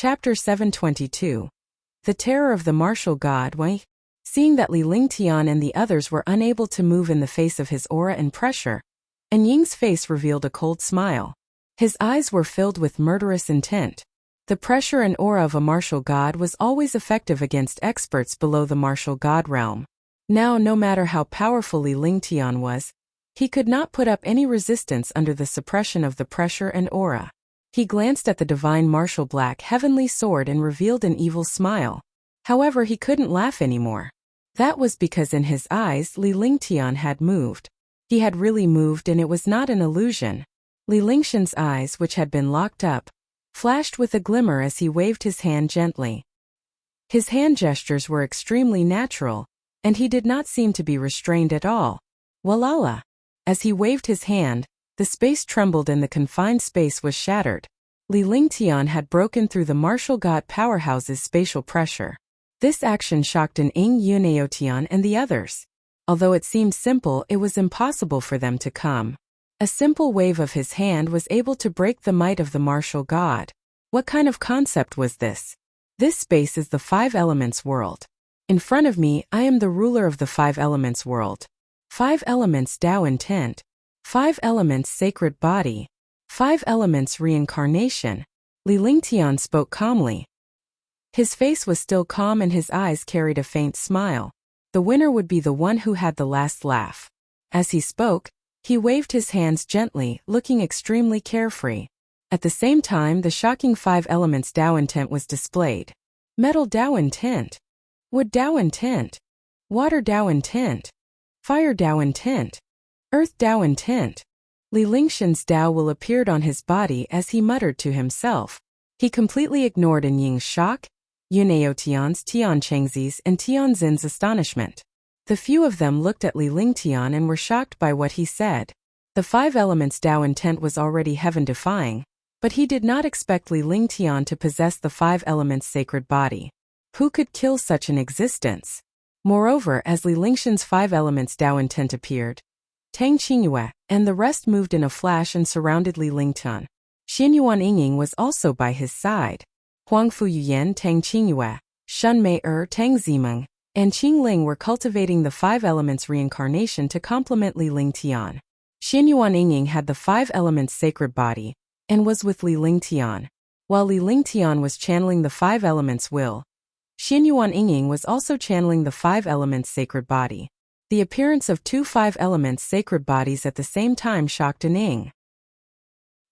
Chapter 722. The Terror of the Martial God. Wei. Seeing that Li Lingtian and the others were unable to move in the face of his aura and pressure, and Ying's face revealed a cold smile. His eyes were filled with murderous intent. The pressure and aura of a martial god was always effective against experts below the martial god realm. Now, no matter how powerful Li Lingtian was, he could not put up any resistance under the suppression of the pressure and aura. He glanced at the divine martial black heavenly sword and revealed an evil smile. However, he couldn't laugh anymore. That was because in his eyes Li Lingtian had moved. He had really moved, and it was not an illusion. Li Lingshan's eyes, which had been locked up, flashed with a glimmer as he waved his hand gently. His hand gestures were extremely natural, and he did not seem to be restrained at all. Walala! As he waved his hand, the space trembled and the confined space was shattered. Li Lingtian had broken through the martial god powerhouse's spatial pressure. This action shocked an Ing Yuneotian and the others. Although it seemed simple, it was impossible for them to come. A simple wave of his hand was able to break the might of the martial god. What kind of concept was this? This space is the five elements world. In front of me, I am the ruler of the five elements world. Five elements Tao intent. 5 elements sacred body. 5 elements reincarnation. Li Lingtian spoke calmly. His face was still calm and his eyes carried a faint smile. The winner would be the one who had the last laugh. As he spoke, he waved his hands gently, looking extremely carefree. At the same time, the shocking 5 elements Tao intent was displayed. Metal Tao intent. Wood Tao intent. Water Tao intent. Fire Tao intent. Earth Tao intent. Li Lingshan's Tao will appeared on his body as he muttered to himself. He completely ignored An Ying's shock, Yuneotian's, Tianchengzi's, and Tianzin's astonishment. The few of them looked at Li Lingtian and were shocked by what he said. The 5 elements Tao intent was already heaven-defying, but he did not expect Li Lingtian to possess the 5 elements sacred body. Who could kill such an existence? Moreover, as Li Lingshan's 5 elements Tao intent appeared, Tang Qingyue and the rest moved in a flash and surrounded Li Lingtian. Xianyuan Yingying was also by his side. Huang Fuyuyan Tang Qingyue, Shun Mei Tang Zimeng, and Qingling were cultivating the 5 elements reincarnation to complement Li Lingtian. Xianyuan Yingying had the 5 elements sacred body, and was with Li Lingtian. While Li Lingtian was channeling the 5 elements will, Xianyuan Yingying was also channeling the 5 elements sacred body. The appearance of 2 5 elements sacred bodies at the same time shocked An Ying.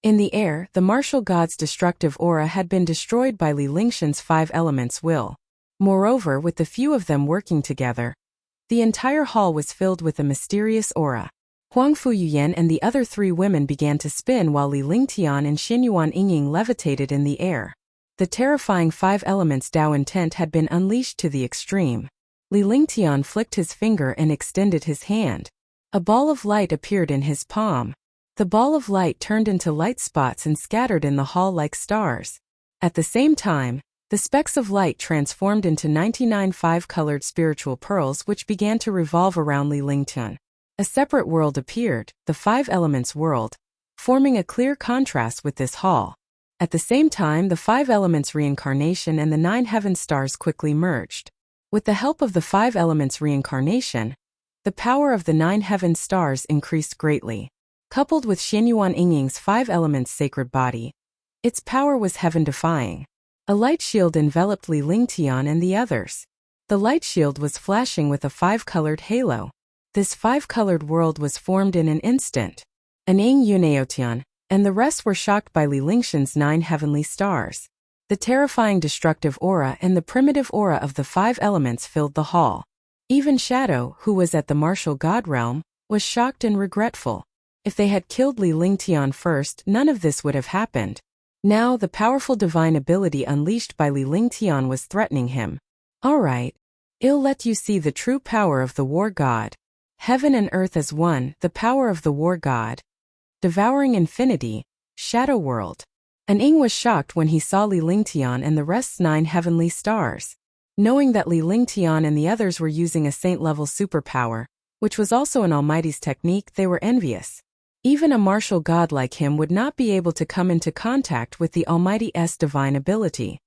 In the air, the martial god's destructive aura had been destroyed by Li Lingshan's 5 elements will. Moreover, with the few of them working together, the entire hall was filled with a mysterious aura. Huang Fuyuyan and the other 3 women began to spin while Li Lingtian and Xianyuan Yingying levitated in the air. The terrifying 5 elements Tao intent had been unleashed to the extreme. Li Lingtian flicked his finger and extended his hand. A ball of light appeared in his palm. The ball of light turned into light spots and scattered in the hall like stars. At the same time, the specks of light transformed into 99 5-colored spiritual pearls which began to revolve around Li Lingtian. A separate world appeared, the 5 elements world, forming a clear contrast with this hall. At the same time, the 5 elements reincarnation and the 9 heaven stars quickly merged. With the help of the 5 elements reincarnation, the power of the 9 heaven stars increased greatly. Coupled with Xianyuan Yingying's 5 elements sacred body, its power was heaven-defying. A light shield enveloped Li Lingtian and the others. The light shield was flashing with a 5-colored halo. This 5-colored world was formed in an instant. An Ying Yuneotian and the rest were shocked by Li Lingshan's 9 heavenly stars. The terrifying destructive aura and the primitive aura of the 5 elements filled the hall. Even Shadow, who was at the martial god realm, was shocked and regretful. If they had killed Li Lingtian first, none of this would have happened. Now, the powerful divine ability unleashed by Li Lingtian was threatening him. Alright. I'll let you see the true power of the war god. Heaven and earth as one, the power of the war god. Devouring infinity, Shadow world. An Ying was shocked when he saw Li Lingtian and the rest's 9 heavenly stars. Knowing that Li Lingtian and the others were using a saint-level superpower, which was also an almighty's technique, they were envious. Even a martial god like him would not be able to come into contact with the almighty's divine ability.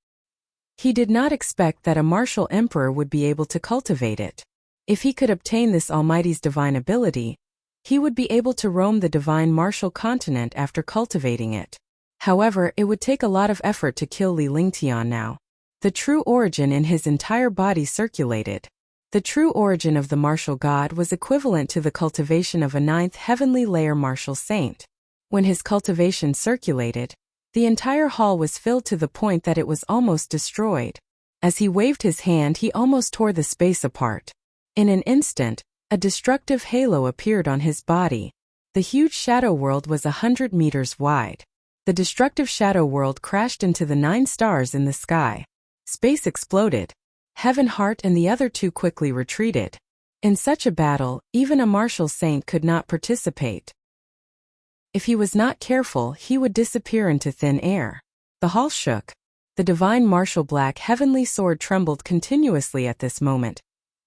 He did not expect that a martial emperor would be able to cultivate it. If he could obtain this Almighty's divine ability, he would be able to roam the divine martial continent after cultivating it. However, it would take a lot of effort to kill Li Lingtian now. The true origin in his entire body circulated. The true origin of the martial god was equivalent to the cultivation of a 9th heavenly layer martial saint. When his cultivation circulated, the entire hall was filled to the point that it was almost destroyed. As he waved his hand, he almost tore the space apart. In an instant, a destructive halo appeared on his body. The huge shadow world was 100 meters wide. The destructive shadow world crashed into the 9 stars in the sky. Space exploded. Heaven Heart and the other 2 quickly retreated. In such a battle, even a martial saint could not participate. If he was not careful, he would disappear into thin air. The hall shook. The divine martial black heavenly sword trembled continuously at this moment,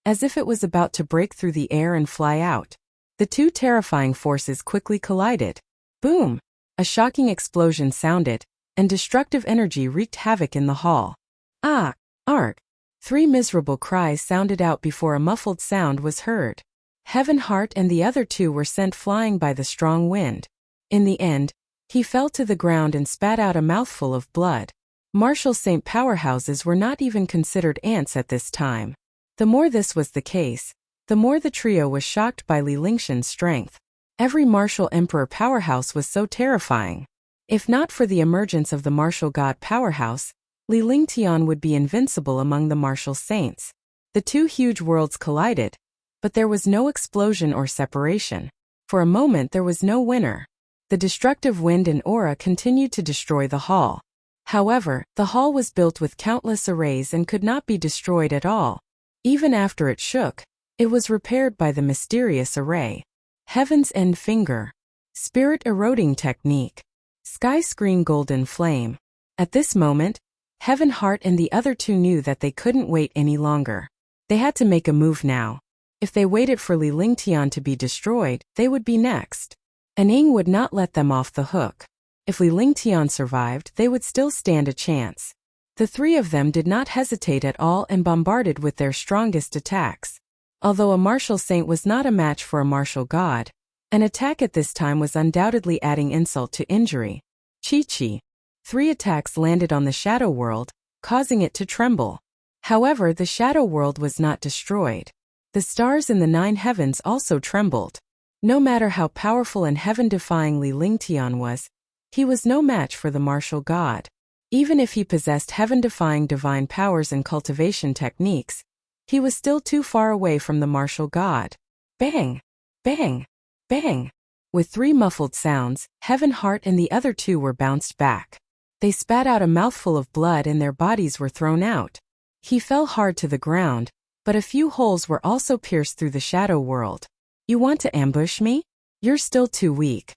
as if it was about to break through the air and fly out. The 2 terrifying forces quickly collided. Boom! A shocking explosion sounded, and destructive energy wreaked havoc in the hall. Ah! Arg! 3 miserable cries sounded out before a muffled sound was heard. Heaven Heart and the other 2 were sent flying by the strong wind. In the end, he fell to the ground and spat out a mouthful of blood. Martial saint powerhouses were not even considered ants at this time. The more this was the case, the more the trio was shocked by Li Lingtian's strength. Every martial emperor powerhouse was so terrifying. If not for the emergence of the martial god powerhouse, Li Lingtian would be invincible among the martial saints. The 2 huge worlds collided, but there was no explosion or separation. For a moment there was no winner. The destructive wind and aura continued to destroy the hall. However, the hall was built with countless arrays and could not be destroyed at all. Even after it shook, it was repaired by the mysterious array. Heaven's End Finger. Spirit Eroding Technique. Sky Screen Golden Flame. At this moment, Heaven Heart and the other 2 knew that they couldn't wait any longer. They had to make a move now. If they waited for Li Lingtian to be destroyed, they would be next. Aning would not let them off the hook. If Li Lingtian survived, they would still stand a chance. The 3 of them did not hesitate at all and bombarded with their strongest attacks. Although a martial saint was not a match for a martial god, an attack at this time was undoubtedly adding insult to injury. Chi-chi. 3 attacks landed on the shadow world, causing it to tremble. However, the shadow world was not destroyed. The stars in the 9 heavens also trembled. No matter how powerful and heaven-defying Li Lingtian was, he was no match for the martial god. Even if he possessed heaven-defying divine powers and cultivation techniques, he was still too far away from the martial god. Bang! Bang! Bang! With 3 muffled sounds, Heaven Heart and the other 2 were bounced back. They spat out a mouthful of blood and their bodies were thrown out. He fell hard to the ground, but a few holes were also pierced through the shadow world. You want to ambush me? You're still too weak.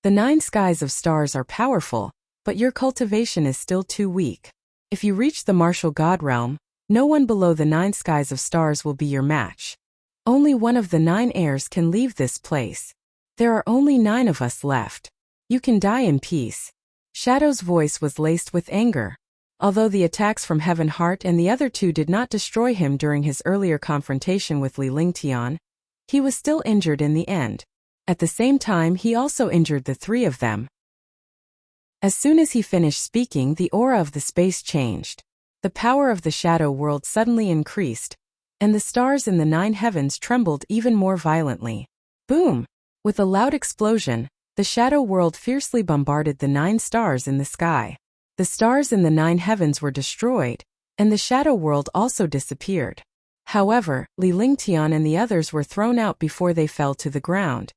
The 9 skies of stars are powerful, but your cultivation is still too weak. If you reach the martial god realm, no one below the 9 skies of stars will be your match. Only one of the 9 heirs can leave this place. There are only 9 of us left. You can die in peace. Shadow's voice was laced with anger. Although the attacks from Heaven Heart and the other 2 did not destroy him during his earlier confrontation with Li Lingtian, he was still injured in the end. At the same time, he also injured the 3 of them. As soon as he finished speaking, the aura of the space changed. The power of the shadow world suddenly increased, and the stars in the 9 heavens trembled even more violently. Boom! With a loud explosion, the shadow world fiercely bombarded the 9 stars in the sky. The stars in the 9 heavens were destroyed, and the shadow world also disappeared. However, Li Lingtian and the others were thrown out before they fell to the ground.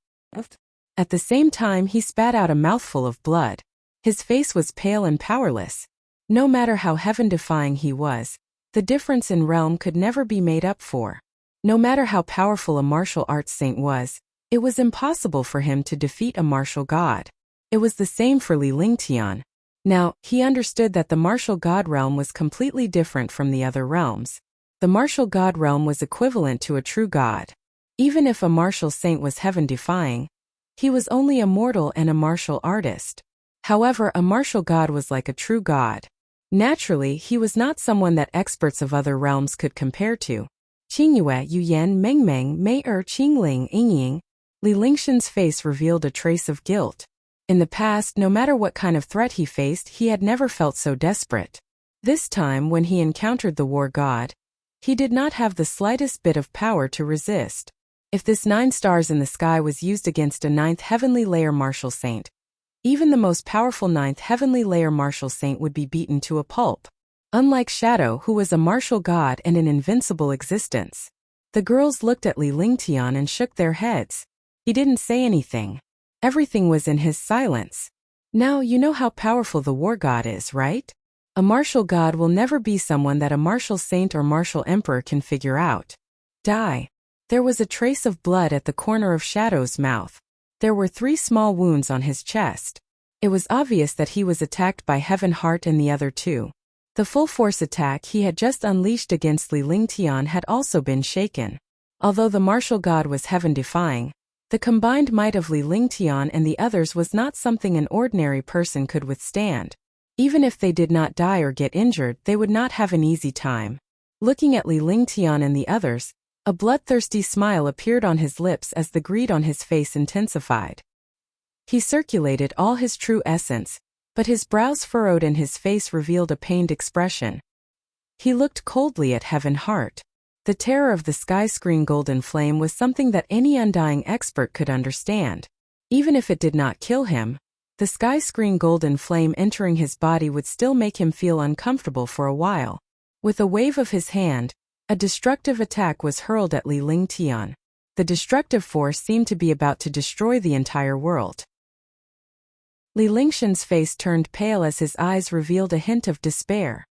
At the same time, he spat out a mouthful of blood. His face was pale and powerless. No matter how heaven-defying he was, the difference in realm could never be made up for. No matter how powerful a martial arts saint was, it was impossible for him to defeat a martial god. It was the same for Li Lingtian. Now, he understood that the martial god realm was completely different from the other realms. The martial god realm was equivalent to a true god. Even if a martial saint was heaven-defying, he was only a mortal and a martial artist. However, a martial god was like a true god. Naturally, he was not someone that experts of other realms could compare to. Qingyue Yu Yan Meng Meng Mei Qingling Yingying. Li Lingshan's face revealed a trace of guilt. In the past, no matter what kind of threat he faced, he had never felt so desperate. This time, when he encountered the war god, he did not have the slightest bit of power to resist. If this 9 stars in the sky was used against a 9th heavenly layer martial saint, even the most powerful 9th heavenly layer martial saint would be beaten to a pulp. Unlike Shadow, who was a martial god and an invincible existence. The girls looked at Li Lingtian and shook their heads. He didn't say anything. Everything was in his silence. Now you know how powerful the war god is, right? A martial god will never be someone that a martial saint or martial emperor can figure out. Die. There was a trace of blood at the corner of Shadow's mouth. There were 3 small wounds on his chest. It was obvious that he was attacked by Heaven Heart and the other 2. The full force attack he had just unleashed against Li Lingtian had also been shaken. Although the martial god was heaven-defying, the combined might of Li Lingtian and the others was not something an ordinary person could withstand. Even if they did not die or get injured, they would not have an easy time. Looking at Li Lingtian and the others, a bloodthirsty smile appeared on his lips as the greed on his face intensified. He circulated all his true essence, but his brows furrowed and his face revealed a pained expression. He looked coldly at Heaven Heart. The terror of the sky screen golden flame was something that any undying expert could understand. Even if it did not kill him, the sky screen golden flame entering his body would still make him feel uncomfortable for a while. With a wave of his hand, a destructive attack was hurled at Li Lingtian. The destructive force seemed to be about to destroy the entire world. Li Lingshan's face turned pale as his eyes revealed a hint of despair.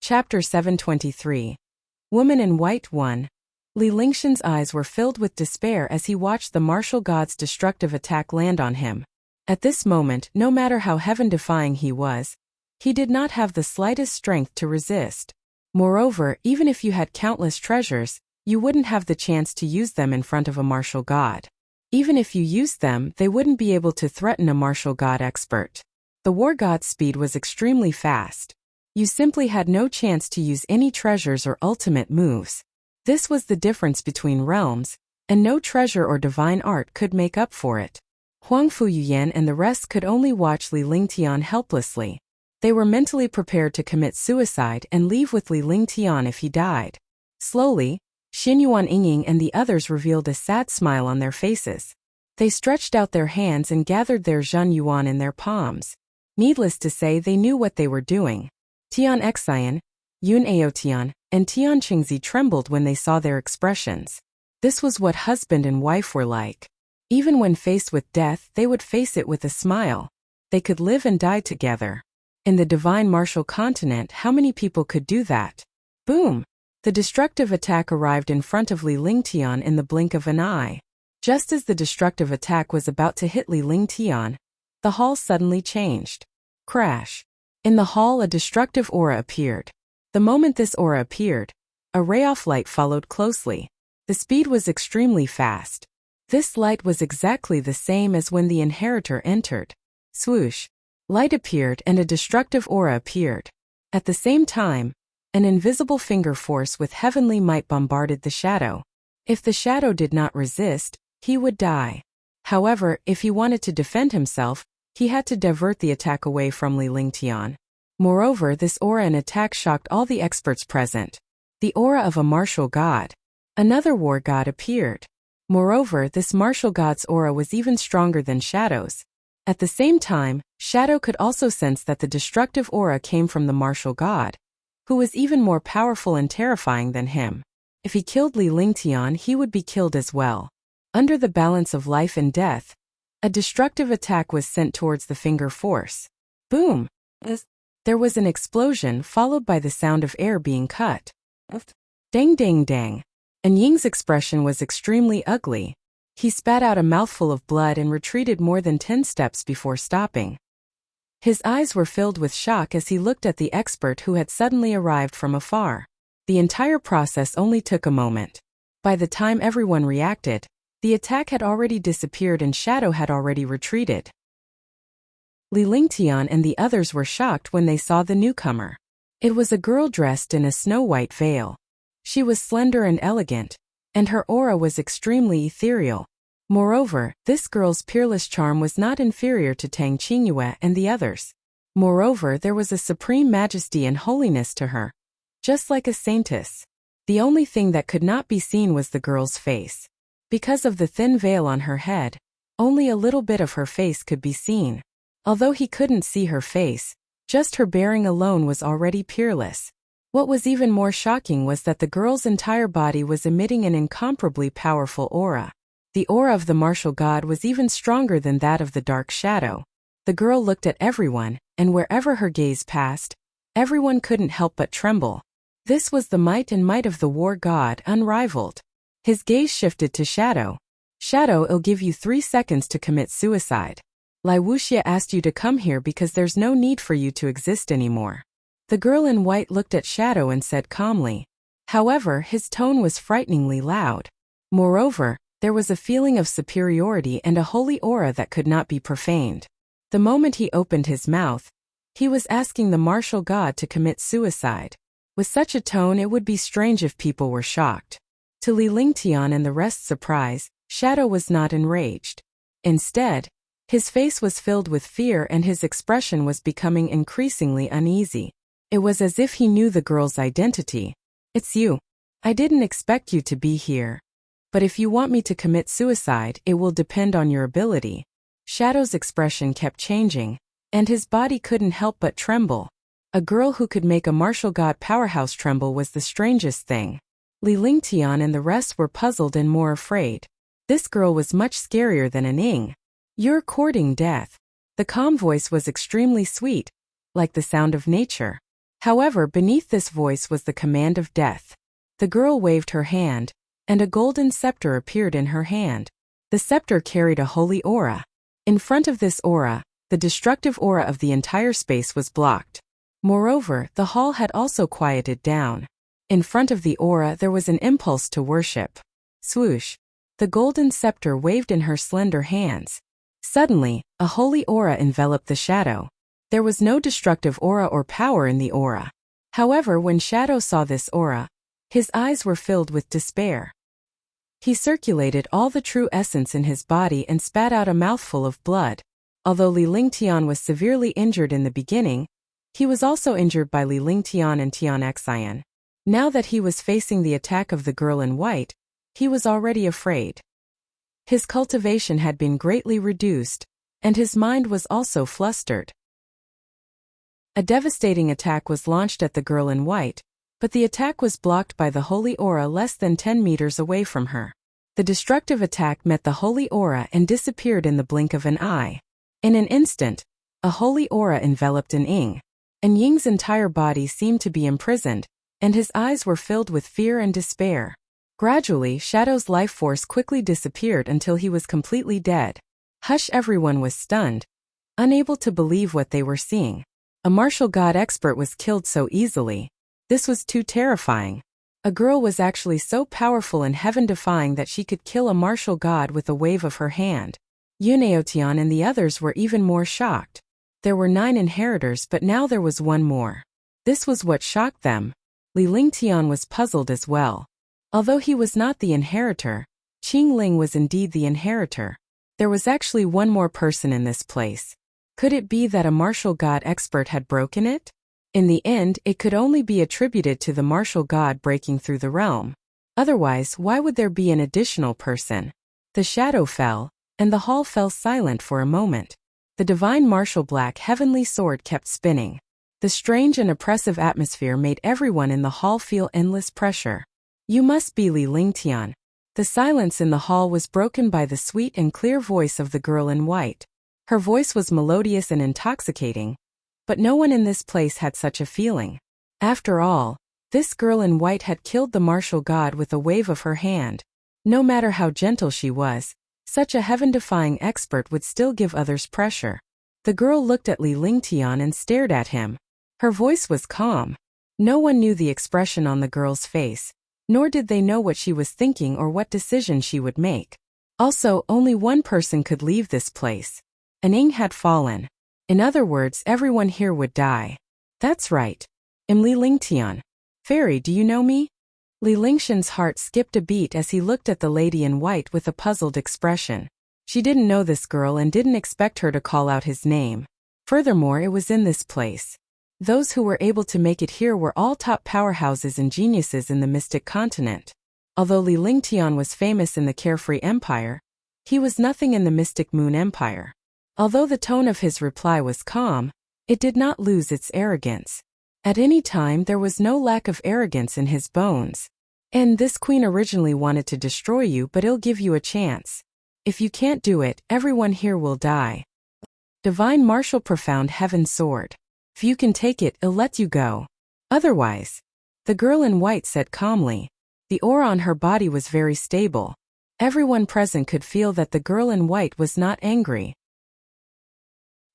Chapter 723. Woman in White 1. Li Lingshan's eyes were filled with despair as he watched the martial god's destructive attack land on him. At this moment, no matter how heaven-defying he was, he did not have the slightest strength to resist. Moreover, even if you had countless treasures, you wouldn't have the chance to use them in front of a martial god. Even if you used them, they wouldn't be able to threaten a martial god expert. The war god's speed was extremely fast. You simply had no chance to use any treasures or ultimate moves. This was the difference between realms, and no treasure or divine art could make up for it. Huangfu Yuyan and the rest could only watch Li Lingtian helplessly. They were mentally prepared to commit suicide and leave with Li Lingtian if he died. Slowly, Xinyuan Yingying and the others revealed a sad smile on their faces. They stretched out their hands and gathered their Zhen Yuan in their palms. Needless to say, they knew what they were doing. Tian Xian, Yun Aotian, and Tian Qingzi trembled when they saw their expressions. This was what husband and wife were like. Even when faced with death, they would face it with a smile. They could live and die together. In the divine martial continent, how many people could do that? Boom! The destructive attack arrived in front of Li Lingtian in the blink of an eye. Just as the destructive attack was about to hit Li Lingtian, the hall suddenly changed. Crash! In the hall, a destructive aura appeared. The moment this aura appeared, a ray of light followed closely. The speed was extremely fast. This light was exactly the same as when the inheritor entered. Swoosh! Light appeared and a destructive aura appeared. At the same time, an invisible finger force with heavenly might bombarded the shadow. If the shadow did not resist, he would die. However, if he wanted to defend himself, he had to divert the attack away from Li Lingtian. Moreover, this aura and attack shocked all the experts present. The aura of a martial god. Another war god appeared. Moreover, this martial god's aura was even stronger than Shadow's. At the same time, Shadow could also sense that the destructive aura came from the martial god, who was even more powerful and terrifying than him. If he killed Li Lingtian, he would be killed as well. Under the balance of life and death, a destructive attack was sent towards the finger force. Boom! There was an explosion followed by the sound of air being cut. Dang dang dang. And Ying's expression was extremely ugly. He spat out a mouthful of blood and retreated more than 10 steps before stopping. His eyes were filled with shock as he looked at the expert who had suddenly arrived from afar. The entire process only took a moment. By the time everyone reacted, the attack had already disappeared and Shadow had already retreated. Li Lingtian and the others were shocked when they saw the newcomer. It was a girl dressed in a snow-white veil. She was slender and elegant, and her aura was extremely ethereal. Moreover, this girl's peerless charm was not inferior to Tang Qingyue and the others. Moreover, there was a supreme majesty and holiness to her, just like a saintess. The only thing that could not be seen was the girl's face. Because of the thin veil on her head, only a little bit of her face could be seen. Although he couldn't see her face, just her bearing alone was already peerless. What was even more shocking was that the girl's entire body was emitting an incomparably powerful aura. The aura of the martial god was even stronger than that of the dark shadow. The girl looked at everyone, and wherever her gaze passed, everyone couldn't help but tremble. This was the might and might of the war god, unrivaled. His gaze shifted to Shadow. Shadow, it'll give you 3 seconds to commit suicide. Wuxia asked you to come here because there's no need for you to exist anymore. The girl in white looked at Shadow and said calmly. However, his tone was frighteningly loud. Moreover, there was a feeling of superiority and a holy aura that could not be profaned. The moment he opened his mouth, he was asking the martial god to commit suicide. With such a tone, it would be strange if people were shocked. To Li Lingtian and the rest's surprise, Shadow was not enraged. Instead, his face was filled with fear and his expression was becoming increasingly uneasy. It was as if he knew the girl's identity. It's you. I didn't expect you to be here. But if you want me to commit suicide, it will depend on your ability. Shadow's expression kept changing, and his body couldn't help but tremble. A girl who could make a martial god powerhouse tremble was the strangest thing. Li Lingtian and the rest were puzzled and more afraid. This girl was much scarier than an Ying. You're courting death. The calm voice was extremely sweet, like the sound of nature. However, beneath this voice was the command of death. The girl waved her hand, and a golden scepter appeared in her hand. The scepter carried a holy aura. In front of this aura, the destructive aura of the entire space was blocked. Moreover, the hall had also quieted down. In front of the aura there was an impulse to worship. Swoosh! The golden scepter waved in her slender hands. Suddenly, a holy aura enveloped the shadow. There was no destructive aura or power in the aura. However, when Shadow saw this aura, his eyes were filled with despair. He circulated all the true essence in his body and spat out a mouthful of blood. Although Li Lingtian was severely injured in the beginning, he was also injured by Li Lingtian and Tian Xian. Now that he was facing the attack of the girl in white, he was already afraid. His cultivation had been greatly reduced, and his mind was also flustered. A devastating attack was launched at the girl in white, but the attack was blocked by the holy aura less than 10 meters away from her. The destructive attack met the holy aura and disappeared in the blink of an eye. In an instant, a holy aura enveloped an Ying. And Ying's entire body seemed to be imprisoned, and his eyes were filled with fear and despair. Gradually, Shadow's life force quickly disappeared until he was completely dead. Hush! Everyone was stunned, unable to believe what they were seeing. A martial god expert was killed so easily. This was too terrifying. A girl was actually so powerful and heaven-defying that she could kill a martial god with a wave of her hand. Yuneotian and the others were even more shocked. There were 9 inheritors, but now there was 1 more. This was what shocked them. Li Lingtian was puzzled as well. Although he was not the inheritor, Qing Ling was indeed the inheritor. There was actually 1 more person in this place. Could it be that a martial god expert had broken it? In the end, it could only be attributed to the martial god breaking through the realm. Otherwise, why would there be an additional person? The shadow fell, and the hall fell silent for a moment. The divine martial black heavenly sword kept spinning. The strange and oppressive atmosphere made everyone in the hall feel endless pressure. You must be Li Lingtian. The silence in the hall was broken by the sweet and clear voice of the girl in white. Her voice was melodious and intoxicating, but no one in this place had such a feeling. After all, this girl in white had killed the martial god with a wave of her hand. No matter how gentle she was, such a heaven-defying expert would still give others pressure. The girl looked at Li Lingtian and stared at him. Her voice was calm. No one knew the expression on the girl's face, nor did they know what she was thinking or what decision she would make. Also, only 1 person could leave this place. An Ying had fallen. In other words, everyone here would die. That's right. I'm Li Lingtian. Fairy, do you know me? Li Lingshan's heart skipped a beat as he looked at the lady in white with a puzzled expression. She didn't know this girl and didn't expect her to call out his name. Furthermore, it was in this place. Those who were able to make it here were all top powerhouses and geniuses in the Mystic Continent. Although Li Lingtian was famous in the Carefree Empire, he was nothing in the Mystic Moon Empire. Although the tone of his reply was calm, it did not lose its arrogance. At any time there was no lack of arrogance in his bones. And this queen originally wanted to destroy you, but I'll give you a chance. If you can't do it, everyone here will die. Divine Martial Profound Heaven Sword. If you can take it, I'll let you go. Otherwise, the girl in white said calmly. The aura on her body was very stable. Everyone present could feel that the girl in white was not angry.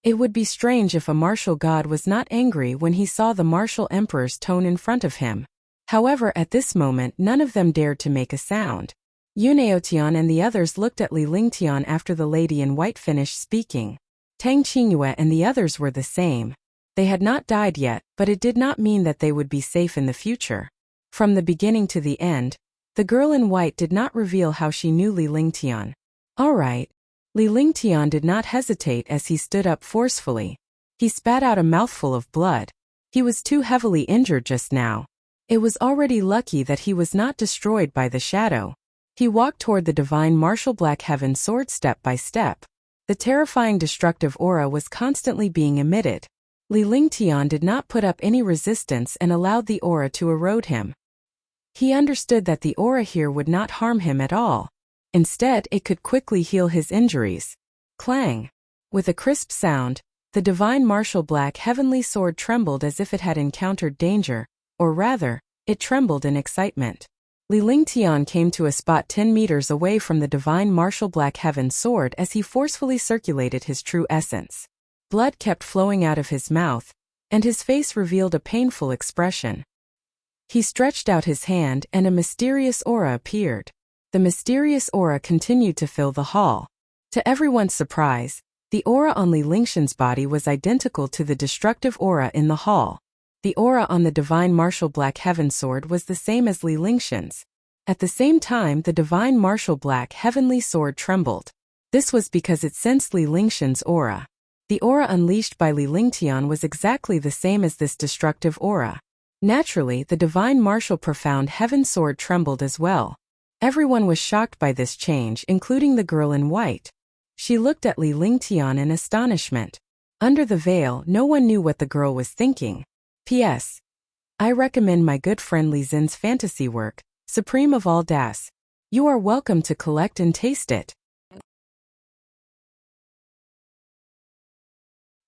It would be strange if a martial god was not angry when he saw the martial emperor's tone in front of him. However, at this moment none of them dared to make a sound. Yuneotian and the others looked at Li Lingtian after the lady in white finished speaking. Tang Qingyue and the others were the same. They had not died yet, but it did not mean that they would be safe in the future. From the beginning to the end, the girl in white did not reveal how she knew Li Lingtian. All right. Li Lingtian did not hesitate as he stood up forcefully. He spat out a mouthful of blood. He was too heavily injured just now. It was already lucky that he was not destroyed by the shadow. He walked toward the divine martial black heaven sword step by step. The terrifying destructive aura was constantly being emitted. Li Lingtian did not put up any resistance and allowed the aura to erode him. He understood that the aura here would not harm him at all. Instead, it could quickly heal his injuries. Clang! With a crisp sound, the divine martial black heavenly sword trembled as if it had encountered danger, or rather, it trembled in excitement. Li Lingtian came to a spot 10 meters away from the divine martial black heaven sword as he forcefully circulated his true essence. Blood kept flowing out of his mouth, and his face revealed a painful expression. He stretched out his hand and a mysterious aura appeared. The mysterious aura continued to fill the hall. To everyone's surprise, the aura on Li Lingshan's body was identical to the destructive aura in the hall. The aura on the divine martial black heaven sword was the same as Li Lingshan's. At the same time, the divine martial black heavenly sword trembled. This was because it sensed Li Lingshan's aura. The aura unleashed by Li Lingtian was exactly the same as this destructive aura. Naturally, the divine martial profound heaven sword trembled as well. Everyone was shocked by this change, including the girl in white. She looked at Li Lingtian in astonishment. Under the veil, no one knew what the girl was thinking. P.S. I recommend my good friend Li Zin's fantasy work, Supreme of All Das. You are welcome to collect and taste it.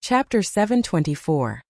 Chapter 724.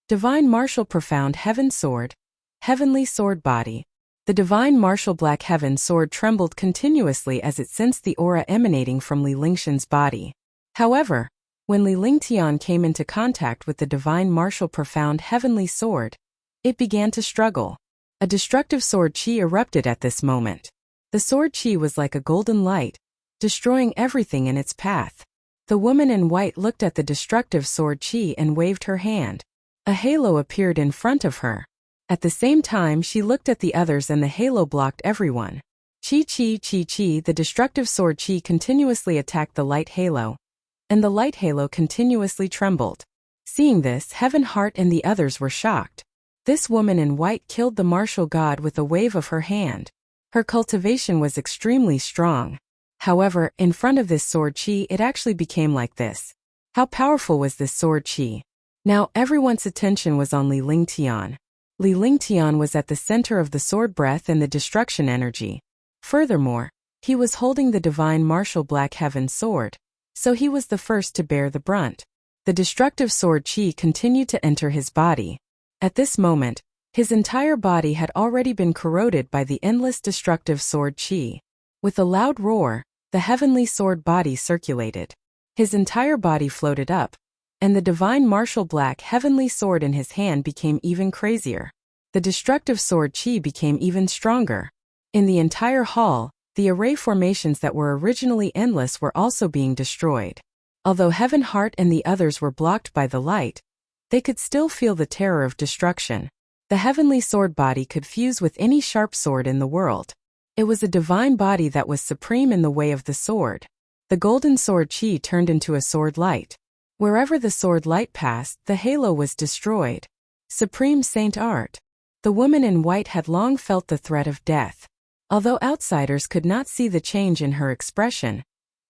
Divine Martial Profound Heaven Sword, Heavenly Sword Body. The divine martial black heaven sword trembled continuously as it sensed the aura emanating from Li Lingshan's body. However, when Li Lingtian came into contact with the divine martial profound heavenly sword, it began to struggle. A destructive sword chi erupted at this moment. The sword chi was like a golden light, destroying everything in its path. The woman in white looked at the destructive sword chi and waved her hand. A halo appeared in front of her. At the same time, she looked at the others and the halo blocked everyone. Chi, the destructive sword chi continuously attacked the light halo, and the light halo continuously trembled. Seeing this, Heaven Heart and the others were shocked. This woman in white killed the martial god with a wave of her hand. Her cultivation was extremely strong. However, in front of this sword chi, it actually became like this. How powerful was this sword chi? Now everyone's attention was on Li Lingtian. Li Lingtian was at the center of the sword breath and the destruction energy. Furthermore, he was holding the divine martial black heaven sword, so he was the first to bear the brunt. The destructive sword chi continued to enter his body. At this moment, his entire body had already been corroded by the endless destructive sword chi. With a loud roar, the heavenly sword body circulated. His entire body floated up, and the divine martial black heavenly sword in his hand became even crazier. The destructive sword chi became even stronger. In the entire hall, the array formations that were originally endless were also being destroyed. Although Heaven Heart and the others were blocked by the light, they could still feel the terror of destruction. The heavenly sword body could fuse with any sharp sword in the world. It was a divine body that was supreme in the way of the sword. The golden sword chi turned into a sword light. Wherever the sword light passed, the halo was destroyed. Supreme Saint Art. The woman in white had long felt the threat of death. Although outsiders could not see the change in her expression,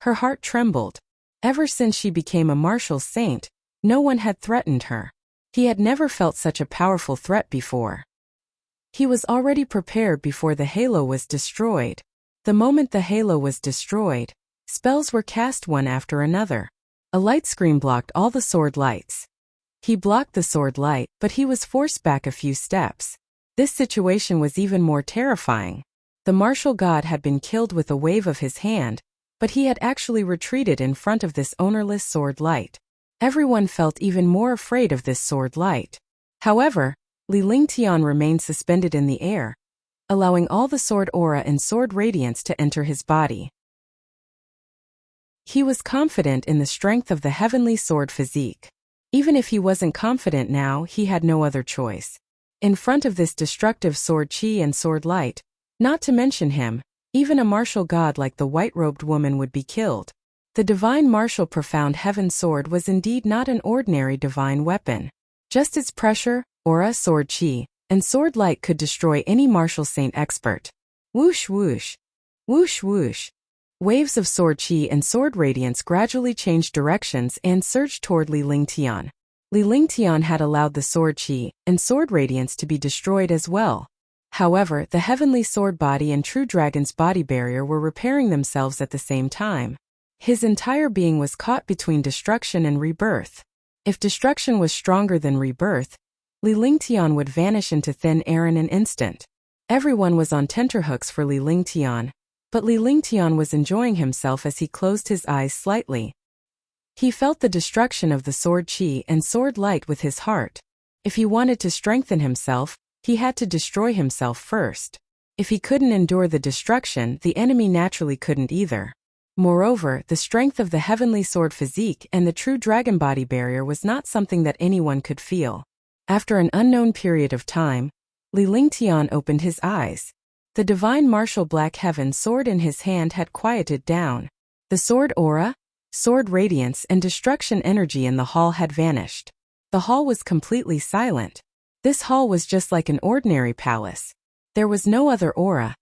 her heart trembled. Ever since she became a martial saint, no one had threatened her. He had never felt such a powerful threat before. He was already prepared before the halo was destroyed. The moment the halo was destroyed, spells were cast one after another. A light screen blocked all the sword lights. He blocked the sword light, but he was forced back a few steps. This situation was even more terrifying. The martial god had been killed with a wave of his hand, but he had actually retreated in front of this ownerless sword light. Everyone felt even more afraid of this sword light. However, Li Lingtian remained suspended in the air, allowing all the sword aura and sword radiance to enter his body. He was confident in the strength of the heavenly sword physique. Even if he wasn't confident now, he had no other choice. In front of this destructive sword chi and sword light, not to mention him, even a martial god like the white-robed woman would be killed. The divine martial profound heaven sword was indeed not an ordinary divine weapon. Just its pressure, aura, sword chi, and sword light could destroy any martial saint expert. Whoosh whoosh. Whoosh whoosh. Waves of sword chi and sword radiance gradually changed directions and surged toward Li Lingtian. Li Lingtian had allowed the sword chi and sword radiance to be destroyed as well. However, the heavenly sword body and true dragon's body barrier were repairing themselves at the same time. His entire being was caught between destruction and rebirth. If destruction was stronger than rebirth, Li Lingtian would vanish into thin air in an instant. Everyone was on tenterhooks for Li Lingtian, but Li Lingtian was enjoying himself as he closed his eyes slightly. He felt the destruction of the sword chi and sword light with his heart. If he wanted to strengthen himself, he had to destroy himself first. If he couldn't endure the destruction, the enemy naturally couldn't either. Moreover, the strength of the heavenly sword physique and the true dragon body barrier was not something that anyone could feel. After an unknown period of time, Li Lingtian opened his eyes. The divine martial black heaven sword in his hand had quieted down. The sword aura, sword radiance and destruction energy in the hall had vanished. The hall was completely silent. This hall was just like an ordinary palace. There was no other aura,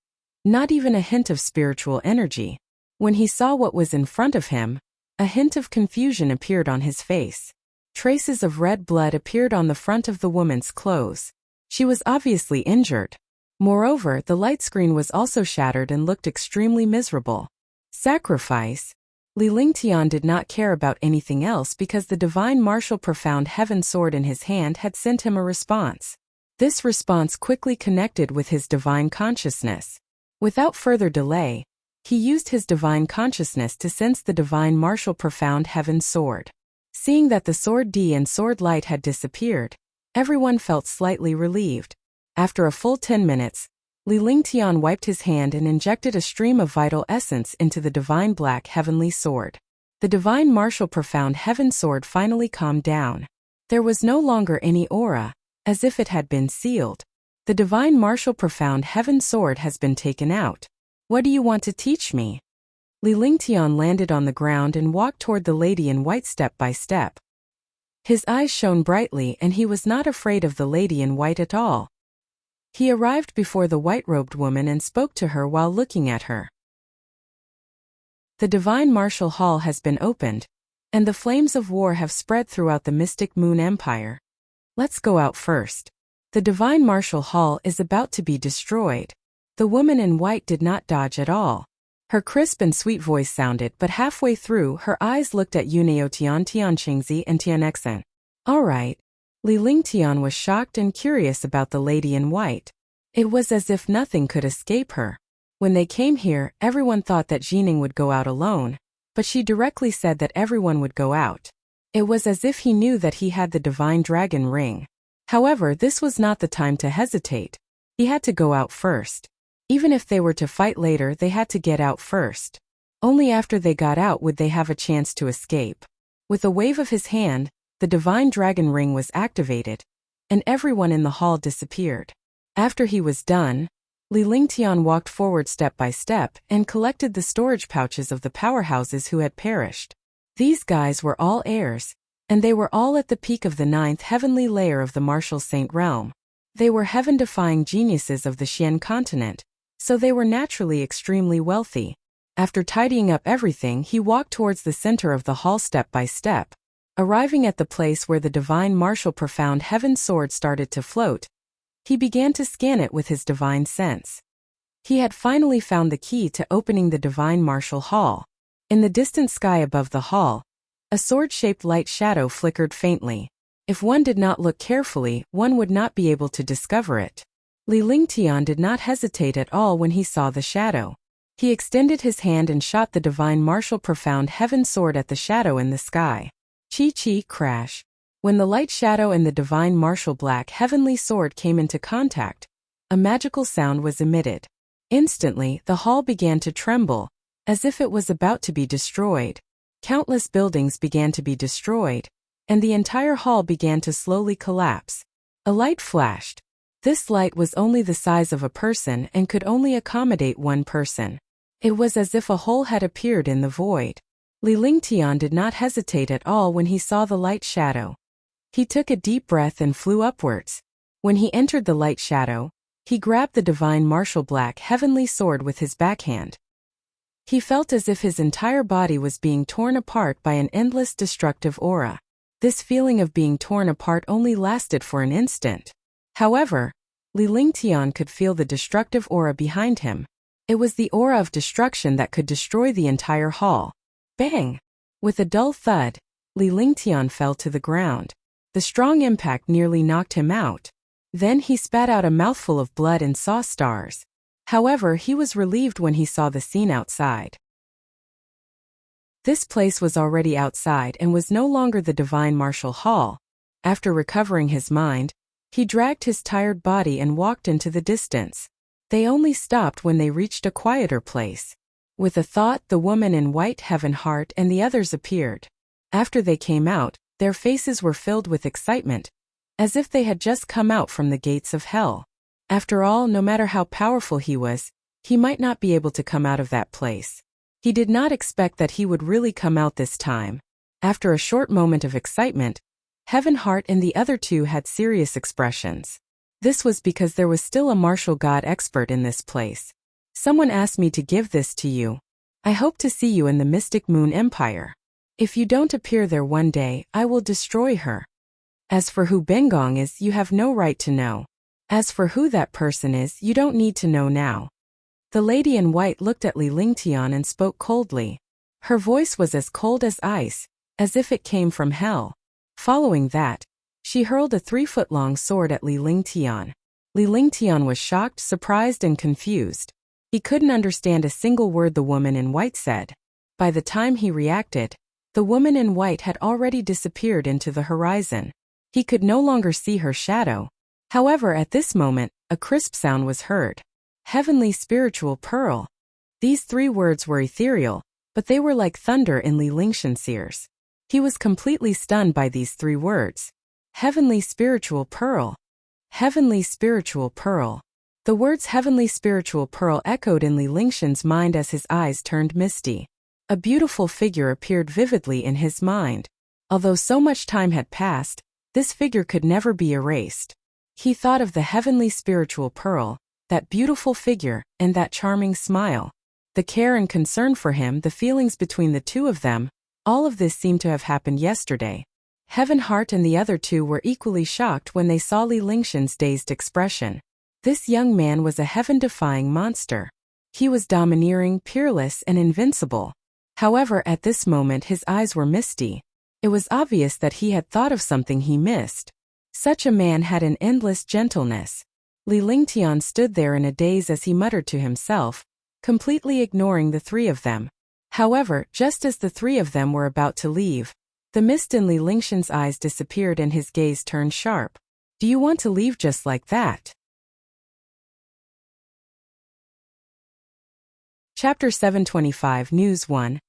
not even a hint of spiritual energy. When he saw what was in front of him, a hint of confusion appeared on his face. Traces of red blood appeared on the front of the woman's clothes. She was obviously injured. Moreover, the light screen was also shattered and looked extremely miserable. Sacrifice. Li Lingtian did not care about anything else because the divine martial profound heaven sword in his hand had sent him a response. This response quickly connected with his divine consciousness. Without further delay, he used his divine consciousness to sense the divine martial profound heaven sword. Seeing that the sword D and sword light had disappeared, everyone felt slightly relieved. After a full 10 minutes, Li Lingtian wiped his hand and injected a stream of vital essence into the divine black heavenly sword. The divine martial profound heaven sword finally calmed down. There was no longer any aura, as if it had been sealed. The divine martial profound heaven sword has been taken out. What do you want to teach me? Li Lingtian landed on the ground and walked toward the lady in white step by step. His eyes shone brightly and he was not afraid of the lady in white at all. He arrived before the white-robed woman and spoke to her while looking at her. The divine martial hall has been opened, and the flames of war have spread throughout the mystic moon empire. Let's go out first. The divine martial hall is about to be destroyed. The woman in white did not dodge at all. Her crisp and sweet voice sounded, but halfway through, her eyes looked at Yuneo Tianqingzi and Tianexen. All right. Li Lingtian was shocked and curious about the lady in white. It was as if nothing could escape her. When they came here, everyone thought that Jining would go out alone, but she directly said that everyone would go out. It was as if he knew that he had the divine dragon ring. However, this was not the time to hesitate. He had to go out first. Even if they were to fight later, they had to get out first. Only after they got out would they have a chance to escape. With a wave of his hand, the divine dragon ring was activated, and everyone in the hall disappeared. After he was done, Li Lingtian walked forward step by step and collected the storage pouches of the powerhouses who had perished. These guys were all heirs, and they were all at the peak of the 9th heavenly layer of the martial saint realm. They were heaven-defying geniuses of the Xian continent, so they were naturally extremely wealthy. After tidying up everything, he walked towards the center of the hall step by step. Arriving at the place where the divine martial profound heaven sword started to float, he began to scan it with his divine sense. He had finally found the key to opening the divine martial hall. In the distant sky above the hall, a sword-shaped light shadow flickered faintly. If one did not look carefully, one would not be able to discover it. Li Lingtian did not hesitate at all when he saw the shadow. He extended his hand and shot the divine martial profound heaven sword at the shadow in the sky. Chi-chi crash. When the light shadow and the divine martial black heavenly sword came into contact, a magical sound was emitted. Instantly, the hall began to tremble, as if it was about to be destroyed. Countless buildings began to be destroyed, and the entire hall began to slowly collapse. A light flashed. This light was only the size of a person and could only accommodate one person. It was as if a hole had appeared in the void. Li Lingtian did not hesitate at all when he saw the light shadow. He took a deep breath and flew upwards. When he entered the light shadow, he grabbed the divine martial black heavenly sword with his backhand. He felt as if his entire body was being torn apart by an endless destructive aura. This feeling of being torn apart only lasted for an instant. However, Li Lingtian could feel the destructive aura behind him. It was the aura of destruction that could destroy the entire hall. Bang! With a dull thud, Li Lingtian fell to the ground. The strong impact nearly knocked him out. Then he spat out a mouthful of blood and saw stars. However, he was relieved when he saw the scene outside. This place was already outside and was no longer the divine martial hall. After recovering his mind, he dragged his tired body and walked into the distance. They only stopped when they reached a quieter place. With a thought, the woman in white, Heaven Heart, and the others appeared. After they came out, their faces were filled with excitement, as if they had just come out from the gates of hell. After all, no matter how powerful he was, he might not be able to come out of that place. He did not expect that he would really come out this time. After a short moment of excitement, Heaven Heart and the other two had serious expressions. This was because there was still a martial god expert in this place. Someone asked me to give this to you. I hope to see you in the Mystic Moon Empire. If you don't appear there one day, I will destroy her. As for who Bengong is, you have no right to know. As for who that person is, you don't need to know now. The lady in white looked at Li Lingtian and spoke coldly. Her voice was as cold as ice, as if it came from hell. Following that, she hurled a 3-foot-long sword at Li Lingtian. Li Lingtian was shocked, surprised, and confused. He couldn't understand a single word the woman in white said. By the time he reacted, the woman in white had already disappeared into the horizon. He could no longer see her shadow. However, at this moment, a crisp sound was heard. Heavenly spiritual pearl. These 3 words were ethereal, but they were like thunder in Li Lingtian's ears. He was completely stunned by these 3 words. Heavenly spiritual pearl. Heavenly spiritual pearl. The words heavenly spiritual pearl echoed in Li Lingtian's mind as his eyes turned misty. A beautiful figure appeared vividly in his mind. Although so much time had passed, this figure could never be erased. He thought of the heavenly spiritual pearl, that beautiful figure, and that charming smile. The care and concern for him, the feelings between the two of them, all of this seemed to have happened yesterday. Heaven Heart and the other two were equally shocked when they saw Li Lingtian's dazed expression. This young man was a heaven-defying monster. He was domineering, peerless, and invincible. However, at this moment his eyes were misty. It was obvious that he had thought of something he missed. Such a man had an endless gentleness. Li Lingtian stood there in a daze as he muttered to himself, completely ignoring the 3 of them. However, just as the 3 of them were about to leave, the mist in Li Lingtian's eyes disappeared and his gaze turned sharp. Do you want to leave just like that? Chapter 725 News 1.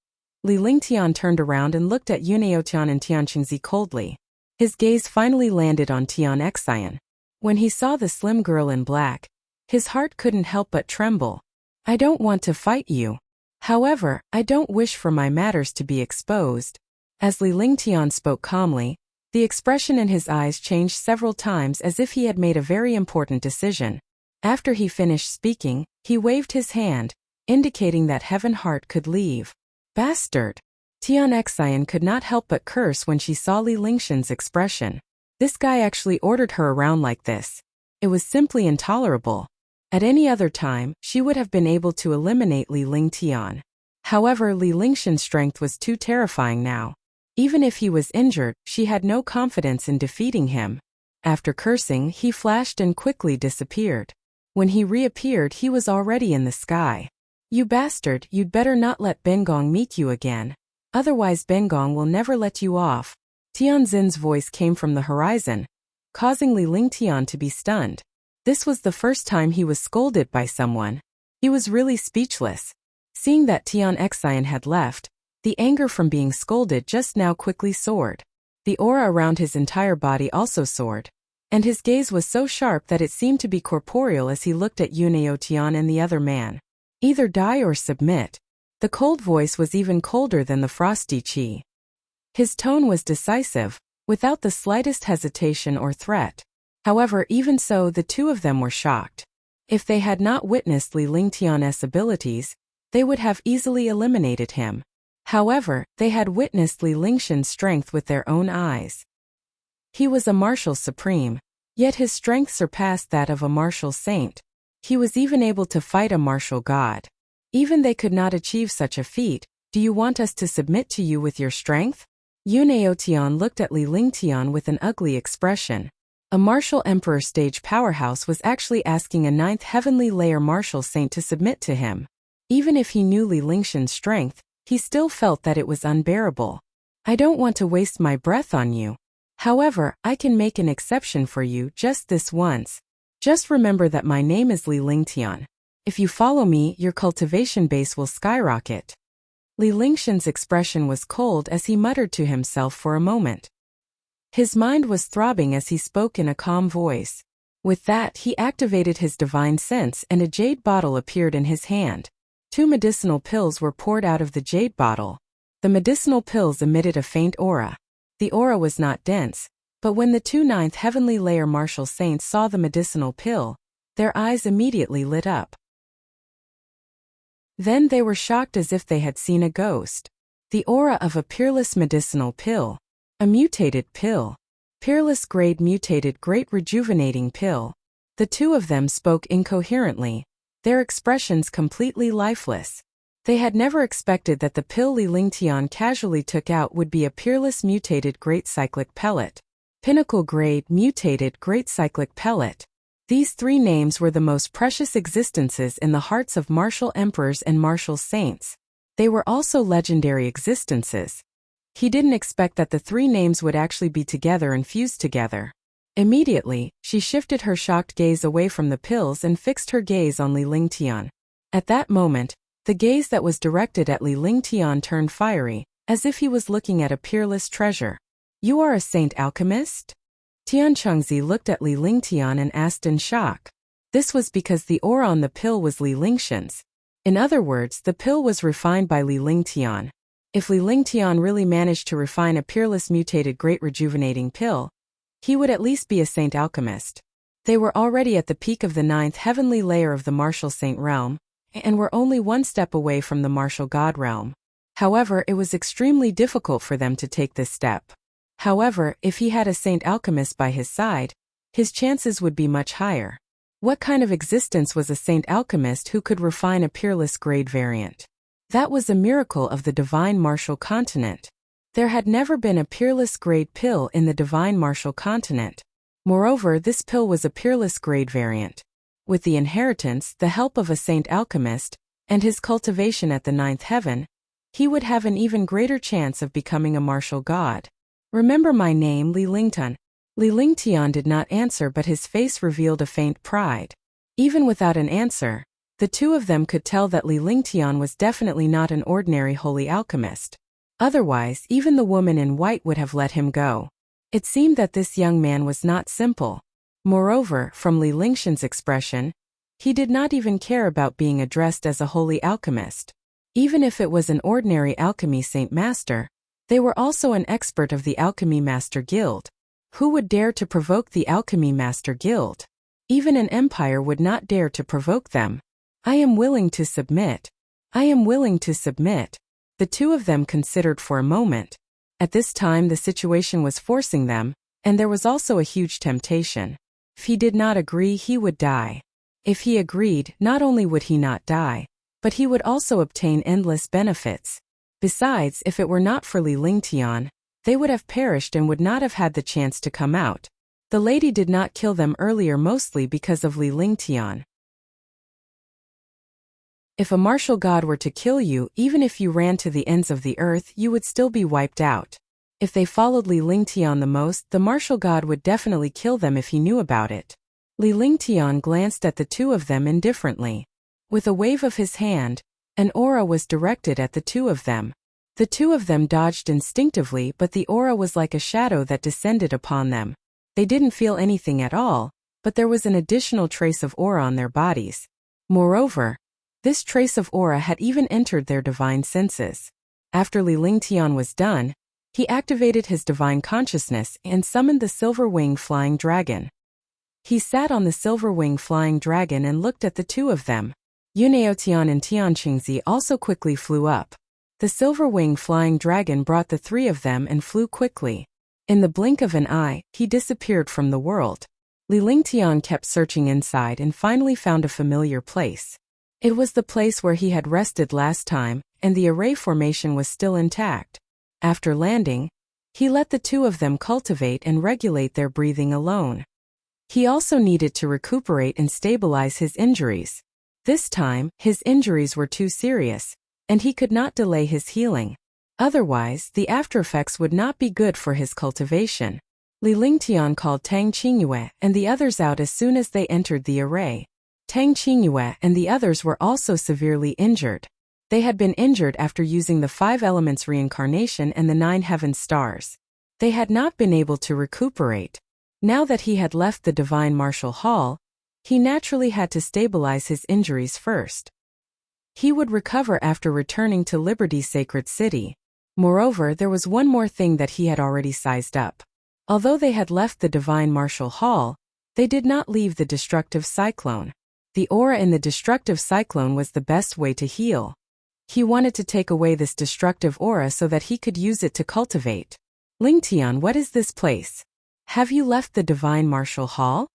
Li Lingtian turned around and looked at Yunao Tian and Tianqingzi coldly. His gaze finally landed on Tian Xian. When he saw the slim girl in black, his heart couldn't help but tremble. I don't want to fight you. However, I don't wish for my matters to be exposed. As Li Lingtian spoke calmly, the expression in his eyes changed several times as if he had made a very important decision. After he finished speaking, he waved his hand, indicating that Heaven Heart could leave. Bastard! Tian Xian could not help but curse when she saw Li Lingshan's expression. This guy actually ordered her around like this. It was simply intolerable. At any other time, she would have been able to eliminate Li Lingtian. However, Li Lingshan's strength was too terrifying now. Even if he was injured, she had no confidence in defeating him. After cursing, he flashed and quickly disappeared. When he reappeared, he was already in the sky. You bastard, you'd better not let Bengong meet you again. Otherwise Bengong will never let you off. Tianzin's voice came from the horizon, causing Li Lingtian to be stunned. This was the first time he was scolded by someone. He was really speechless. Seeing that Tian Xian had left, the anger from being scolded just now quickly soared. The aura around his entire body also soared, and his gaze was so sharp that it seemed to be corporeal as he looked at Yunao Tian and the other man. Either die or submit. The cold voice was even colder than the frosty qi. His tone was decisive, without the slightest hesitation or threat. However, even so, the two of them were shocked. If they had not witnessed Li Lingtian's abilities, they would have easily eliminated him. However, they had witnessed Li Lingshan's strength with their own eyes. He was a martial supreme, yet his strength surpassed that of a martial saint. He was even able to fight a martial god. Even they could not achieve such a feat. Do you want us to submit to you with your strength? Yunao Tian looked at Li Lingtian with an ugly expression. A martial emperor stage powerhouse was actually asking a 9th heavenly layer martial saint to submit to him. Even if he knew Li Lingshan's strength, he still felt that it was unbearable. I don't want to waste my breath on you. However, I can make an exception for you just this once. Just remember that my name is Li Lingtian. If you follow me, your cultivation base will skyrocket. Li Lingshan's expression was cold as he muttered to himself for a moment. His mind was throbbing as he spoke in a calm voice. With that, he activated his divine sense and a jade bottle appeared in his hand. 2 medicinal pills were poured out of the jade bottle. The medicinal pills emitted a faint aura. The aura was not dense, but when the 2 9th heavenly layer martial saints saw the medicinal pill, their eyes immediately lit up. Then they were shocked as if they had seen a ghost. The aura of a peerless medicinal pill. A mutated pill. Peerless grade mutated great rejuvenating pill. The two of them spoke incoherently, their expressions completely lifeless. They had never expected that the pill Li Lingtian casually took out would be a peerless mutated great cyclic pellet. Pinnacle grade mutated great cyclic pellet. These 3 names were the most precious existences in the hearts of martial emperors and martial saints. They were also legendary existences. He didn't expect that the 3 names would actually be together and fused together. Immediately, she shifted her shocked gaze away from the pills and fixed her gaze on Li Lingtian. At that moment, the gaze that was directed at Li Lingtian turned fiery, as if he was looking at a peerless treasure. You are a saint alchemist? Tianchengzi looked at Li Lingtian and asked in shock. This was because the aura on the pill was Li Lingshan's. In other words, the pill was refined by Li Lingtian. If Li Lingtian really managed to refine a peerless mutated great rejuvenating pill, he would at least be a saint alchemist. They were already at the peak of the 9th heavenly layer of the martial saint realm, and were only 1 step away from the martial god realm. However, it was extremely difficult for them to take this step. However, if he had a saint alchemist by his side, his chances would be much higher. What kind of existence was a saint alchemist who could refine a peerless grade variant? That was a miracle of the divine martial continent. There had never been a peerless grade pill in the divine martial continent. Moreover, this pill was a peerless grade variant. With the inheritance, the help of a saint alchemist, and his cultivation at the 9th heaven, he would have an even greater chance of becoming a martial god. Remember my name, Li Lingtian. Li Lingtian did not answer, but his face revealed a faint pride. Even without an answer, The two of them could tell that Li Lingtian was definitely not an ordinary holy alchemist. Otherwise, even the woman in white would have let him go. It seemed that this young man was not simple. Moreover, from Li Lingtian's expression, he did not even care about being addressed as a holy alchemist. Even if it was an ordinary alchemy Saint Master, they were also an expert of the Alchemy Master Guild. Who would dare to provoke the Alchemy Master Guild? Even an empire would not dare to provoke them. I am willing to submit. I am willing to submit. The two of them considered for a moment. At this time the situation was forcing them, and there was also a huge temptation. If he did not agree, he would die. If he agreed, not only would he not die, but he would also obtain endless benefits. Besides, if it were not for Li Lingtian, they would have perished and would not have had the chance to come out. The lady did not kill them earlier mostly because of Li Lingtian. If a martial god were to kill you, even if you ran to the ends of the earth, you would still be wiped out. If they followed Li Lingtian the most, the martial god would definitely kill them if he knew about it. Li Lingtian glanced at the two of them indifferently. With a wave of his hand, an aura was directed at the two of them. The two of them dodged instinctively, but the aura was like a shadow that descended upon them. They didn't feel anything at all, but there was an additional trace of aura on their bodies. Moreover, this trace of aura had even entered their divine senses. After Li Lingtian was done, he activated his divine consciousness and summoned the silver-wing flying dragon. He sat on the silver-wing flying dragon and looked at the two of them. Yuneotian and Tianqingzi also quickly flew up. The silver-wing flying dragon brought the three of them and flew quickly. In the blink of an eye, he disappeared from the world. Li Lingtian kept searching inside and finally found a familiar place. It was the place where he had rested last time, and the array formation was still intact. After landing, he let the two of them cultivate and regulate their breathing alone. He also needed to recuperate and stabilize his injuries. This time, his injuries were too serious, and he could not delay his healing. Otherwise, the aftereffects would not be good for his cultivation. Li Lingtian called Tang Qingyue and the others out as soon as they entered the array. Tang Qingyue and the others were also severely injured. They had been injured after using the 5 elements reincarnation and the 9 heaven stars. They had not been able to recuperate. Now that he had left the divine martial hall, he naturally had to stabilize his injuries first. He would recover after returning to Liberty's sacred city. Moreover, there was one more thing that he had already sized up. Although they had left the divine martial hall, they did not leave the destructive cyclone. The aura in the destructive cyclone was the best way to heal. He wanted to take away this destructive aura so that he could use it to cultivate. Lingtian, what is this place? Have you left the divine martial hall?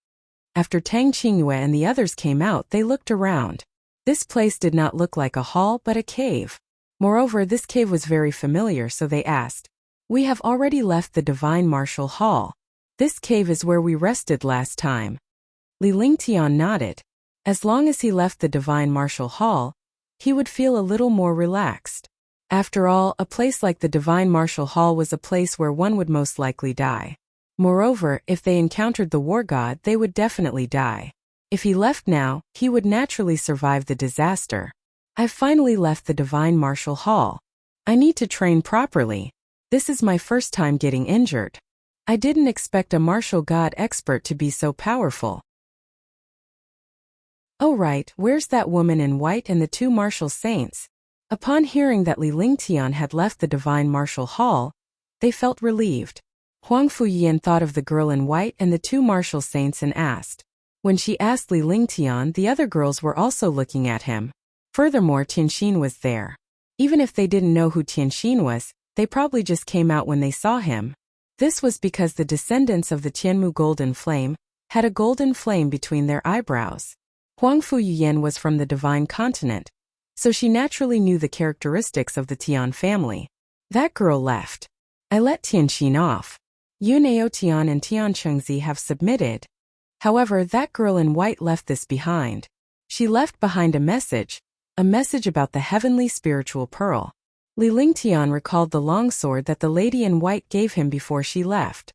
After Tang Qingyue and the others came out, they looked around. This place did not look like a hall but a cave. Moreover, this cave was very familiar, so they asked, "We have already left the divine martial hall. This cave is where we rested last time." Li Lingtian nodded. As long as he left the divine martial hall, he would feel a little more relaxed. After all, a place like the divine martial hall was a place where one would most likely die. Moreover, if they encountered the war god, they would definitely die. If he left now, he would naturally survive the disaster. I've finally left the divine martial hall. I need to train properly. This is my first time getting injured. I didn't expect a martial god expert to be so powerful. Oh right, where's that woman in white and the 2 martial saints? Upon hearing that Li Lingtian had left the divine martial hall, they felt relieved. Huang Fuyin thought of the girl in white and the 2 martial saints and asked. When she asked Li Lingtian, the other girls were also looking at him. Furthermore, Tianxin was there. Even if they didn't know who Tianxin was, they probably just came out when they saw him. This was because the descendants of the Tianmu golden flame had a golden flame between their eyebrows. Huang Fuyin was from the divine continent, so she naturally knew the characteristics of the Tian family. That girl left. I let Tianxin off. Yuneo Tian and Tianqingzi have submitted. However, that girl in white left this behind. She left behind a message about the heavenly spiritual pearl. Li Lingtian recalled the longsword that the lady in white gave him before she left.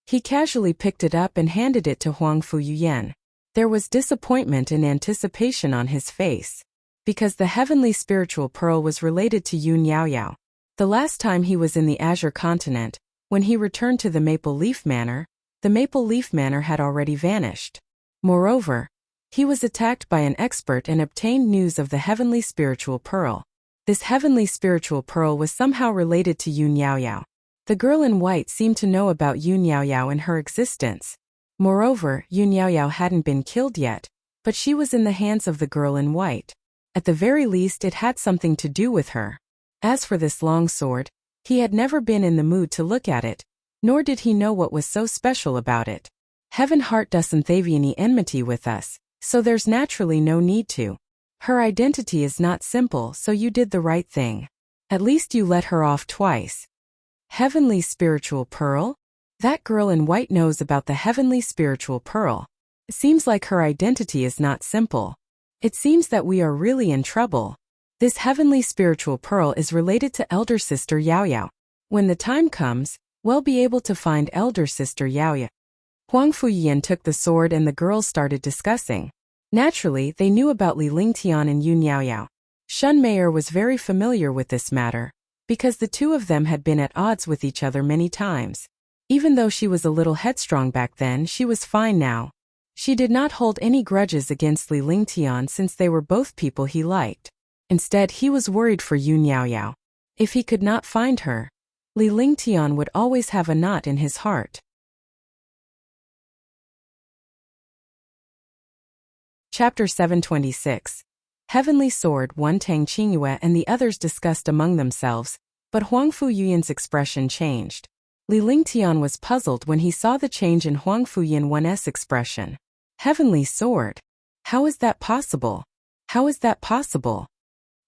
He casually picked it up and handed it to Huang Fuyin. There was disappointment and anticipation on his face. Because the heavenly spiritual pearl was related to Yun Yaoyao. The last time he was in the Azure continent, when he returned to the Maple Leaf Manor, the Maple Leaf Manor had already vanished. Moreover, he was attacked by an expert and obtained news of the heavenly spiritual pearl. This heavenly spiritual pearl was somehow related to Yun Yaoyao. The girl in white seemed to know about Yun Yaoyao and her existence. Moreover, Yun Yaoyao hadn't been killed yet, but she was in the hands of the girl in white. At the very least it had something to do with her. As for this long sword, he had never been in the mood to look at it, nor did he know what was so special about it. Heaven Heart doesn't have any enmity with us, so there's naturally no need to. Her identity is not simple, so you did the right thing. At least you let her off twice. Heavenly spiritual pearl? That girl in white knows about the heavenly spiritual pearl. It seems like her identity is not simple. It seems that we are really in trouble. This heavenly spiritual pearl is related to elder sister Yaoyao. When the time comes, we'll be able to find elder sister Yaoyao. Huang Fuyian took the sword and the girls started discussing. Naturally, they knew about Li Lingtian and Yun Yaoyao. Shun Meier was very familiar with this matter, because the two of them had been at odds with each other many times. Even though she was a little headstrong back then, she was fine now. She did not hold any grudges against Li Lingtian since they were both people he liked. Instead, he was worried for Yun Yaoyao. If he could not find her, Li Lingtian would always have a knot in his heart. Chapter 726. Heavenly Sword. One Tang Qingyue and the others discussed among themselves, but Huang Fuyan's expression changed. Li Lingtian was puzzled when he saw the change in Huang Fuyan's expression. Heavenly Sword? How is that possible? How is that possible?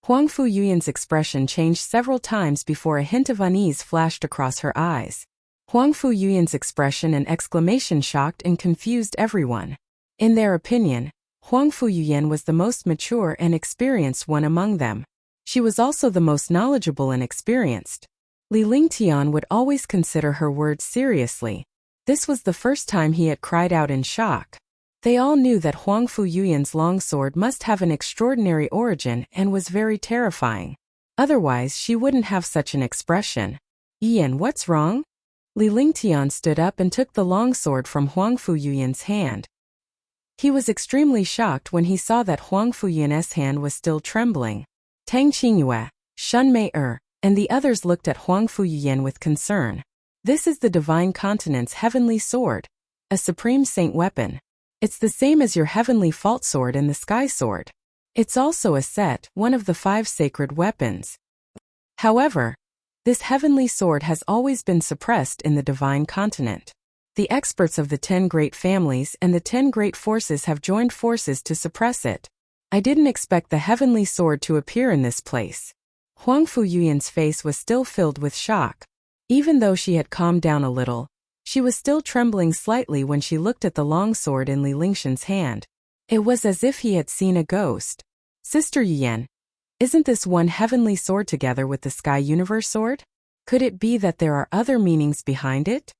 Huang Fuyan's expression changed several times before a hint of unease flashed across her eyes. Huang Fuyan's expression and exclamation shocked and confused everyone. In their opinion, Huang Fuyan was the most mature and experienced one among them. She was also the most knowledgeable and experienced. Li Lingtian would always consider her words seriously. This was the first time he had cried out in shock. They all knew that Huang Fuyan's longsword must have an extraordinary origin and was very terrifying. Otherwise, she wouldn't have such an expression. Ian, what's wrong? Li Lingtian stood up and took the longsword from Huang Fuyan's hand. He was extremely shocked when he saw that Huang Fuyan's hand was still trembling. Tang Qingyue, Shun Meier, and the others looked at Huang Fuyan with concern. This is the Divine Continent's heavenly sword, a supreme saint weapon. It's the same as your heavenly fault sword and the sky sword. It's also a set, one of the 5 sacred weapons. However, this heavenly sword has always been suppressed in the Divine Continent. The experts of the 10 great families and the 10 great forces have joined forces to suppress it. I didn't expect the heavenly sword to appear in this place. Huang Fuyan's face was still filled with shock. Even though she had calmed down a little, she was still trembling slightly when she looked at the long sword in Li Lingshan's hand. It was as if he had seen a ghost. Sister Yan, isn't this one heavenly sword together with the Sky Universe sword? Could it be that there are other meanings behind it?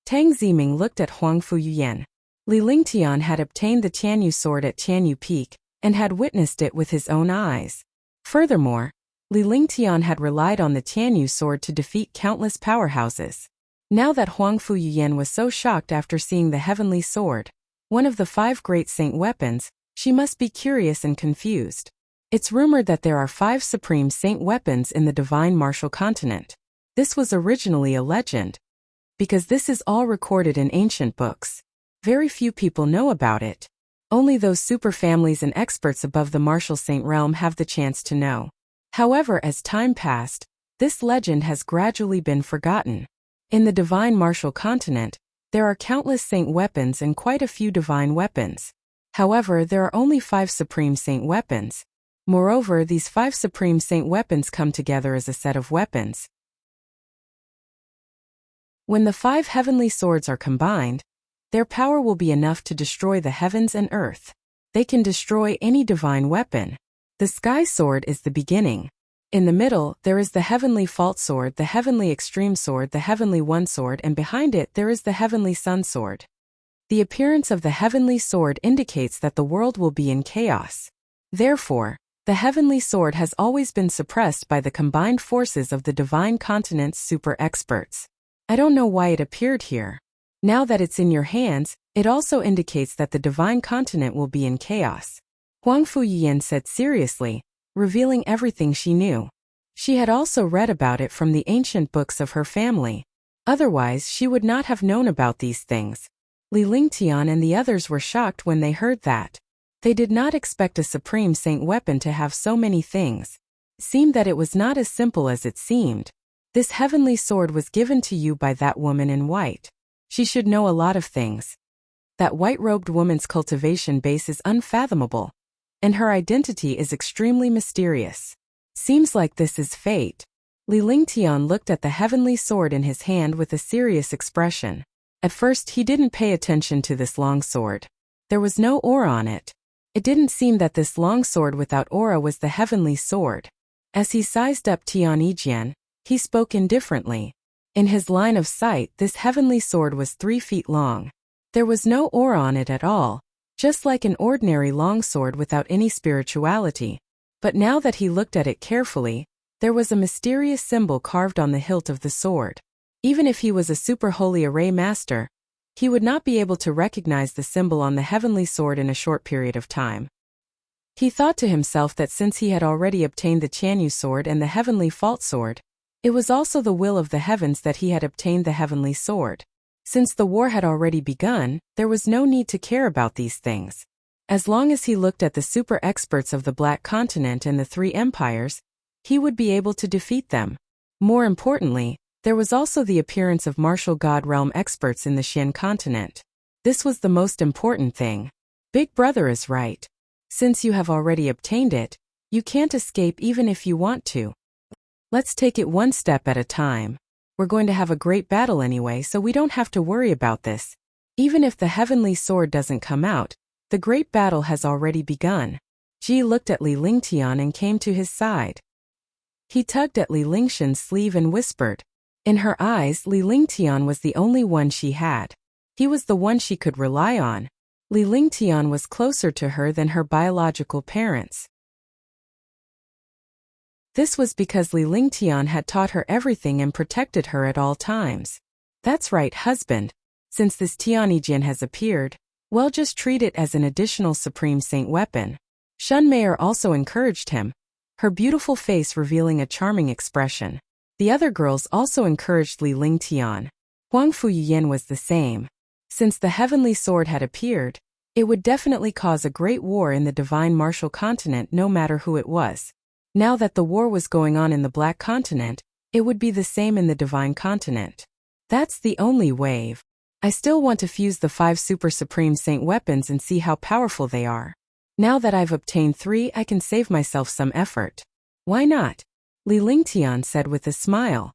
Tang Ziming looked at Huang Fuyan. Li Lingtian had obtained the Tianyu sword at Tianyu Peak, and had witnessed it with his own eyes. Furthermore, Li Lingtian had relied on the Tianyu sword to defeat countless powerhouses. Now that Huang Fuyan was so shocked after seeing the heavenly sword, one of the 5 great saint weapons, she must be curious and confused. It's rumored that there are 5 supreme saint weapons in the divine martial continent. This was originally a legend. Because this is all recorded in ancient books. Very few people know about it. Only those super families and experts above the martial saint realm have the chance to know. However, as time passed, this legend has gradually been forgotten. In the divine martial continent, there are countless saint weapons and quite a few divine weapons. However, there are only 5 supreme saint weapons. Moreover, these 5 supreme saint weapons come together as a set of weapons. When the 5 heavenly swords are combined, their power will be enough to destroy the heavens and earth. They can destroy any divine weapon. The sky sword is the beginning. In the middle, there is the heavenly fault sword, the heavenly extreme sword, the heavenly one sword, and behind it there is the heavenly sun sword. The appearance of the heavenly sword indicates that the world will be in chaos. Therefore, the heavenly sword has always been suppressed by the combined forces of the divine continent's super experts. I don't know why it appeared here. Now that it's in your hands, it also indicates that the divine continent will be in chaos. Huang Fuyian said seriously, revealing everything she knew. She had also read about it from the ancient books of her family. Otherwise, she would not have known about these things. Li Lingtian and the others were shocked when they heard that. They did not expect a Supreme Saint weapon to have so many things. It seemed that it was not as simple as it seemed. This heavenly sword was given to you by that woman in white. She should know a lot of things. That white-robed woman's cultivation base is unfathomable, and her identity is extremely mysterious. Seems like this is fate. Li Lingtian looked at the heavenly sword in his hand with a serious expression. At first he didn't pay attention to this long sword. There was no aura on it. It didn't seem that this long sword without aura was the heavenly sword. As he sized up Tian Yijian, he spoke indifferently. In his line of sight, this heavenly sword was 3 feet long. There was no aura on it at all, just like an ordinary longsword without any spirituality. But now that he looked at it carefully, there was a mysterious symbol carved on the hilt of the sword. Even if he was a super holy array master, he would not be able to recognize the symbol on the heavenly sword in a short period of time. He thought to himself that since he had already obtained the Chanyu sword and the heavenly fault sword, it was also the will of the heavens that he had obtained the heavenly sword. Since the war had already begun, there was no need to care about these things. As long as he looked at the super experts of the Black Continent and the 3 empires, he would be able to defeat them. More importantly, there was also the appearance of martial god realm experts in the Xian continent. This was the most important thing. Big Brother is right. Since you have already obtained it, you can't escape even if you want to. Let's take it one step at a time. We're going to have a great battle anyway, so we don't have to worry about this. Even if the heavenly sword doesn't come out, the great battle has already begun. Ji looked at Li Lingtian and came to his side. He tugged at Li Lingshan's sleeve and whispered. In her eyes, Li Lingtian was the only one she had. He was the one she could rely on. Li Lingtian was closer to her than her biological parents. This was because Li Lingtian had taught her everything and protected her at all times. That's right, husband. Since this Tianjin has appeared, well, just treat it as an additional Supreme Saint weapon. Shun Meier also encouraged him, her beautiful face revealing a charming expression. The other girls also encouraged Li Lingtian. Huang Fuyian was the same. Since the heavenly sword had appeared, it would definitely cause a great war in the divine martial continent no matter who it was. Now that the war was going on in the Black Continent, it would be the same in the divine continent. That's the only wave. I still want to fuse the 5 super supreme saint weapons and see how powerful they are. Now that I've obtained 3, I can save myself some effort. Why not? Li Lingtian said with a smile.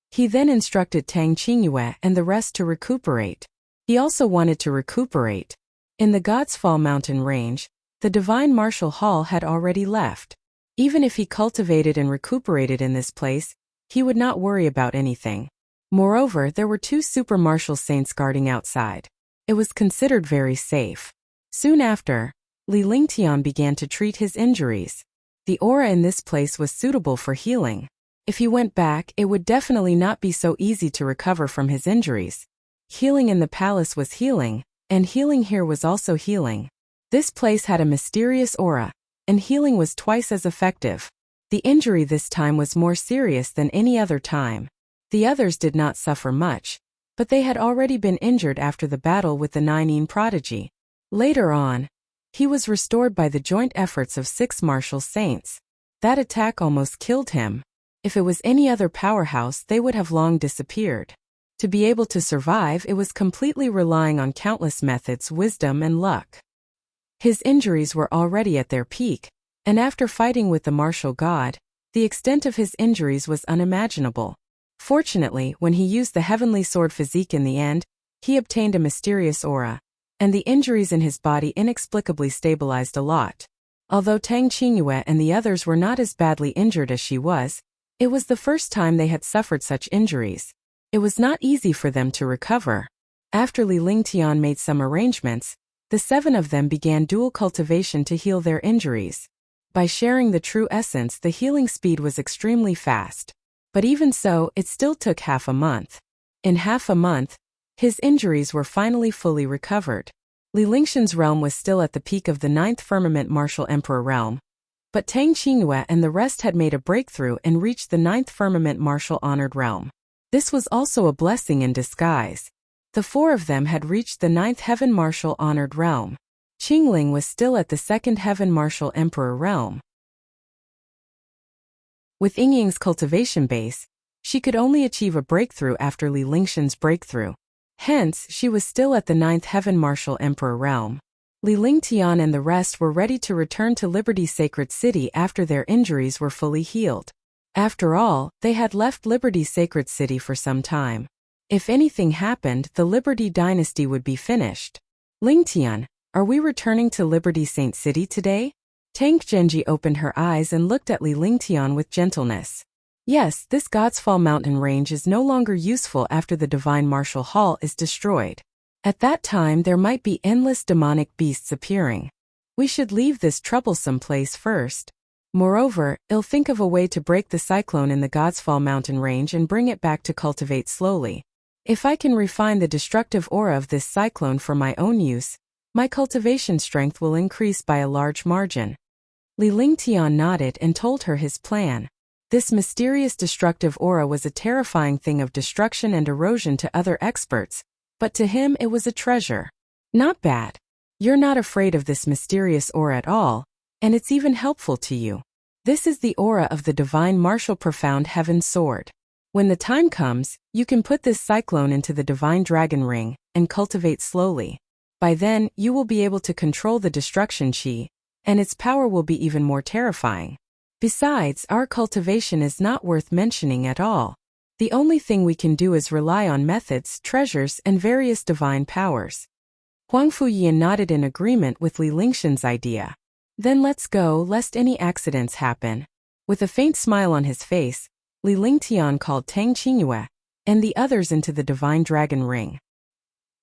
He then instructed Tang Qingyue and the rest to recuperate. He also wanted to recuperate. In the God's Fall mountain range, the divine martial hall had already left. Even if he cultivated and recuperated in this place, he would not worry about anything. Moreover, there were 2 super martial saints guarding outside. It was considered very safe. Soon after, Li Lingtian began to treat his injuries. The aura in this place was suitable for healing. If he went back, it would definitely not be so easy to recover from his injuries. Healing in the palace was healing, and healing here was also healing. This place had a mysterious aura, and healing was twice as effective. The injury this time was more serious than any other time. The others did not suffer much, but they had already been injured after the battle with the Nine prodigy. Later on, he was restored by the joint efforts of 6 martial saints. That attack almost killed him. If it was any other powerhouse, they would have long disappeared. To be able to survive, it was completely relying on countless methods, wisdom, and luck. His injuries were already at their peak, and after fighting with the martial god, the extent of his injuries was unimaginable. Fortunately, when he used the heavenly sword physique in the end, he obtained a mysterious aura, and the injuries in his body inexplicably stabilized a lot. Although Tang Qingyue and the others were not as badly injured as she was, it was the first time they had suffered such injuries. It was not easy for them to recover. After Li Lingtian made some arrangements, the 7 of them began dual cultivation to heal their injuries. By sharing the true essence, the healing speed was extremely fast. But even so, it still took half a month. In half a month, his injuries were finally fully recovered. Li Lingxian's realm was still at the peak of the 9th firmament martial emperor realm, but Tang Qingyue and the rest had made a breakthrough and reached the 9th firmament martial honored realm. This was also a blessing in disguise. The 4 of them had reached the 9th heaven martial honored realm. Qingling was still at the 2nd heaven martial emperor realm. With Yingying's cultivation base, she could only achieve a breakthrough after Li Lingxian's breakthrough. Hence, she was still at the 9th heaven martial emperor realm. Li Lingtian and the rest were ready to return to Liberty Sacred City after their injuries were fully healed. After all, they had left Liberty Sacred City for some time. If anything happened, the Liberty Dynasty would be finished. Lingtian, are we returning to Liberty Saint City today? Tang Genji opened her eyes and looked at Li Lingtian with gentleness. Yes, this Godsfall mountain range is no longer useful after the Divine Martial Hall is destroyed. At that time there might be endless demonic beasts appearing. We should leave this troublesome place first. Moreover, I'll think of a way to break the cyclone in the Godsfall mountain range and bring it back to cultivate slowly. If I can refine the destructive aura of this cyclone for my own use, my cultivation strength will increase by a large margin. Li Lingtian nodded and told her his plan. This mysterious destructive aura was a terrifying thing of destruction and erosion to other experts, but to him it was a treasure. Not bad. You're not afraid of this mysterious aura at all, and it's even helpful to you. This is the aura of the Divine Martial Profound Heaven Sword. When the time comes, you can put this cyclone into the Divine Dragon Ring and cultivate slowly. By then, you will be able to control the destruction chi, and its power will be even more terrifying. Besides, our cultivation is not worth mentioning at all. The only thing we can do is rely on methods, treasures, and various divine powers. Huang Fuyin nodded in agreement with Li Lingxian's idea. Then let's go, lest any accidents happen. With a faint smile on his face, Li Lingtian called Tang Qingyue and the others into the Divine Dragon Ring.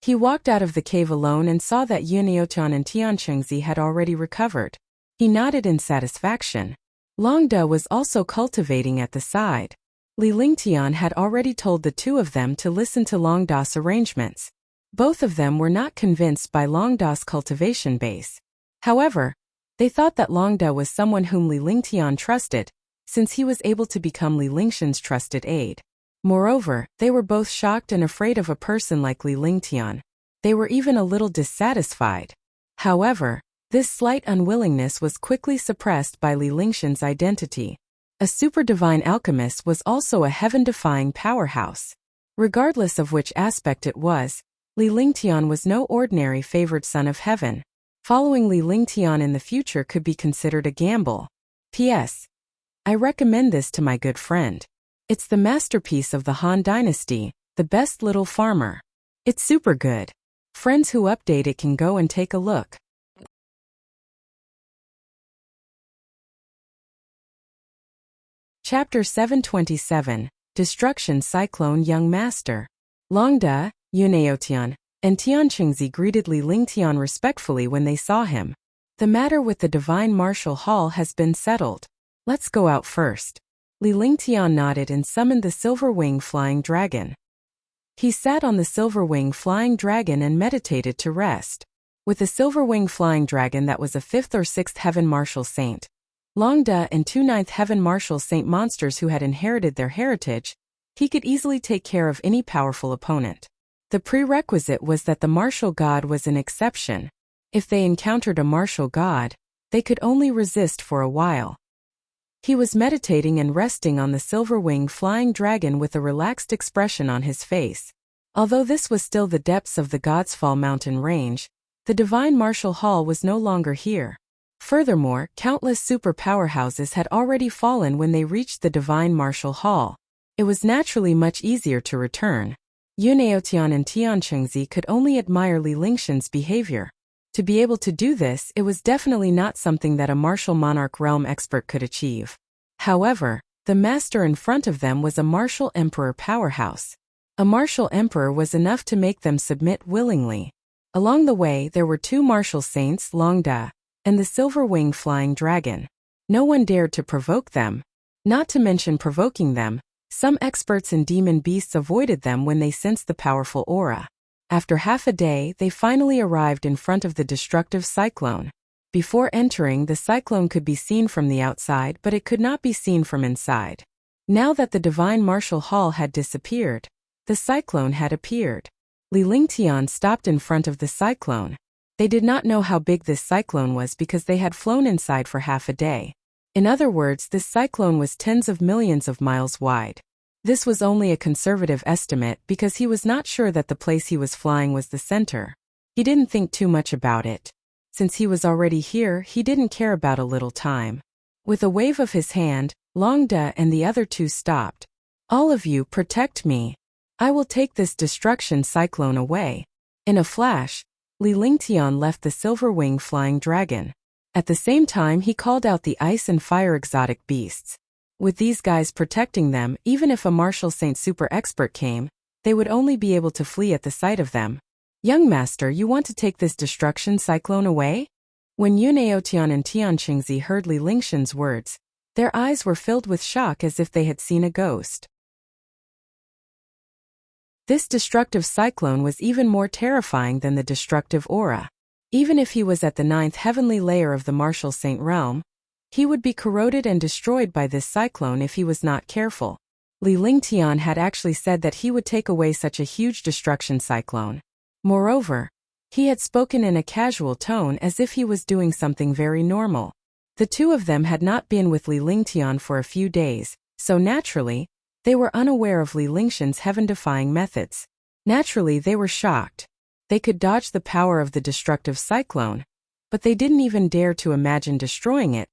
He walked out of the cave alone and saw that Yuneotian and Tianchengzi had already recovered. He nodded in satisfaction. Longda was also cultivating at the side. Li Lingtian had already told the 2 of them to listen to Longda's arrangements. Both of them were not convinced by Longda's cultivation base. However, they thought that Longda was someone whom Li Lingtian trusted, since he was able to become Li Lingxian's trusted aide. Moreover, they were both shocked and afraid of a person like Li Lingtian. They were even a little dissatisfied. However, this slight unwillingness was quickly suppressed by Li Lingxian's identity. A super-divine alchemist was also a heaven-defying powerhouse. Regardless of which aspect it was, Li Lingtian was no ordinary favored son of heaven. Following Li Lingtian in the future could be considered a gamble. P.S. I recommend this to my good friend. It's the masterpiece of the Han Dynasty, The Best Little Farmer. It's super good. Friends who update it can go and take a look. Chapter 727, Destruction Cyclone Young Master. Longda, Yuneotian, and Tianchengzi greeted Li Lingtian respectfully when they saw him. The matter with the Divine Martial Hall has been settled. Let's go out first. Li Lingtian nodded and summoned the Silver Wing Flying Dragon. He sat on the Silver Wing Flying Dragon and meditated to rest. With the Silver Wing Flying Dragon that was a 5th or 6th Heaven Martial Saint, Longda and 2 9th Heaven Martial Saint monsters who had inherited their heritage, he could easily take care of any powerful opponent. The prerequisite was that the martial god was an exception. If they encountered a martial god, they could only resist for a while. He was meditating and resting on the Silver Wing Flying Dragon with a relaxed expression on his face. Although this was still the depths of the Godsfall mountain range, the Divine Martial Hall was no longer here. Furthermore, countless super powerhouses had already fallen when they reached the Divine Martial Hall. It was naturally much easier to return. Yuneotian and Tianchengzi could only admire Li Lingxian's behavior. To be able to do this, it was definitely not something that a martial monarch realm expert could achieve. However, the master in front of them was a martial emperor powerhouse. A martial emperor was enough to make them submit willingly. Along the way there were two martial saints, Longda, and the silver-winged flying dragon. No one dared to provoke them. Not to mention provoking them, some experts in demon beasts avoided them when they sensed the powerful aura. After half a day, they finally arrived in front of the destructive cyclone. Before entering, the cyclone could be seen from the outside, but it could not be seen from inside. Now that the divine martial hall had disappeared, the cyclone had appeared. Li Lingtian stopped in front of the cyclone. They did not know how big this cyclone was because they had flown inside for half a day. In other words, this cyclone was tens of millions of miles wide. This was only a conservative estimate because he was not sure that the place he was flying was the center. He didn't think too much about it. Since he was already here, he didn't care about a little time. With a wave of his hand, Longda and the other two stopped. All of you, protect me. I will take this destruction cyclone away. In a flash, Li Lingtian left the silver-winged flying dragon. At the same time, he called out the ice and fire exotic beasts. With these guys protecting them, even if a martial saint super expert came, they would only be able to flee at the sight of them. Young master, you want to take this destruction cyclone away? When Yuneotian and Tianqingzi heard Li Lingshan's words, their eyes were filled with shock as if they had seen a ghost. This destructive cyclone was even more terrifying than the destructive aura. Even if he was at the 9th heavenly layer of the martial saint realm, he would be corroded and destroyed by this cyclone if he was not careful. Li Lingtian had actually said that he would take away such a huge destruction cyclone. Moreover, he had spoken in a casual tone as if he was doing something very normal. The two of them had not been with Li Lingtian for a few days, so naturally, they were unaware of Li Lingshan's heaven-defying methods. Naturally, they were shocked. They could dodge the power of the destructive cyclone, but they didn't even dare to imagine destroying it,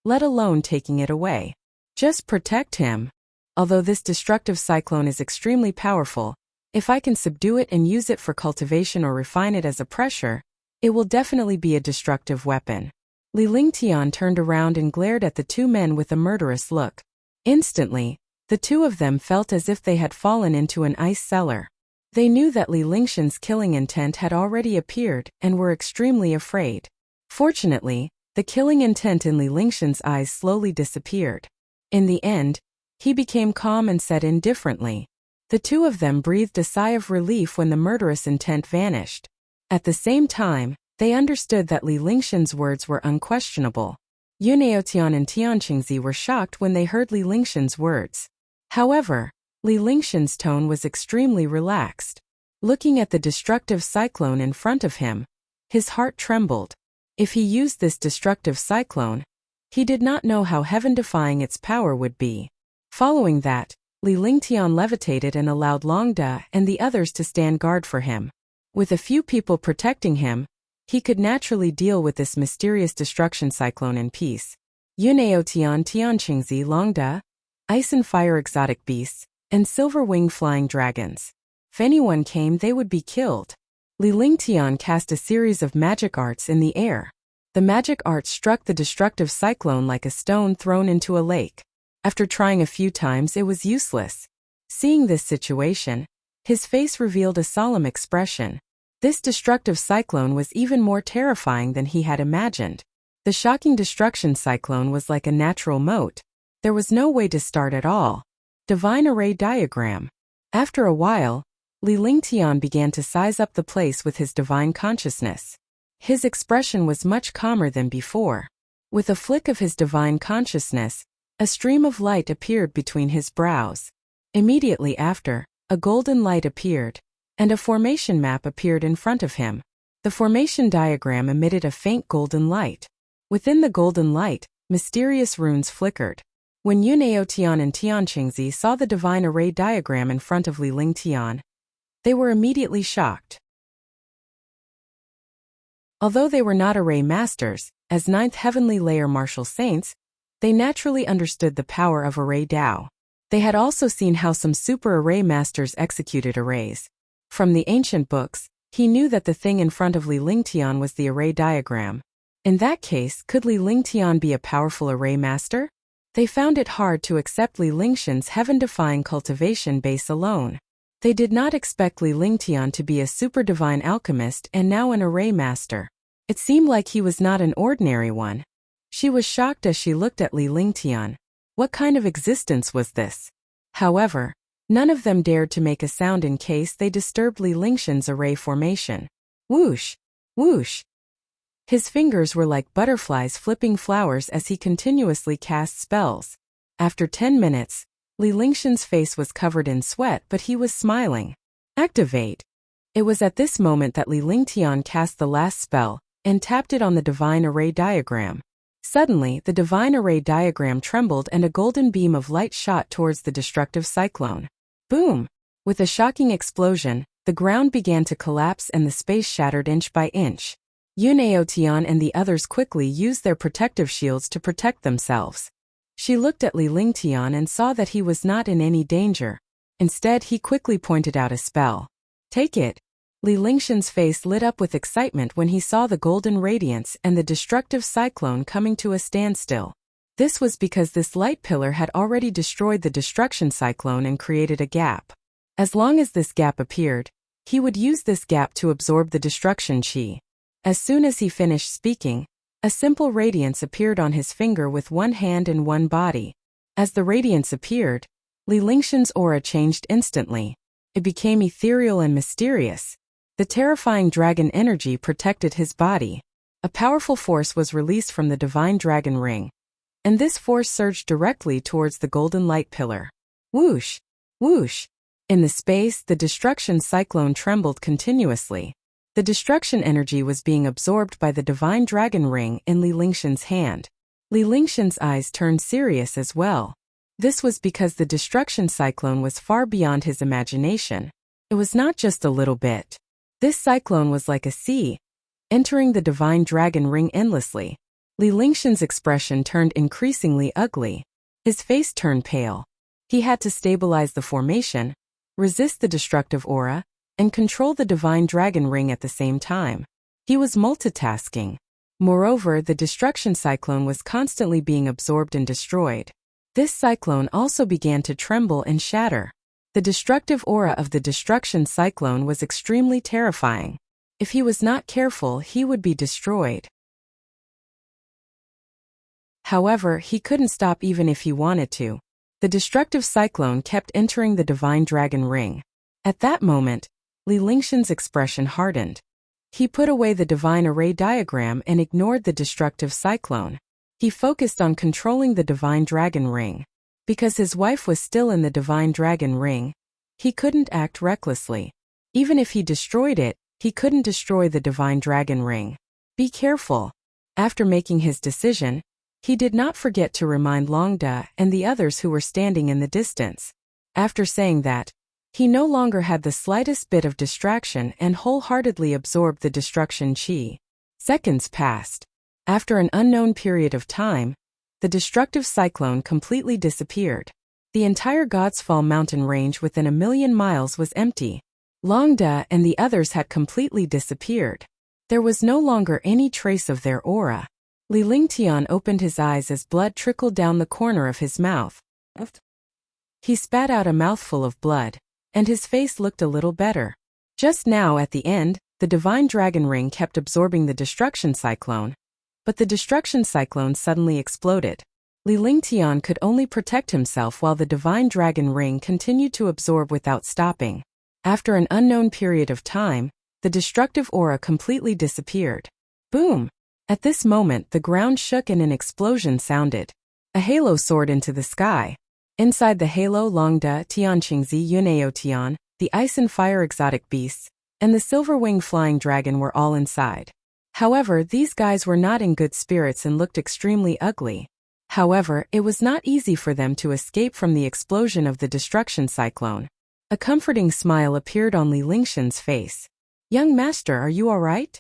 let alone taking it away. Just protect him. Although this destructive cyclone is extremely powerful, if I can subdue it and use it for cultivation or refine it as a pressure, it will definitely be a destructive weapon. Li Lingtian turned around and glared at the two men with a murderous look. Instantly, the two of them felt as if they had fallen into an ice cellar. They knew that Li Lingshan's killing intent had already appeared and were extremely afraid. Fortunately, the killing intent in Li Lingshan's eyes slowly disappeared. In the end, he became calm and said indifferently. The two of them breathed a sigh of relief when the murderous intent vanished. At the same time, they understood that Li Lingshan's words were unquestionable. Yuneotian and Tianqingzi were shocked when they heard Li Lingshan's words. However, Li Lingshan's tone was extremely relaxed. Looking at the destructive cyclone in front of him, his heart trembled. If he used this destructive cyclone, he did not know how heaven-defying its power would be. Following that, Li Lingtian levitated and allowed Longda and the others to stand guard for him. With a few people protecting him, he could naturally deal with this mysterious destruction cyclone in peace. Yuneotian, Tianqingzi, Longda, ice and fire exotic beasts, and silver-winged flying dragons. If anyone came, they would be killed. Li Lingtian cast a series of magic arts in the air. The magic art struck the destructive cyclone like a stone thrown into a lake. After trying a few times, it was useless. Seeing this situation, his face revealed a solemn expression. This destructive cyclone was even more terrifying than he had imagined. The shocking destruction cyclone was like a natural moat. There was no way to start at all. Divine Array Diagram. After a while, Li Lingtian began to size up the place with his divine consciousness. His expression was much calmer than before. With a flick of his divine consciousness, a stream of light appeared between his brows. Immediately after, a golden light appeared, and a formation map appeared in front of him. The formation diagram emitted a faint golden light. Within the golden light, mysterious runes flickered. When Yuneotian and Tianqingzi saw the divine array diagram in front of Li Lingtian, they were immediately shocked. Although they were not array masters, as 9th heavenly layer martial saints, they naturally understood the power of array Dao. They had also seen how some super array masters executed arrays. From the ancient books, he knew that the thing in front of Li Lingtian was the array diagram. In that case, could Li Lingtian be a powerful array master? They found it hard to accept Li Lingshan's heaven-defying cultivation base alone. They did not expect Li Lingtian to be a super divine alchemist and now an array master. It seemed like he was not an ordinary one. She was shocked as she looked at Li Lingtian. What kind of existence was this? However, none of them dared to make a sound in case they disturbed Li Lingtian's array formation. Whoosh! Whoosh! His fingers were like butterflies flipping flowers as he continuously cast spells. After 10 minutes, Li Lingtian's face was covered in sweat, but he was smiling. Activate! It was at this moment that Li Lingtian cast the last spell and tapped it on the divine array diagram. Suddenly, the divine array diagram trembled and a golden beam of light shot towards the destructive cyclone. Boom! With a shocking explosion, the ground began to collapse and the space shattered inch by inch. Yuneotian and the others quickly used their protective shields to protect themselves. She looked at Li Lingtian and saw that he was not in any danger. Instead, he quickly pointed out a spell. Take it! Li Lingtian's face lit up with excitement when he saw the golden radiance and the destructive cyclone coming to a standstill. This was because this light pillar had already destroyed the destruction cyclone and created a gap. As long as this gap appeared, he would use this gap to absorb the destruction chi. As soon as he finished speaking, a simple radiance appeared on his finger with one hand and one body. As the radiance appeared, Li Lingtian's aura changed instantly. It became ethereal and mysterious. The terrifying dragon energy protected his body. A powerful force was released from the divine dragon ring, and this force surged directly towards the golden light pillar. Whoosh! Whoosh! In the space, the destruction cyclone trembled continuously. The destruction energy was being absorbed by the divine dragon ring in Li Lingtian's hand. Li Lingtian's eyes turned serious as well. This was because the destruction cyclone was far beyond his imagination. It was not just a little bit. This cyclone was like a sea, entering the divine dragon ring endlessly. Li Lingtian's expression turned increasingly ugly. His face turned pale. He had to stabilize the formation, resist the destructive aura, and control the divine dragon ring at the same time. He was multitasking. Moreover, the destruction cyclone was constantly being absorbed and destroyed. This cyclone also began to tremble and shatter. The destructive aura of the destruction cyclone was extremely terrifying. If he was not careful, he would be destroyed. However, he couldn't stop even if he wanted to. The destructive cyclone kept entering the divine dragon ring. At that moment, Li Lingtian's expression hardened. He put away the divine array diagram and ignored the destructive cyclone. He focused on controlling the divine dragon ring. Because his wife was still in the divine dragon ring, he couldn't act recklessly. Even if he destroyed it, he couldn't destroy the divine dragon ring. Be careful. After making his decision, he did not forget to remind Longda and the others who were standing in the distance. After saying that, he no longer had the slightest bit of distraction and wholeheartedly absorbed the destruction chi. Seconds passed. After an unknown period of time, the destructive cyclone completely disappeared. The entire God's Fall mountain range within 1,000,000 miles was empty. Longda and the others had completely disappeared. There was no longer any trace of their aura. Li Lingtian opened his eyes as blood trickled down the corner of his mouth. He spat out a mouthful of blood, and his face looked a little better. Just now at the end, the divine dragon ring kept absorbing the destruction cyclone. But the destruction cyclone suddenly exploded. Li Lingtian could only protect himself while the divine dragon ring continued to absorb without stopping. After an unknown period of time, the destructive aura completely disappeared. Boom! At this moment, the ground shook and an explosion sounded. A halo soared into the sky. Inside the halo, Longda, Tianqingzi Yuneotian, the ice and fire exotic beasts, and the silver-winged flying dragon were all inside. However, these guys were not in good spirits and looked extremely ugly. However, it was not easy for them to escape from the explosion of the destruction cyclone. A comforting smile appeared on Li Lingtian's face. "Young master, are you all right?"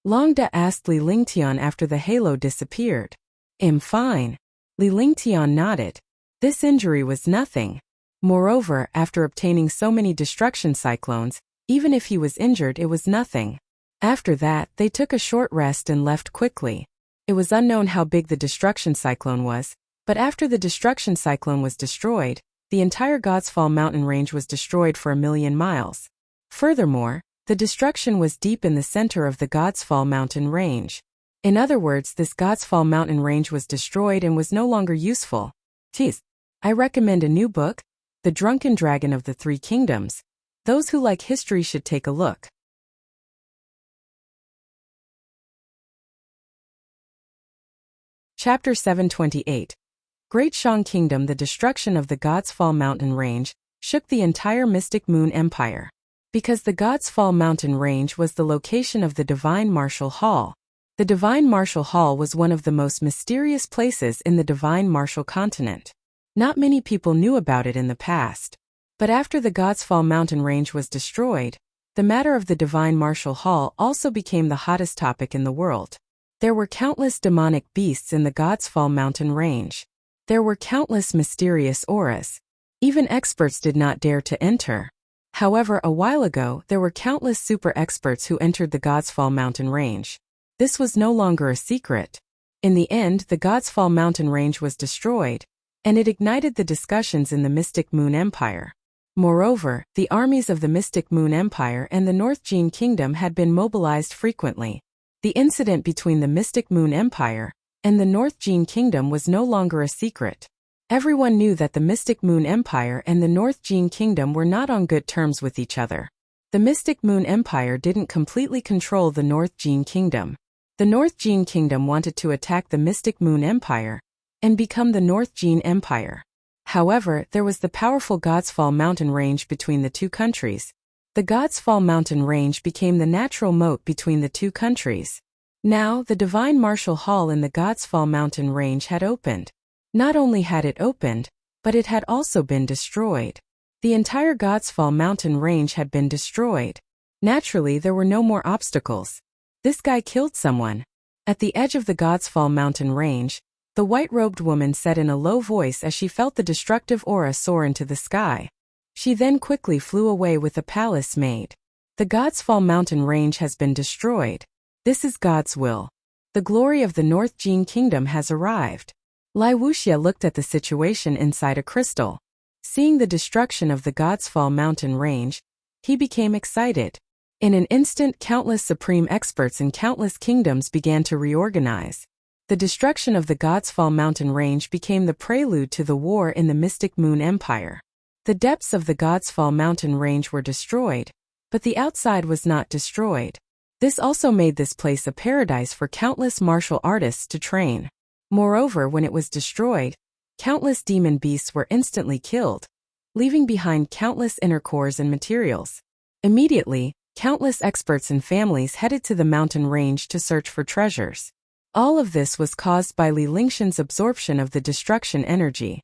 Longda asked Li Lingtian after the halo disappeared. "I'm fine." Li Lingtian nodded. This injury was nothing. Moreover, after obtaining so many destruction cyclones, even if he was injured, it was nothing. After that, they took a short rest and left quickly. It was unknown how big the destruction cyclone was, but after the destruction cyclone was destroyed, the entire God's Fall mountain range was destroyed for 1,000,000 miles. Furthermore, the destruction was deep in the center of the God's Fall mountain range. In other words, this God's Fall mountain range was destroyed and was no longer useful. Tease. I recommend a new book, The Drunken Dragon of the Three Kingdoms. Those who like history should take a look. Chapter 728. Great Shang Kingdom. The destruction of the God's Fall mountain range shook the entire Mystic Moon Empire. Because the God's Fall mountain range was the location of the Divine Martial Hall. The Divine Martial Hall was one of the most mysterious places in the Divine Martial continent. Not many people knew about it in the past. But after the God's Fall mountain range was destroyed, the matter of the Divine Martial Hall also became the hottest topic in the world. There were countless demonic beasts in the God's Fall mountain range. There were countless mysterious auras. Even experts did not dare to enter. However, a while ago, there were countless super experts who entered the God's Fall mountain range. This was no longer a secret. In the end, the God's Fall mountain range was destroyed, and it ignited the discussions in the Mystic Moon Empire. Moreover, the armies of the Mystic Moon Empire and the North Jin Kingdom had been mobilized frequently. The incident between the Mystic Moon Empire and the North Jin Kingdom was no longer a secret. Everyone knew that the Mystic Moon Empire and the North Jin Kingdom were not on good terms with each other. The Mystic Moon Empire didn't completely control the North Jin Kingdom. The North Jin Kingdom wanted to attack the Mystic Moon Empire and become the North Jin Empire. However, there was the powerful God's Fall mountain range between the two countries. The God's Fall mountain range became the natural moat between the two countries. Now, the Divine Martial Hall in the God's Fall mountain range had opened. Not only had it opened, but it had also been destroyed. The entire God's Fall mountain range had been destroyed. Naturally, there were no more obstacles. This guy killed someone. At the edge of the God's Fall mountain range, the white-robed woman said in a low voice as she felt the destructive aura soar into the sky. She then quickly flew away with a palace maid. The God's Fall mountain range has been destroyed. This is God's will. The glory of the North Jin Kingdom has arrived. Wuxia looked at the situation inside a crystal. Seeing the destruction of the God's Fall mountain range, he became excited. In an instant, countless supreme experts in countless kingdoms began to reorganize. The destruction of the God's Fall mountain range became the prelude to the war in the Mystic Moon Empire. The depths of the God's Fall mountain range were destroyed, but the outside was not destroyed. This also made this place a paradise for countless martial artists to train. Moreover, when it was destroyed, countless demon beasts were instantly killed, leaving behind countless inner cores and materials. Immediately, countless experts and families headed to the mountain range to search for treasures. All of this was caused by Li Lingshan's absorption of the destruction energy.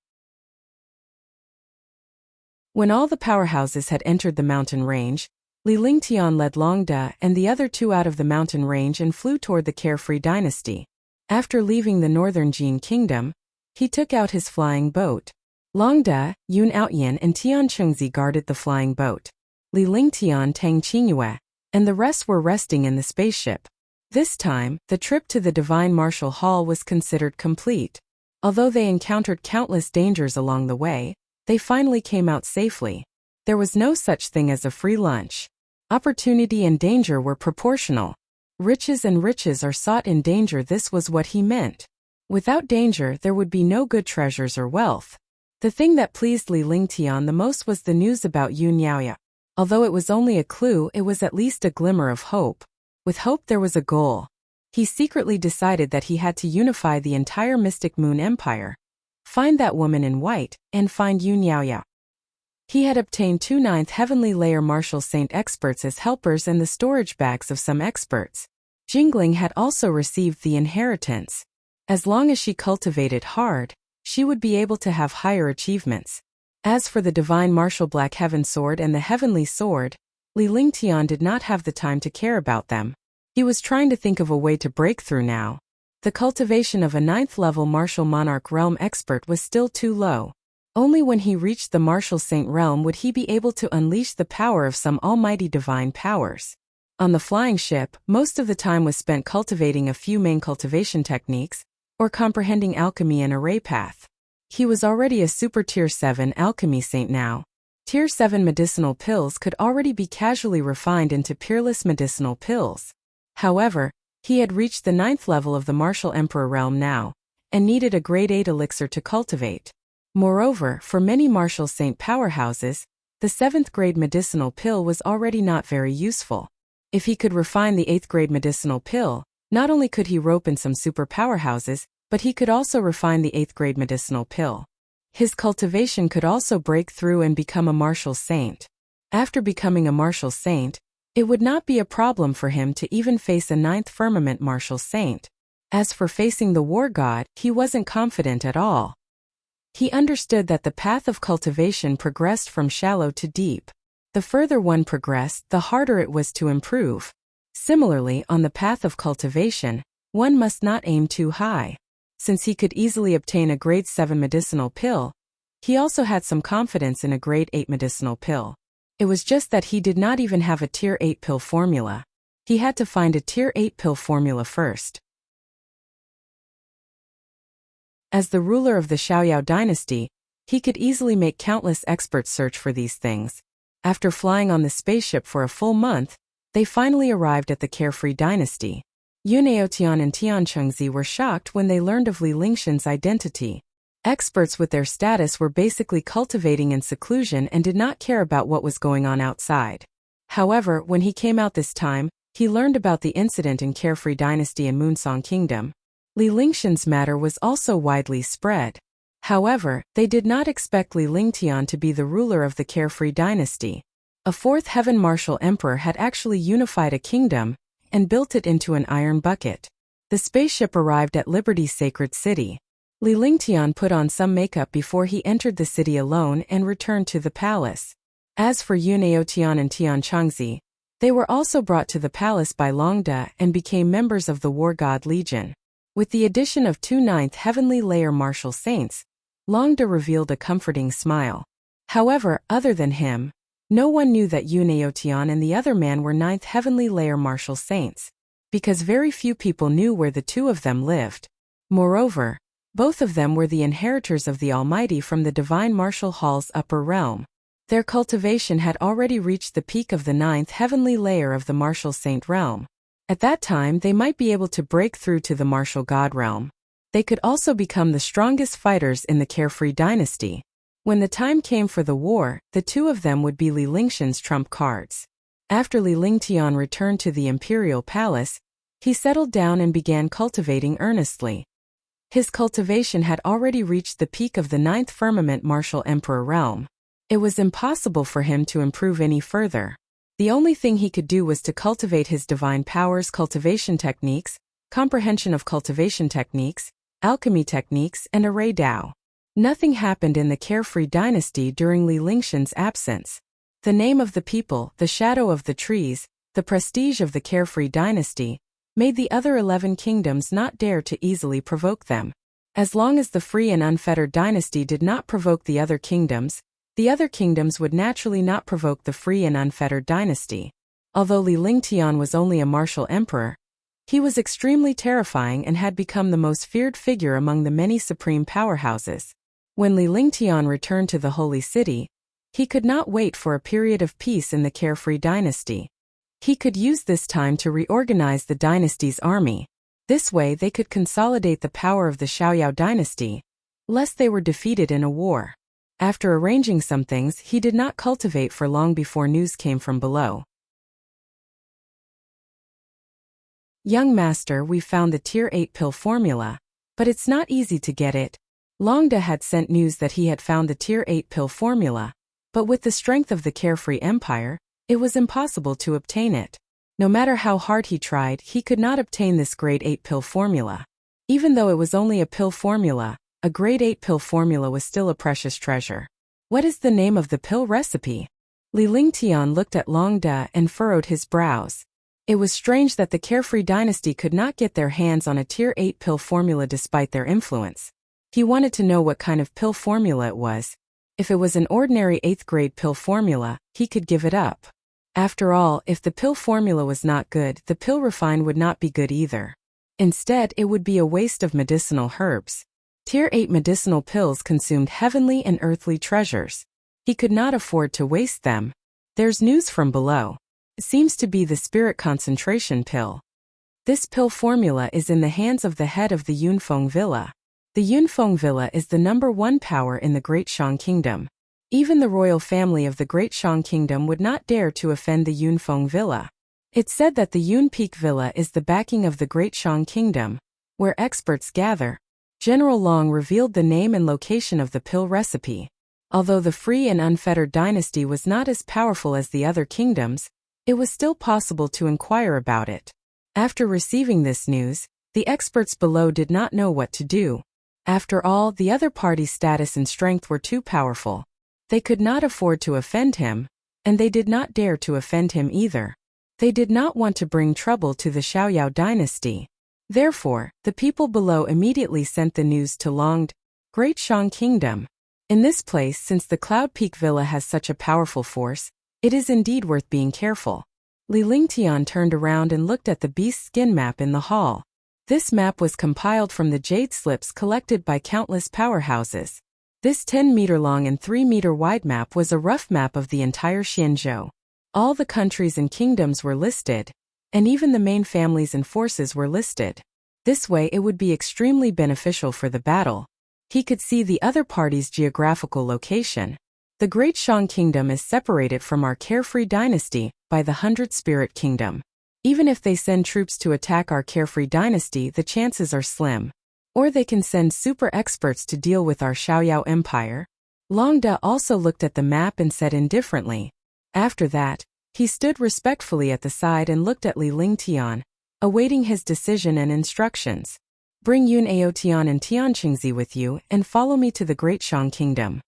When all the powerhouses had entered the mountain range, Li Lingtian led Long Da and the other two out of the mountain range and flew toward the Carefree dynasty. After leaving the Northern Jin Kingdom, he took out his flying boat. Long Da, Yun Outyan and Tian Chengzi guarded the flying boat. Li Lingtian, Tang Qingyue, and the rest were resting in the spaceship. This time, the trip to the Divine Martial Hall was considered complete. Although they encountered countless dangers along the way, they finally came out safely. There was no such thing as a free lunch. Opportunity and danger were proportional. Riches and riches are sought in danger. This was what he meant. Without danger, there would be no good treasures or wealth. The thing that pleased Li Lingtian the most was the news about Yun Yaoya. Although it was only a clue, it was at least a glimmer of hope. With hope there was a goal. He secretly decided that he had to unify the entire Mystic Moon Empire, find that woman in white, and find Yun Yaoya. He had obtained 2 9th Heavenly Layer Martial Saint experts as helpers and the storage bags of some experts. Jingling had also received the inheritance. As long as she cultivated hard, she would be able to have higher achievements. As for the Divine Martial Black Heaven Sword and the Heavenly Sword, Li Lingtian did not have the time to care about them. He was trying to think of a way to break through now. The cultivation of a 9th level Martial Monarch Realm expert was still too low. Only when he reached the Martial Saint Realm would he be able to unleash the power of some almighty divine powers. On the flying ship, most of the time was spent cultivating a few main cultivation techniques, or comprehending alchemy and array path. He was already a super Tier 7 alchemy saint now. Tier 7 medicinal pills could already be casually refined into peerless medicinal pills. However, he had reached the 9th level of the martial emperor realm now, and needed a grade 8 elixir to cultivate. Moreover, for many martial saint powerhouses, the 7th grade medicinal pill was already not very useful. If he could refine the 8th grade medicinal pill, not only could he rope in some super powerhouses, but he could also refine the 8th grade medicinal pill. His cultivation could also break through and become a martial saint. After becoming a martial saint, it would not be a problem for him to even face a 9th firmament martial saint. As for facing the war god, he wasn't confident at all. He understood that the path of cultivation progressed from shallow to deep. The further one progressed, the harder it was to improve. Similarly, on the path of cultivation, one must not aim too high. Since he could easily obtain a grade 7 medicinal pill, he also had some confidence in a grade 8 medicinal pill. It was just that he did not even have a Tier 8 pill formula. He had to find a Tier 8 pill formula first. As the ruler of the Xiaoyao dynasty, he could easily make countless experts search for these things. After flying on the spaceship for a full month, they finally arrived at the Carefree dynasty. Yuneotian and Tianchengzi were shocked when they learned of Li Lingshan's identity. Experts with their status were basically cultivating in seclusion and did not care about what was going on outside. However, when he came out this time, he learned about the incident in Carefree dynasty and Moonsong Kingdom. Li Lingshan's matter was also widely spread. However, they did not expect Li Lingtian to be the ruler of the Carefree dynasty. A 4th heaven martial emperor had actually unified a kingdom and built it into an iron bucket. The spaceship arrived at Liberty's sacred city. Li Lingtian put on some makeup before he entered the city alone and returned to the palace. As for Yuneotian and Tianchengzi, they were also brought to the palace by Longda and became members of the War God Legion. With the addition of 2 9th heavenly layer martial saints, Longda revealed a comforting smile. However, other than him, no one knew that Yuneotian and the other man were 9th heavenly layer martial saints, because very few people knew where the two of them lived. Moreover, both of them were the inheritors of the Almighty from the divine martial hall's upper realm. Their cultivation had already reached the peak of the 9th heavenly layer of the martial saint realm. At that time, they might be able to break through to the martial god realm. They could also become the strongest fighters in the Carefree dynasty. When the time came for the war, the two of them would be Li Lingshan's trump cards. After Li Lingtian returned to the imperial palace, he settled down and began cultivating earnestly. His cultivation had already reached the peak of the 9th firmament martial emperor realm. It was impossible for him to improve any further. The only thing he could do was to cultivate his divine powers, cultivation techniques, comprehension of cultivation techniques, alchemy techniques, and array Dao. Nothing happened in the Carefree dynasty during Li Lingshan's absence. The name of the people, the shadow of the trees, the prestige of the Carefree dynasty, made the other 11 kingdoms not dare to easily provoke them. As long as the free and unfettered dynasty did not provoke the other kingdoms would naturally not provoke the free and unfettered dynasty. Although Li Lingtian was only a martial emperor, he was extremely terrifying and had become the most feared figure among the many supreme powerhouses. When Li Lingtian returned to the Holy City, he could not wait for a period of peace in the Carefree dynasty. He could use this time to reorganize the dynasty's army. This way they could consolidate the power of the Xiaoyao dynasty, lest they were defeated in a war. After arranging some things, he did not cultivate for long before news came from below. Young master, we found the Tier 8 pill formula, but it's not easy to get it. Longda had sent news that he had found the Tier 8 pill formula, but with the strength of the Carefree Empire, it was impossible to obtain it. No matter how hard he tried, he could not obtain this grade 8 pill formula. Even though it was only a pill formula, a grade 8 pill formula was still a precious treasure. What is the name of the pill recipe? Li Lingtian looked at Longda and furrowed his brows. It was strange that the Carefree dynasty could not get their hands on a Tier 8 pill formula despite their influence. He wanted to know what kind of pill formula it was. If it was an ordinary 8th grade pill formula, he could give it up. After all, if the pill formula was not good, the pill refine would not be good either. Instead, it would be a waste of medicinal herbs. Tier 8 medicinal pills consumed heavenly and earthly treasures. He could not afford to waste them. There's news from below. It seems to be the spirit concentration pill. This pill formula is in the hands of the head of the Yunfeng Villa. The Yunfeng Villa is the #1 power in the Great Shang Kingdom. Even the royal family of the Great Shang Kingdom would not dare to offend the Yunfeng Villa. It's said that the Yun Peak Villa is the backing of the Great Shang Kingdom, where experts gather. General Long revealed the name and location of the pill recipe. Although the free and unfettered dynasty was not as powerful as the other kingdoms, it was still possible to inquire about it. After receiving this news, the experts below did not know what to do. After all, the other party's status and strength were too powerful. They could not afford to offend him, and they did not dare to offend him either. They did not want to bring trouble to the Xiaoyao dynasty. Therefore, the people below immediately sent the news to Longed, Great Shang Kingdom. In this place, since the Cloud Peak Villa has such a powerful force, it is indeed worth being careful. Li Lingtian turned around and looked at the beast skin map in the hall. This map was compiled from the jade slips collected by countless powerhouses. This 10-meter-long and 3-meter-wide map was a rough map of the entire Xianzhou. All the countries and kingdoms were listed, and even the main families and forces were listed. This way it would be extremely beneficial for the battle. He could see the other party's geographical location. The Great Shang Kingdom is separated from our carefree dynasty by the 100 Spirit Kingdom. Even if they send troops to attack our carefree dynasty, the chances are slim. Or they can send super experts to deal with our Xiaoyao Empire. Longda also looked at the map and said indifferently. After that, he stood respectfully at the side and looked at Li Lingtian, awaiting his decision and instructions. Bring Yun Aotian and Tianqingzi with you and follow me to the Great Shang Kingdom.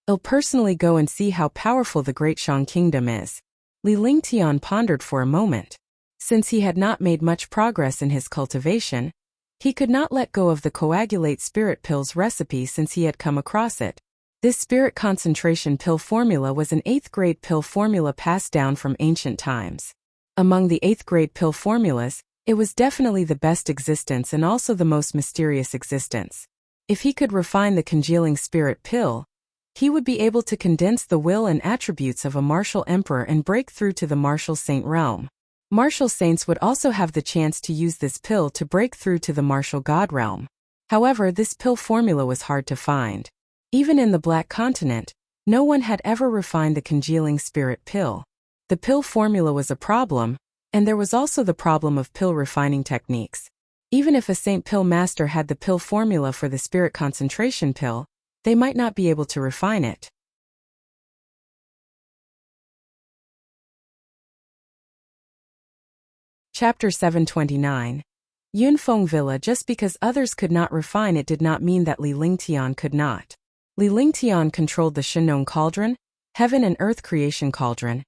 I'll personally go and see how powerful the Great Shang Kingdom is. Li Lingtian pondered for a moment. Since he had not made much progress in his cultivation, he could not let go of the coagulate spirit pills recipe since he had come across it. This spirit concentration pill formula was an 8th grade pill formula passed down from ancient times. Among the 8th grade pill formulas, it was definitely the best existence and also the most mysterious existence. If he could refine the congealing spirit pill, he would be able to condense the will and attributes of a martial emperor and break through to the martial saint realm. Martial saints would also have the chance to use this pill to break through to the martial god realm. However, this pill formula was hard to find. Even in the Black Continent, no one had ever refined the congealing spirit pill. The pill formula was a problem, and there was also the problem of pill refining techniques. Even if a saint pill master had the pill formula for the spirit concentration pill, they might not be able to refine it. Chapter 729. Yunfeng Villa. Just because others could not refine it did not mean that Li Lingtian could not. Li Lingtian controlled the Shenong Cauldron, Heaven and Earth Creation Cauldron,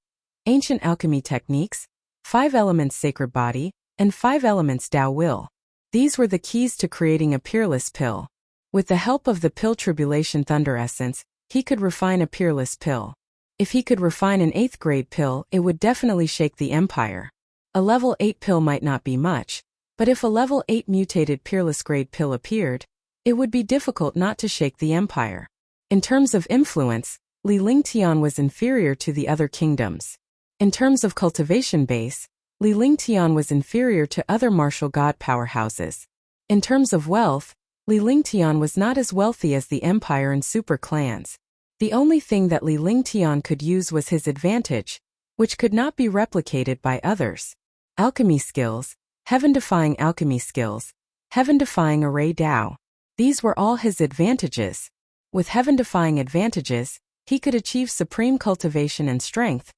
Ancient Alchemy Techniques, 5 Elements Sacred Body, and 5 Elements Tao Will. These were the keys to creating a peerless pill. With the help of the pill Tribulation Thunder Essence, he could refine a peerless pill. If he could refine an 8th grade pill, it would definitely shake the empire. A level 8 pill might not be much, but if a level 8 mutated peerless grade pill appeared, it would be difficult not to shake the empire. In terms of influence, Li Lingtian was inferior to the other kingdoms. In terms of cultivation base, Li Lingtian was inferior to other martial god powerhouses. In terms of wealth, Li Lingtian was not as wealthy as the empire and super clans. The only thing that Li Lingtian could use was his advantage, which could not be replicated by others. Alchemy skills, heaven-defying alchemy skills, heaven-defying array Tao. These were all his advantages. With heaven-defying advantages, he could achieve supreme cultivation and strength,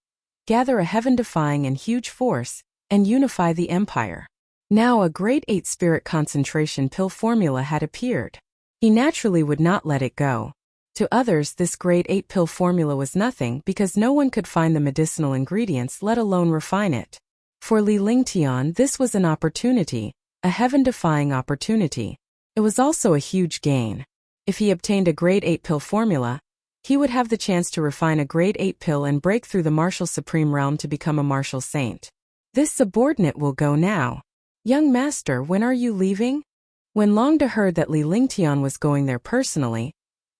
gather a heaven-defying and huge force, and unify the empire. Now a grade 8 spirit concentration pill formula had appeared. He naturally would not let it go. To others, this grade 8 pill formula was nothing because no one could find the medicinal ingredients, let alone refine it. For Li Lingtian, this was an opportunity, a heaven-defying opportunity. It was also a huge gain. If he obtained a grade 8 pill formula, he would have the chance to refine a grade 8 pill and break through the martial supreme realm to become a martial saint. This subordinate will go now. "Young master, when are you leaving?" When Longda heard that Li Lingtian was going there personally,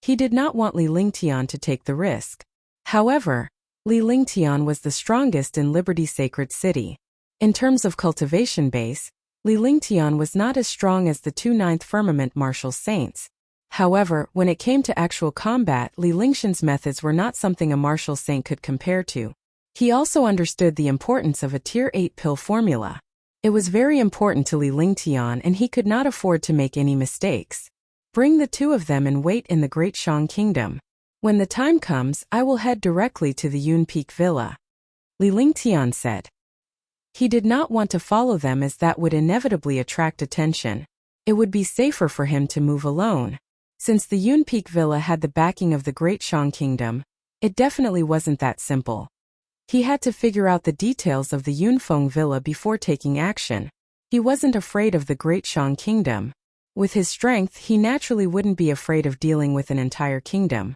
he did not want Li Lingtian to take the risk. However, Li Lingtian was the strongest in Liberty Sacred City. In terms of cultivation base, Li Lingtian was not as strong as the two Ninth Firmament martial saints. However, when it came to actual combat, Li Lingshan's methods were not something a martial saint could compare to. He also understood the importance of a Tier 8 pill formula. It was very important to Li Lingtian and he could not afford to make any mistakes. "Bring the two of them and wait in the Great Shang Kingdom. When the time comes, I will head directly to the Yun Peak Villa," Li Lingtian said. He did not want to follow them as that would inevitably attract attention. It would be safer for him to move alone. Since the Yun Peak Villa had the backing of the Great Shang Kingdom, it definitely wasn't that simple. He had to figure out the details of the Yunfeng Villa before taking action. He wasn't afraid of the Great Shang Kingdom. With his strength, he naturally wouldn't be afraid of dealing with an entire kingdom.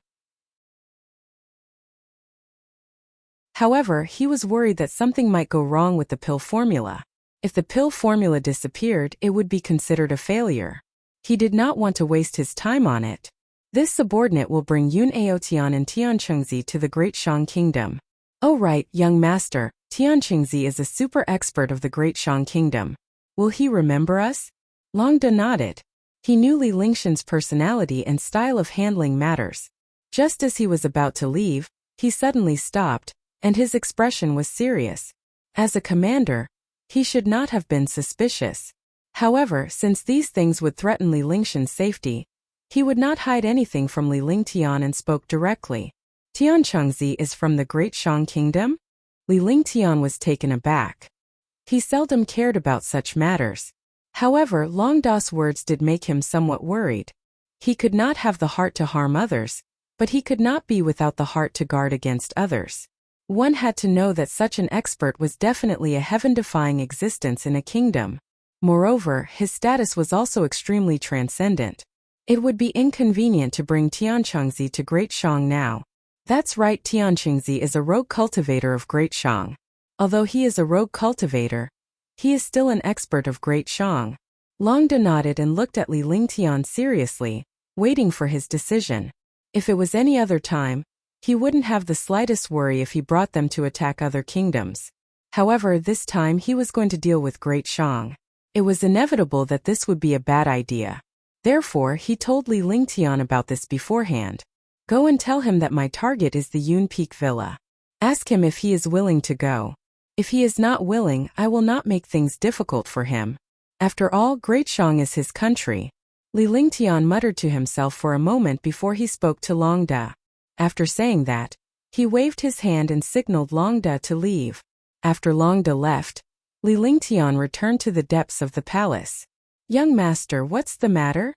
However, he was worried that something might go wrong with the pill formula. If the pill formula disappeared, it would be considered a failure. He did not want to waste his time on it. This subordinate will bring Yun Aotian and Tianchengzi to the Great Shang Kingdom. "Oh right, young master, Tianchengzi is a super expert of the Great Shang Kingdom. Will he remember us?" Longda nodded. He knew Li Lingshan's personality and style of handling matters. Just as he was about to leave, he suddenly stopped, and his expression was serious. As a commander, he should not have been suspicious. However, since these things would threaten Li Lingshan's safety, he would not hide anything from Li Lingtian and spoke directly. "Tianchengzi is from the Great Shang Kingdom?" Li Lingtian was taken aback. He seldom cared about such matters. However, Longda's words did make him somewhat worried. He could not have the heart to harm others, but he could not be without the heart to guard against others. One had to know that such an expert was definitely a heaven-defying existence in a kingdom. Moreover, his status was also extremely transcendent. It would be inconvenient to bring Tianchengzi to Great Shang now. That's right, Tianchengzi is a rogue cultivator of Great Shang. Although he is a rogue cultivator, he is still an expert of Great Shang. Longda nodded and looked at Li Lingtian seriously, waiting for his decision. If it was any other time, he wouldn't have the slightest worry if he brought them to attack other kingdoms. However, this time he was going to deal with Great Shang. It was inevitable that this would be a bad idea. Therefore, he told Li Lingtian about this beforehand. "Go and tell him that my target is the Yun Peak Villa. Ask him if he is willing to go. If he is not willing, I will not make things difficult for him. After all, Great Shang is his country." Li Lingtian muttered to himself for a moment before he spoke to Longda. After saying that, he waved his hand and signaled Longda to leave. After Longda left, Li Lingtian returned to the depths of the palace. "Young master, what's the matter?"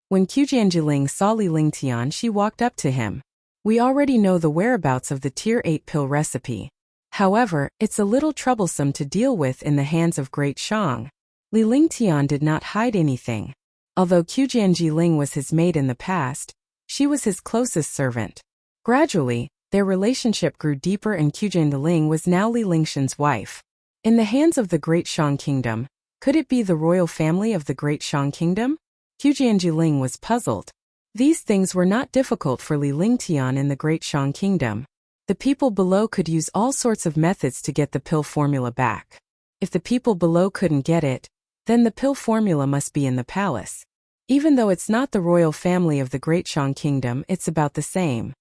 When Qijianjiling saw Li Lingtian, she walked up to him. "We already know the whereabouts of the Tier 8 pill recipe. However, it's a little troublesome to deal with in the hands of Great Shang." Li Lingtian did not hide anything. Although Qijianjiling was his maid in the past, she was his closest servant. Gradually, their relationship grew deeper and Qijianjiling was now Li Lingshan's wife. In the hands of the Great Shang Kingdom, could it be the royal family of the Great Shang Kingdom? Qijianjiling was puzzled. These things were not difficult for Li Lingtian in the Great Shang Kingdom. The people below could use all sorts of methods to get the pill formula back. If the people below couldn't get it, then the pill formula must be in the palace. Even though it's not the royal family of the Great Shang Kingdom, it's about the same.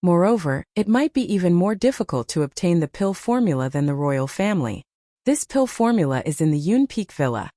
Moreover, it might be even more difficult to obtain the pill formula than the royal family. This pill formula is in the Yun Peak Villa.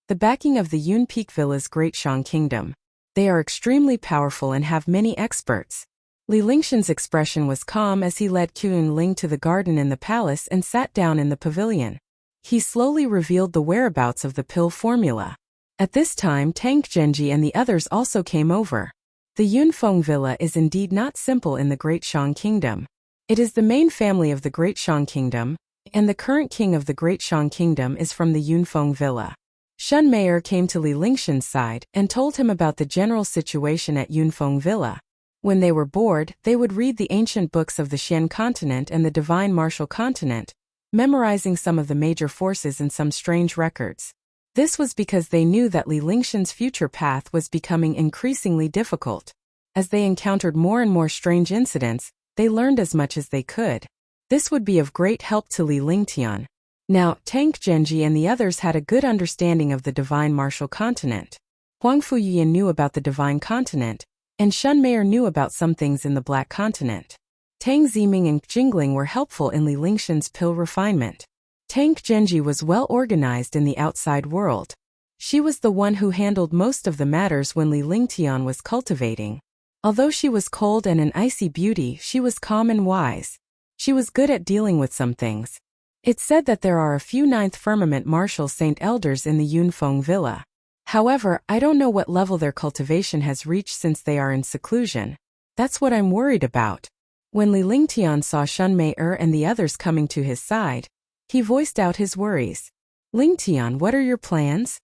The backing of the Yun Peak Villa's Great Shang Kingdom. They are extremely powerful and have many experts. Li Lingshan's expression was calm as he led Qianling to the garden in the palace and sat down in the pavilion. He slowly revealed the whereabouts of the pill formula. At this time, Tang Genji and the others also came over. The Yunfeng Villa is indeed not simple in the Great Shang Kingdom. It is the main family of the Great Shang Kingdom, and the current king of the Great Shang Kingdom is from the Yunfeng Villa. Shun Mayer came to Li Lingshan's side and told him about the general situation at Yunfeng Villa. When they were bored, they would read the ancient books of the Xian continent and the divine martial continent, memorizing some of the major forces and some strange records. This was because they knew that Li Lingxian's future path was becoming increasingly difficult. As they encountered more and more strange incidents, they learned as much as they could. This would be of great help to Li Lingtian. Now, Tang Genji and the others had a good understanding of the divine martial continent. Huang Fuyian knew about the divine continent, and Shun Meier knew about some things in the black continent. Tang Ziming and Jingling were helpful in Li Lingxian's pill refinement. Tang Genji was well organized in the outside world. She was the one who handled most of the matters when Li Lingtian was cultivating. Although she was cold and an icy beauty, she was calm and wise. She was good at dealing with some things. It's said that there are a few Ninth Firmament Martial Saint Elders in the Yunfeng Villa. However, I don't know what level their cultivation has reached since they are in seclusion. That's what I'm worried about. When Li Lingtian saw Shun Meier and the others coming to his side, he voiced out his worries. Lingtian, what are your plans?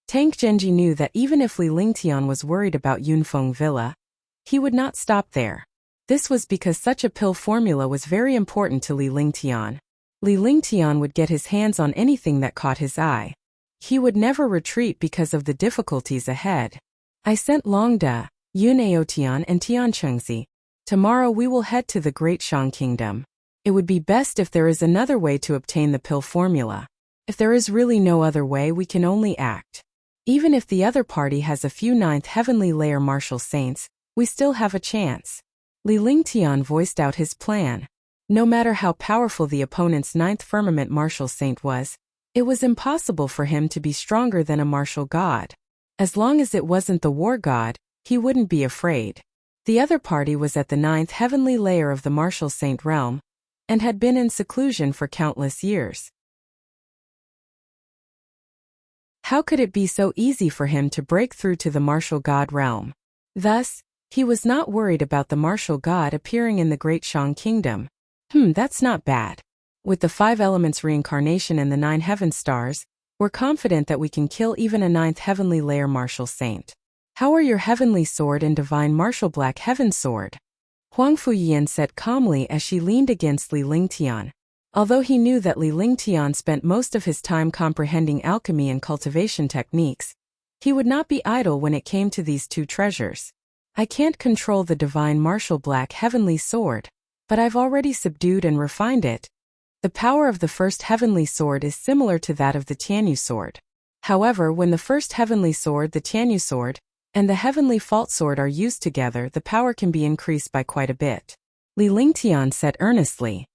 Tang Genji knew that even if Li Lingtian was worried about Yunfeng Villa, he would not stop there. This was because such a pill formula was very important to Li Lingtian. Li Lingtian would get his hands on anything that caught his eye. He would never retreat because of the difficulties ahead. I sent Longda, Yun Aotian and Tianchengzi. Tomorrow we will head to the Great Shang Kingdom. It would be best if there is another way to obtain the pill formula. If there is really no other way, we can only act. Even if the other party has a few ninth heavenly layer martial saints, we still have a chance. Li Lingtian voiced out his plan. No matter how powerful the opponent's ninth firmament martial saint was, it was impossible for him to be stronger than a martial god. As long as it wasn't the war god, he wouldn't be afraid. The other party was at the ninth heavenly layer of the martial saint realm, and had been in seclusion for countless years. How could it be so easy for him to break through to the martial god realm? Thus, he was not worried about the martial god appearing in the Great Shang Kingdom. That's not bad. With the 5 elements reincarnation and the 9 heaven stars, we're confident that we can kill even a 9th heavenly layer martial saint. How are your heavenly sword and divine martial black heaven sword? Huang Fuyian said calmly as she leaned against Li Lingtian. Although he knew that Li Lingtian spent most of his time comprehending alchemy and cultivation techniques, he would not be idle when it came to these 2 treasures. I can't control the divine martial black heavenly sword, but I've already subdued and refined it. The power of the first heavenly sword is similar to that of the Tianyu sword. However, when the first heavenly sword, the Tianyu sword, and the heavenly fault sword are used together, the power can be increased by quite a bit. Li Lingtian said earnestly.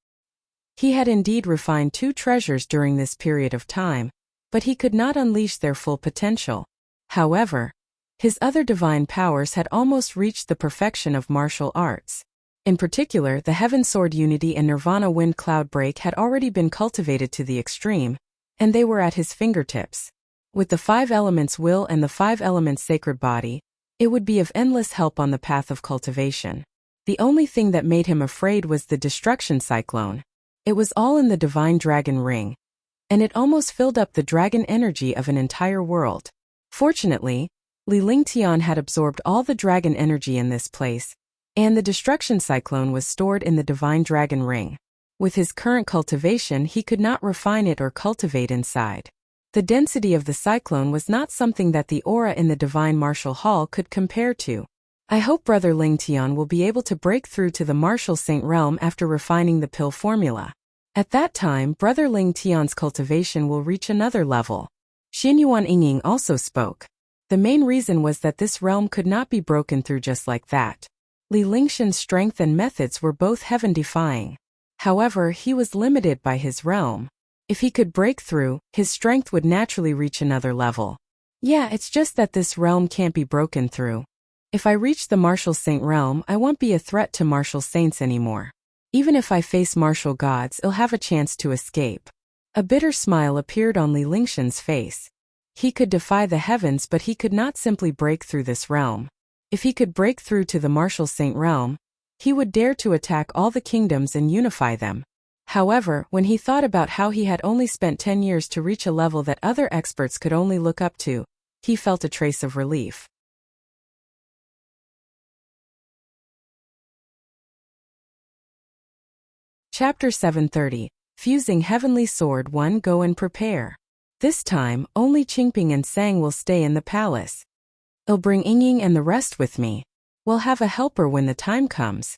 He had indeed refined 2 treasures during this period of time, but he could not unleash their full potential. However, his other divine powers had almost reached the perfection of martial arts. In particular, the Heaven Sword Unity and Nirvana Wind Cloud Break had already been cultivated to the extreme, and they were at his fingertips. With the 5 elements will and the 5 elements sacred body, it would be of endless help on the path of cultivation. The only thing that made him afraid was the destruction cyclone. It was all in the divine dragon ring, and it almost filled up the dragon energy of an entire world. Fortunately, Li Lingtian had absorbed all the dragon energy in this place, and the destruction cyclone was stored in the divine dragon ring. With his current cultivation, he could not refine it or cultivate inside. The density of the cyclone was not something that the aura in the divine martial hall could compare to. I hope Brother Lingtian will be able to break through to the martial saint realm after refining the pill formula. At that time, Brother Lingtian's cultivation will reach another level. Xinyuan Yingying also spoke. The main reason was that this realm could not be broken through just like that. Li Lingxian's strength and methods were both heaven-defying. However, he was limited by his realm. If he could break through, his strength would naturally reach another level. Yeah, it's just that this realm can't be broken through. If I reach the martial saint realm, I won't be a threat to martial saints anymore. Even if I face martial gods, I'll have a chance to escape. A bitter smile appeared on Li Lingxian's face. He could defy the heavens, but he could not simply break through this realm. If he could break through to the martial saint realm, he would dare to attack all the kingdoms and unify them. However, when he thought about how he had only spent 10 years to reach a level that other experts could only look up to, he felt a trace of relief. Chapter 730. fusing Heavenly Sword 1 Go and prepare. This time, only Qingping and Sang will stay in the palace. I'll bring Yingying and the rest with me. We'll have a helper when the time comes.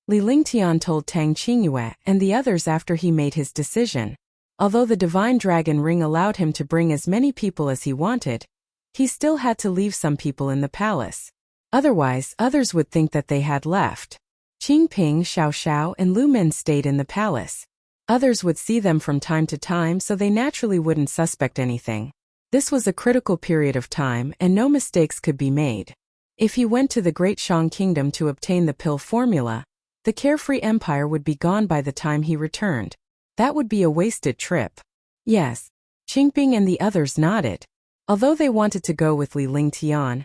Li Lingtian told Tang Qingyue and the others after he made his decision. Although the divine dragon ring allowed him to bring as many people as he wanted, he still had to leave some people in the palace. Otherwise, others would think that they had left. Qingping, Xiao Xiao, and Lu Min stayed in the palace. Others would see them from time to time, so they naturally wouldn't suspect anything. This was a critical period of time, and no mistakes could be made. If he went to the Great Shang Kingdom to obtain the pill formula, the carefree empire would be gone by the time he returned. That would be a wasted trip. Yes. Qingping and the others nodded. Although they wanted to go with Li Lingtian,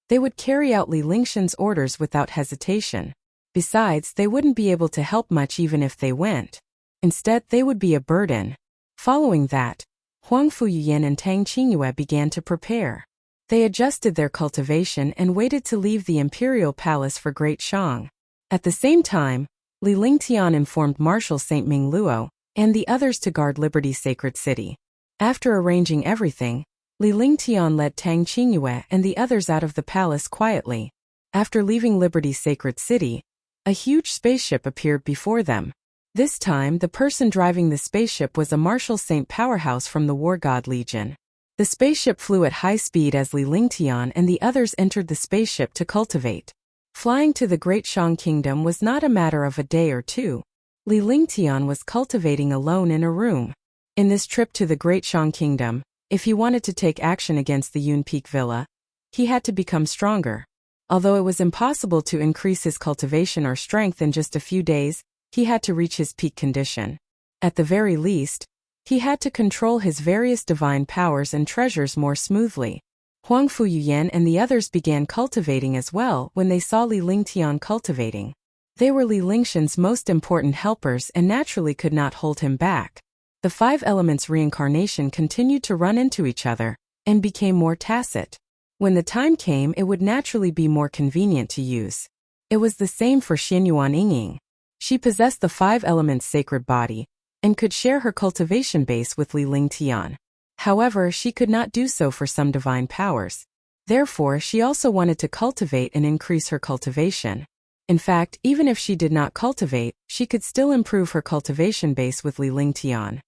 they would carry out Li Lingshan's orders without hesitation. Besides, they wouldn't be able to help much even if they went. Instead, they would be a burden. Following that, Huang Fuyan and Tang Qingyue began to prepare. They adjusted their cultivation and waited to leave the imperial palace for Great Shang. At the same time, Li Lingtian informed Marshal Saint Ming Luo and the others to guard Liberty's sacred city. After arranging everything, Li Lingtian led Tang Qingyue and the others out of the palace quietly. After leaving Liberty's sacred city, a huge spaceship appeared before them. This time, the person driving the spaceship was a Marshal Saint powerhouse from the War God Legion. The spaceship flew at high speed as Li Lingtian and the others entered the spaceship to cultivate. Flying to the Great Shang Kingdom was not a matter of a day or two. Li Lingtian was cultivating alone in a room. In this trip to the Great Shang Kingdom, if he wanted to take action against the Yun Peak Villa, he had to become stronger. Although it was impossible to increase his cultivation or strength in just a few days, he had to reach his peak condition. At the very least, he had to control his various divine powers and treasures more smoothly. Huang Fuyan and the others began cultivating as well when they saw Li Lingtian cultivating. They were Li Lingshan's most important helpers and naturally could not hold him back. The 5 elements reincarnation continued to run into each other and became more tacit. When the time came, it would naturally be more convenient to use. It was the same for Xinyuan Yingying. She possessed the 5 elements sacred body and could share her cultivation base with Li Lingtian. However, she could not do so for some divine powers. Therefore, she also wanted to cultivate and increase her cultivation. In fact, even if she did not cultivate, she could still improve her cultivation base with Li Lingtian.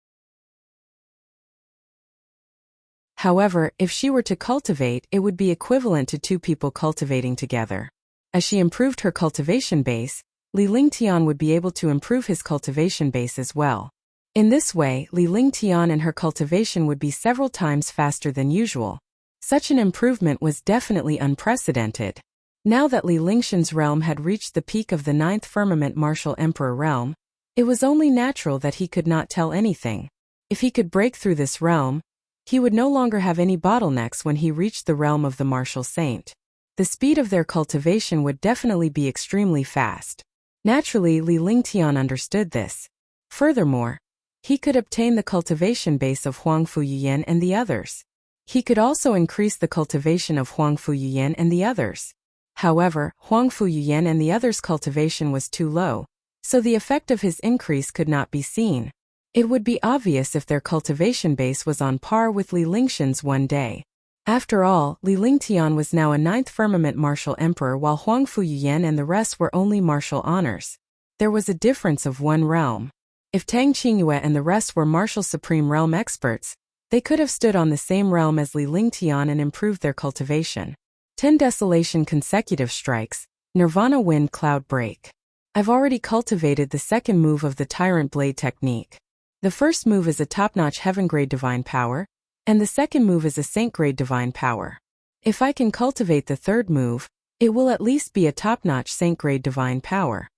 However, if she were to cultivate, it would be equivalent to 2 people cultivating together. As she improved her cultivation base, Li Lingtian would be able to improve his cultivation base as well. In this way, Li Lingtian and her cultivation would be several times faster than usual. Such an improvement was definitely unprecedented. Now that Li Lingshan's realm had reached the peak of the 9th firmament Martial Emperor realm, it was only natural that he could not tell anything. If he could break through this realm, he would no longer have any bottlenecks when he reached the realm of the Martial Saint. The speed of their cultivation would definitely be extremely fast. Naturally, Li Lingtian understood this. Furthermore, he could obtain the cultivation base of Huang Fuyan and the others. He could also increase the cultivation of Huang Fuyan and the others. However, Huang Fuyan and the others' cultivation was too low, so the effect of his increase could not be seen. It would be obvious if their cultivation base was on par with Li Lingshan's one day. After all, Li Lingtian was now a 9th firmament martial emperor while Huang Fuyan and the rest were only martial honors. There was a difference of 1 realm. If Tang Qingyue and the rest were martial supreme realm experts, they could have stood on the same realm as Li Lingtian and improved their cultivation. 10 Desolation consecutive strikes, Nirvana Wind Cloud Break. I've already cultivated the second move of the Tyrant Blade technique. The first move is a top-notch Heaven Grade Divine Power, and the second move is a Saint Grade Divine Power. If I can cultivate the third move, it will at least be a top-notch Saint Grade Divine Power.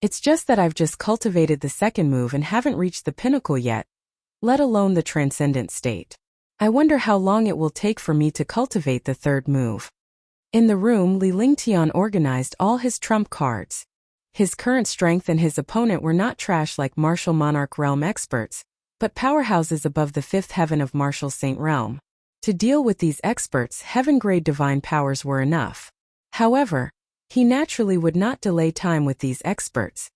It's just that I've just cultivated the second move and haven't reached the pinnacle yet, let alone the transcendent state. I wonder how long it will take for me to cultivate the third move. In the room, Li Lingtian organized all his trump cards. His current strength and his opponent were not trash like martial monarch realm experts, but powerhouses above the 5th heaven of martial saint realm. To deal with these experts, heaven-grade divine powers were enough. However, he naturally would not delay time with these experts.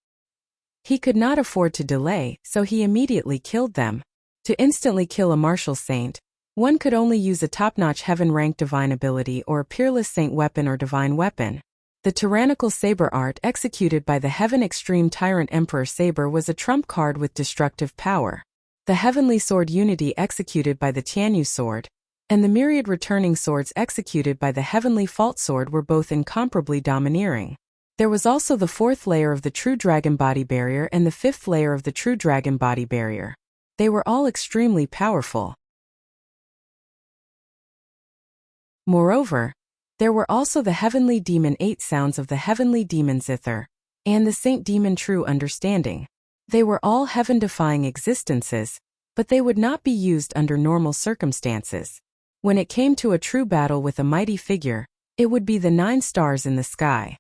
He could not afford to delay, so he immediately killed them. To instantly kill a martial saint, one could only use a top-notch heaven-ranked divine ability or a peerless saint weapon or divine weapon. The tyrannical saber art executed by the Heaven Extreme Tyrant Emperor Saber was a trump card with destructive power. The Heavenly Sword Unity executed by the Tianyu Sword, and the myriad returning swords executed by the Heavenly Fault Sword were both incomparably domineering. There was also the fourth layer of the True Dragon Body Barrier and the fifth layer of the True Dragon Body Barrier. They were all extremely powerful. Moreover, there were also the Heavenly Demon 8 Sounds of the Heavenly Demon Zither, and the Saint Demon True Understanding. They were all heaven-defying existences, but they would not be used under normal circumstances. When it came to a true battle with a mighty figure, it would be the 9 stars in the sky.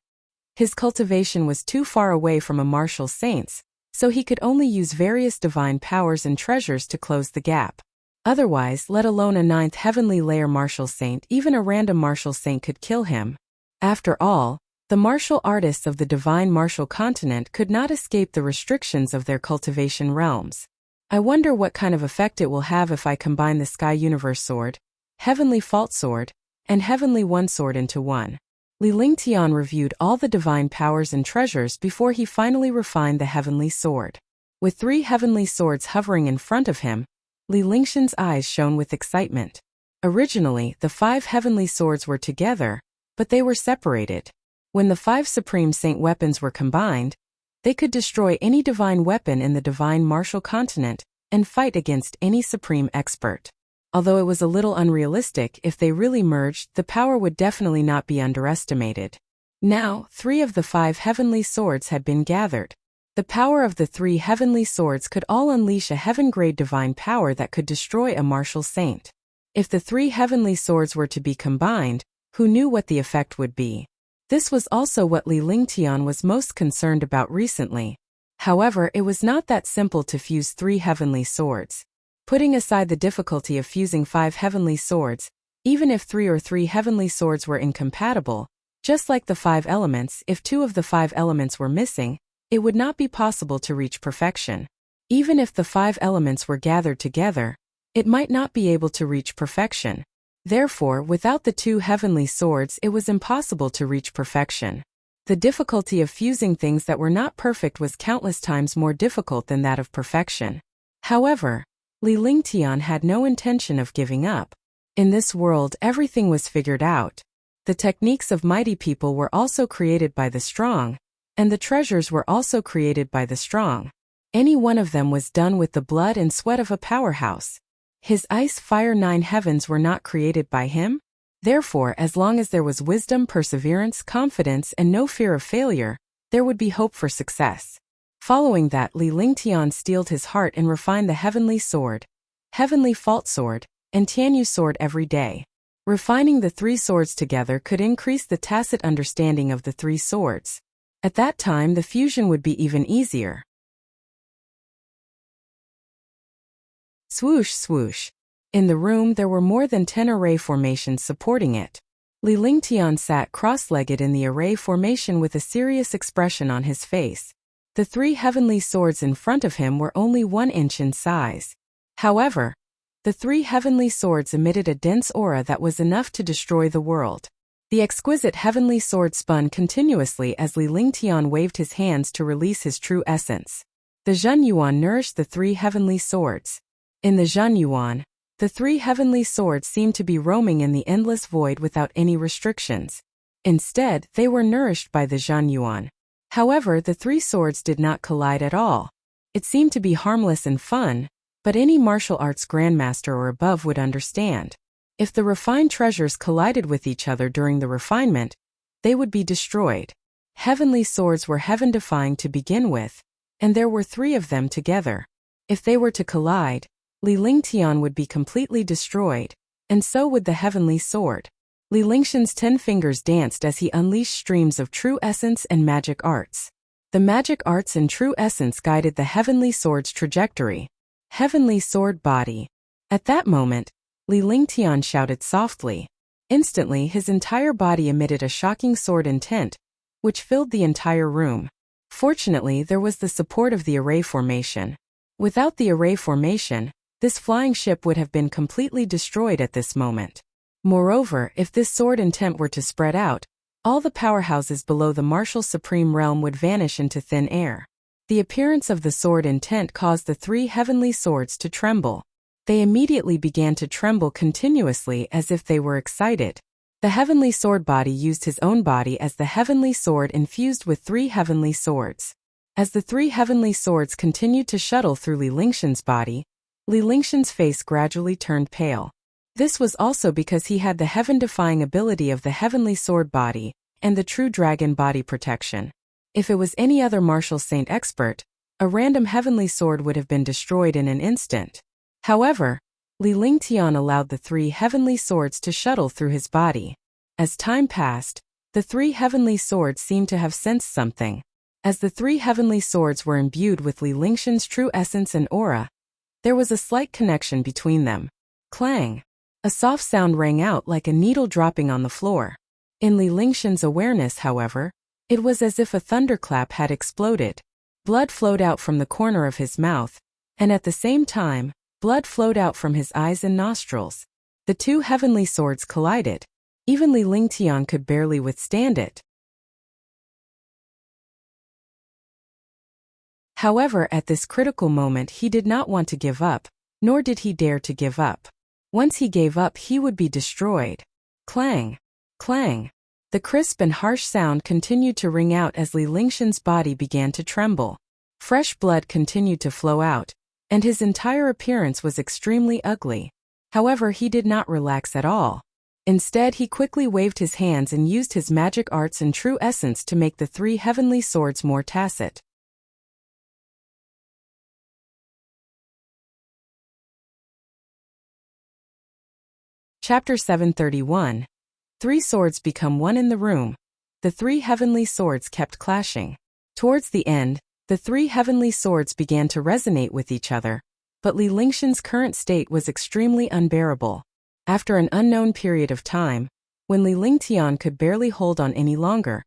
His cultivation was too far away from a martial saint's, so he could only use various divine powers and treasures to close the gap. Otherwise, let alone a 9th heavenly layer martial saint, even a random martial saint could kill him. After all, the martial artists of the divine martial continent could not escape the restrictions of their cultivation realms. I wonder what kind of effect it will have if I combine the Sky Universe Sword, Heavenly Fault Sword, and Heavenly One Sword into one. Li Lingtian reviewed all the divine powers and treasures before he finally refined the Heavenly Sword. With 3 heavenly swords hovering in front of him, Li Lingtian's eyes shone with excitement. Originally, the 5 heavenly swords were together, but they were separated. When the 5 supreme saint weapons were combined, they could destroy any divine weapon in the divine martial continent and fight against any supreme expert. Although it was a little unrealistic, if they really merged, the power would definitely not be underestimated. Now, 3 of the 5 heavenly swords had been gathered. The power of the 3 heavenly swords could all unleash a heaven-grade divine power that could destroy a martial saint. If the 3 heavenly swords were to be combined, who knew what the effect would be? This was also what Li Lingtian was most concerned about recently. However, it was not that simple to fuse 3 heavenly swords. Putting aside the difficulty of fusing 5 heavenly swords, even if 3 heavenly swords were incompatible, just like the 5 elements, if 2 of the 5 elements were missing, it would not be possible to reach perfection. Even if the 5 elements were gathered together, it might not be able to reach perfection. Therefore, without the 2 heavenly swords, it was impossible to reach perfection. The difficulty of fusing things that were not perfect was countless times more difficult than that of perfection. However, Li Lingtian had no intention of giving up. In this world, everything was figured out. The techniques of mighty people were also created by the strong, and the treasures were also created by the strong. Any one of them was done with the blood and sweat of a powerhouse. His ice, fire 9 heavens were not created by him. Therefore, as long as there was wisdom, perseverance, confidence, and no fear of failure, there would be hope for success. Following that, Li Lingtian steeled his heart and refined the Heavenly Sword, Heavenly Fault Sword, and Tianyu Sword every day. Refining the 3 swords together could increase the tacit understanding of the 3 swords. At that time, the fusion would be even easier. Swoosh, swoosh. In the room, there were more than 10 array formations supporting it. Li Lingtian sat cross-legged in the array formation with a serious expression on his face. The 3 heavenly swords in front of him were only 1 inch in size. However, the 3 heavenly swords emitted a dense aura that was enough to destroy the world. The exquisite heavenly sword spun continuously as Li Lingtian waved his hands to release his true essence. The Zhenyuan nourished the 3 heavenly swords. In the Zhenyuan, the 3 heavenly swords seemed to be roaming in the endless void without any restrictions. Instead, they were nourished by the Zhenyuan. However, the 3 swords did not collide at all. It seemed to be harmless and fun, but any martial arts grandmaster or above would understand. If the refined treasures collided with each other during the refinement, they would be destroyed. Heavenly swords were heaven-defying to begin with, and there were 3 of them together. If they were to collide, Li Lingtian would be completely destroyed, and so would the heavenly sword. Li Lingtian's 10 fingers danced as he unleashed streams of true essence and magic arts. The magic arts and true essence guided the heavenly sword's trajectory. Heavenly sword body. At that moment, Li Lingtian shouted softly. Instantly, his entire body emitted a shocking sword intent, which filled the entire room. Fortunately, there was the support of the array formation. Without the array formation, this flying ship would have been completely destroyed at this moment. Moreover, if this sword intent were to spread out, all the powerhouses below the martial supreme realm would vanish into thin air. The appearance of the sword intent caused the three heavenly swords to tremble. They immediately began to tremble continuously as if they were excited. The heavenly sword body used his own body as the heavenly sword infused with three heavenly swords. As the three heavenly swords continued to shuttle through Li Lingshan's body, Li Lingshan's face gradually turned pale. This was also because he had the heaven-defying ability of the heavenly sword body and the true dragon body protection. If it was any other martial saint expert, a random heavenly sword would have been destroyed in an instant. However, Li Lingtian allowed the three heavenly swords to shuttle through his body. As time passed, the three heavenly swords seemed to have sensed something. As the three heavenly swords were imbued with Li Lingshan's true essence and aura, there was a slight connection between them. Clang! A soft sound rang out like a needle dropping on the floor. In Li Lingshan's awareness, however, it was as if a thunderclap had exploded. Blood flowed out from the corner of his mouth, and at the same time, blood flowed out from his eyes and nostrils. The two heavenly swords collided. Even Li Lingtian could barely withstand it. However, at this critical moment he did not want to give up, nor did he dare to give up. Once he gave up, he would be destroyed. Clang! Clang! The crisp and harsh sound continued to ring out as Li Lingshan's body began to tremble. Fresh blood continued to flow out, and his entire appearance was extremely ugly. However, he did not relax at all. Instead, he quickly waved his hands and used his magic arts and true essence to make the three heavenly swords more tacit. Chapter 731. Three swords become one in the room. The three heavenly swords kept clashing. Towards the end, the three heavenly swords began to resonate with each other, but Li Lingshan's current state was extremely unbearable. After an unknown period of time, when Li Lingtian could barely hold on any longer,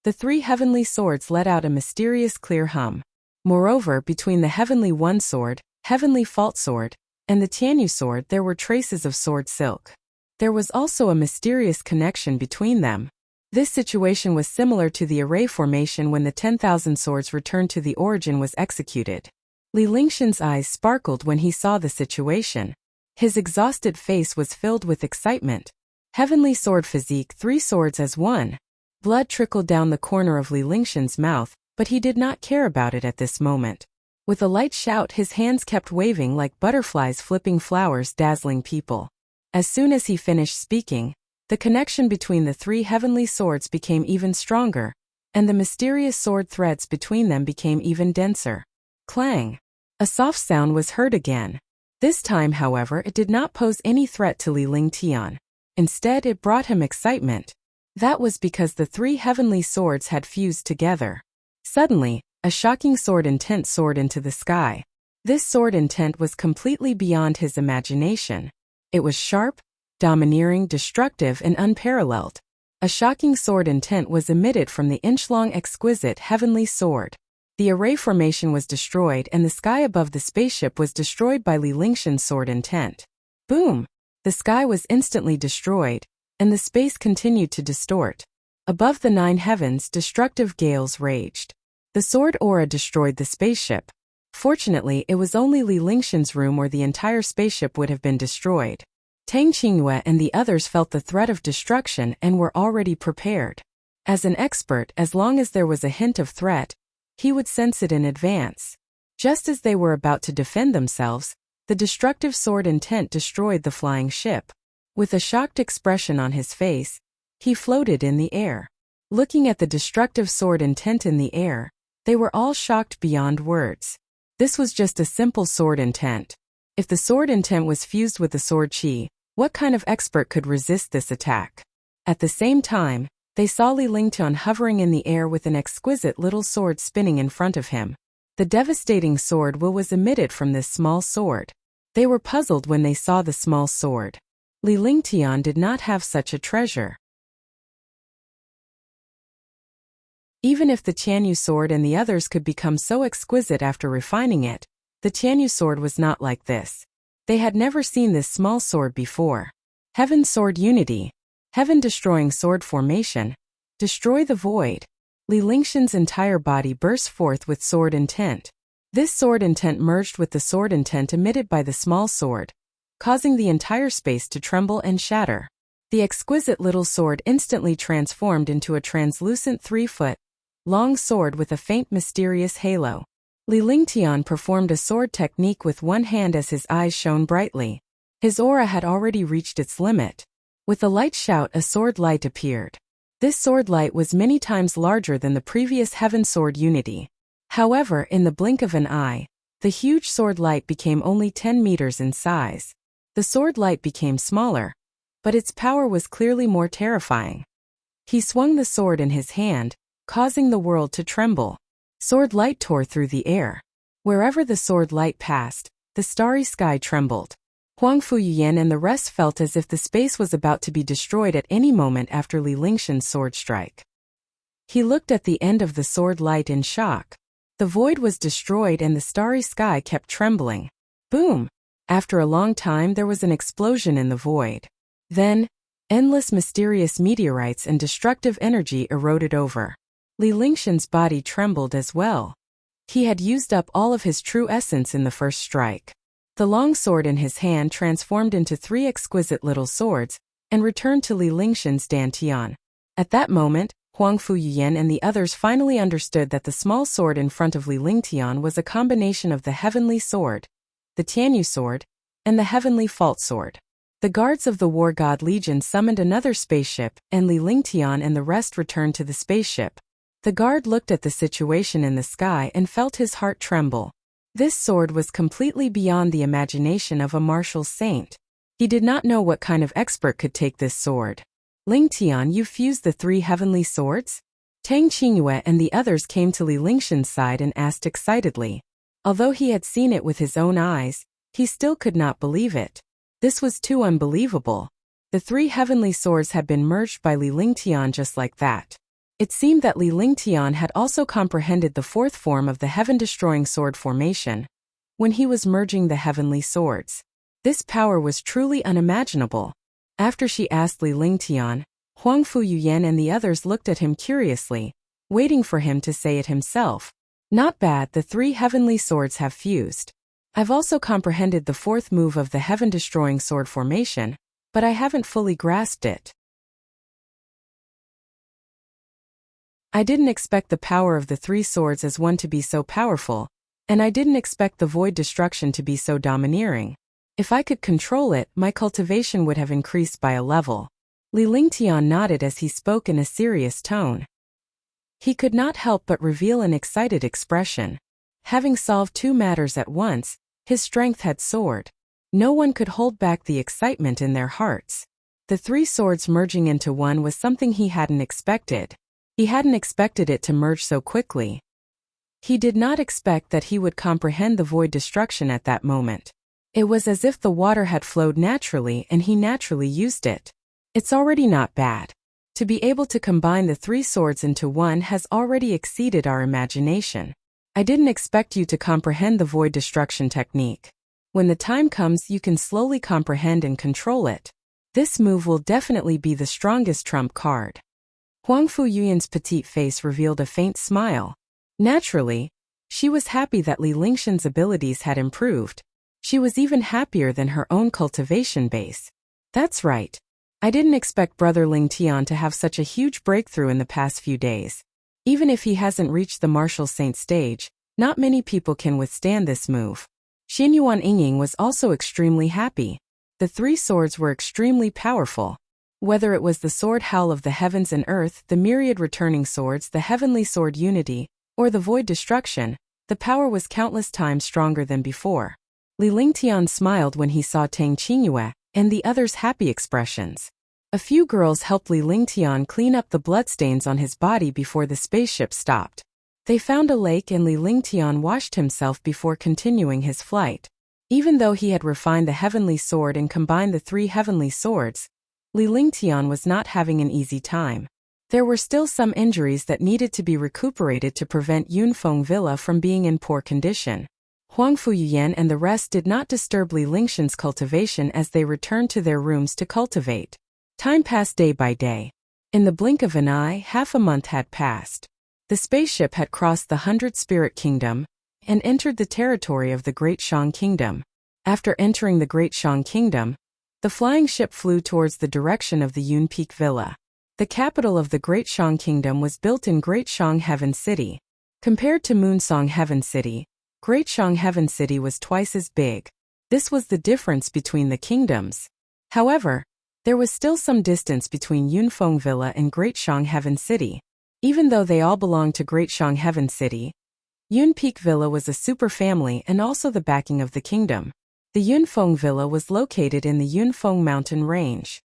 the three heavenly swords let out a mysterious clear hum. Moreover, between the heavenly one sword, heavenly fault sword, and the Tianyu sword there were traces of sword silk. There was also a mysterious connection between them. This situation was similar to the array formation when the 10,000 swords returned to the origin was executed. Li Lingshan's eyes sparkled when he saw the situation. His exhausted face was filled with excitement. Heavenly sword physique, three swords as one. Blood trickled down the corner of Li Lingshan's mouth, but he did not care about it at this moment. With a light shout, his hands kept waving like butterflies flipping flowers, dazzling people. As soon as he finished speaking, the connection between the three heavenly swords became even stronger, and the mysterious sword threads between them became even denser. Clang! A soft sound was heard again. This time, however, it did not pose any threat to Li Lingtian. Instead, it brought him excitement. That was because the three heavenly swords had fused together. Suddenly, a shocking sword intent soared into the sky. This sword intent was completely beyond his imagination. It was sharp, domineering, destructive, and unparalleled. A shocking sword intent was emitted from the inch-long exquisite heavenly sword. The array formation was destroyed and the sky above the spaceship was destroyed by Li Lingshan's sword intent. Boom! The sky was instantly destroyed, and the space continued to distort. Above the 9 heavens, destructive gales raged. The sword aura destroyed the spaceship. Fortunately, it was only Li Lingshan's room where the entire spaceship would have been destroyed. Tang Qingyue and the others felt the threat of destruction and were already prepared. As an expert, as long as there was a hint of threat, he would sense it in advance. Just as they were about to defend themselves, the destructive sword intent destroyed the flying ship. With a shocked expression on his face, he floated in the air. Looking at the destructive sword intent in the air, they were all shocked beyond words. This was just a simple sword intent. If the sword intent was fused with the sword qi, what kind of expert could resist this attack? At the same time, they saw Li Lingtian hovering in the air with an exquisite little sword spinning in front of him. The devastating sword will was emitted from this small sword. They were puzzled when they saw the small sword. Li Lingtian did not have such a treasure. Even if the Tianyu sword and the others could become so exquisite after refining it, the Tianyu sword was not like this. They had never seen this small sword before. Heaven Sword Unity. Heaven-destroying sword formation. Destroy the void. Li Lingshan's entire body burst forth with sword intent. This sword intent merged with the sword intent emitted by the small sword, causing the entire space to tremble and shatter. The exquisite little sword instantly transformed into a translucent 3-foot-long sword with a faint mysterious halo. Li Lingtian performed a sword technique with one hand as his eyes shone brightly. His aura had already reached its limit. With a light shout, a sword light appeared. This sword light was many times larger than the previous Heaven Sword Unity. However, in the blink of an eye, the huge sword light became only 10 meters in size. The sword light became smaller, but its power was clearly more terrifying. He swung the sword in his hand, causing the world to tremble. Sword light tore through the air. Wherever the sword light passed, the starry sky trembled. Huang Fuyuyan and the rest felt as if the space was about to be destroyed at any moment after Li Lingshan's sword strike. He looked at the end of the sword light in shock. The void was destroyed and the starry sky kept trembling. Boom! After a long time there was an explosion in the void. Then, endless mysterious meteorites and destructive energy eroded over. Li Lingshan's body trembled as well. He had used up all of his true essence in the first strike. The long sword in his hand transformed into 3 exquisite little swords and returned to Li Lingshan's dantian. At that moment, Huang Fuyuyan and the others finally understood that the small sword in front of Li Lingtian was a combination of the heavenly sword, the Tianyu sword, and the heavenly fault sword. The guards of the War God Legion summoned another spaceship, and Li Lingtian and the rest returned to the spaceship. The guard looked at the situation in the sky and felt his heart tremble. This sword was completely beyond the imagination of a martial saint. He did not know what kind of expert could take this sword. Lingtian, you fused the 3 heavenly swords? Tang Qingyue and the others came to Li Lingshan's side and asked excitedly. Although he had seen it with his own eyes, he still could not believe it. This was too unbelievable. The 3 heavenly swords had been merged by Li Lingtian just like that. It seemed that Li Lingtian had also comprehended the 4th form of the heaven-destroying sword formation when he was merging the heavenly swords. This power was truly unimaginable. After she asked Li Lingtian, Huang Fuyuyan and the others looked at him curiously, waiting for him to say it himself. Not bad, the 3 heavenly swords have fused. I've also comprehended the 4th move of the heaven-destroying sword formation, but I haven't fully grasped it. I didn't expect the power of the 3 swords as one to be so powerful, and I didn't expect the void destruction to be so domineering. If I could control it, my cultivation would have increased by a level. Li Lingtian nodded as he spoke in a serious tone. He could not help but reveal an excited expression. Having solved 2 matters at once, his strength had soared. No one could hold back the excitement in their hearts. The 3 swords merging into one was something he hadn't expected. He hadn't expected it to merge so quickly. He did not expect that he would comprehend the void destruction at that moment. It was as if the water had flowed naturally and he naturally used it. It's already not bad. To be able to combine the 3 swords into one has already exceeded our imagination. I didn't expect you to comprehend the void destruction technique. When the time comes, you can slowly comprehend and control it. This move will definitely be the strongest trump card. Huang Fuyuyan's petite face revealed a faint smile. Naturally, she was happy that Li Lingshan's abilities had improved. She was even happier than her own cultivation base. That's right. I didn't expect Brother Lingtian to have such a huge breakthrough in the past few days. Even if he hasn't reached the martial saint stage, not many people can withstand this move. Xianyuan Yingying was also extremely happy. The 3 swords were extremely powerful. Whether it was the sword howl of the heavens and earth, the myriad returning swords, the heavenly sword unity, or the void destruction, the power was countless times stronger than before. Li Lingtian smiled when he saw Tang Qingyue and the others' happy expressions. A few girls helped Li Lingtian clean up the bloodstains on his body before the spaceship stopped. They found a lake and Li Lingtian washed himself before continuing his flight. Even though he had refined the heavenly sword and combined the 3 heavenly swords, Li Lingtian was not having an easy time. There were still some injuries that needed to be recuperated to prevent Yunfeng Villa from being in poor condition. Huang Fuyuyan and the rest did not disturb Li Lingxian's cultivation as they returned to their rooms to cultivate. Time passed day by day. In the blink of an eye, half a month had passed. The spaceship had crossed the 100 Spirit Kingdom and entered the territory of the Great Shang Kingdom. After entering the Great Shang Kingdom, the flying ship flew towards the direction of the Yun Peak Villa. The capital of the Great Shang Kingdom was built in Great Shang Heaven City. Compared to Moonsong Heaven City, Great Shang Heaven City was twice as big. This was the difference between the kingdoms. However, there was still some distance between Yunfeng Villa and Great Shang Heaven City. Even though they all belonged to Great Shang Heaven City, Yun Peak Villa was a super family and also the backing of the kingdom. The Yunfeng Villa was located in the Yunfeng mountain range.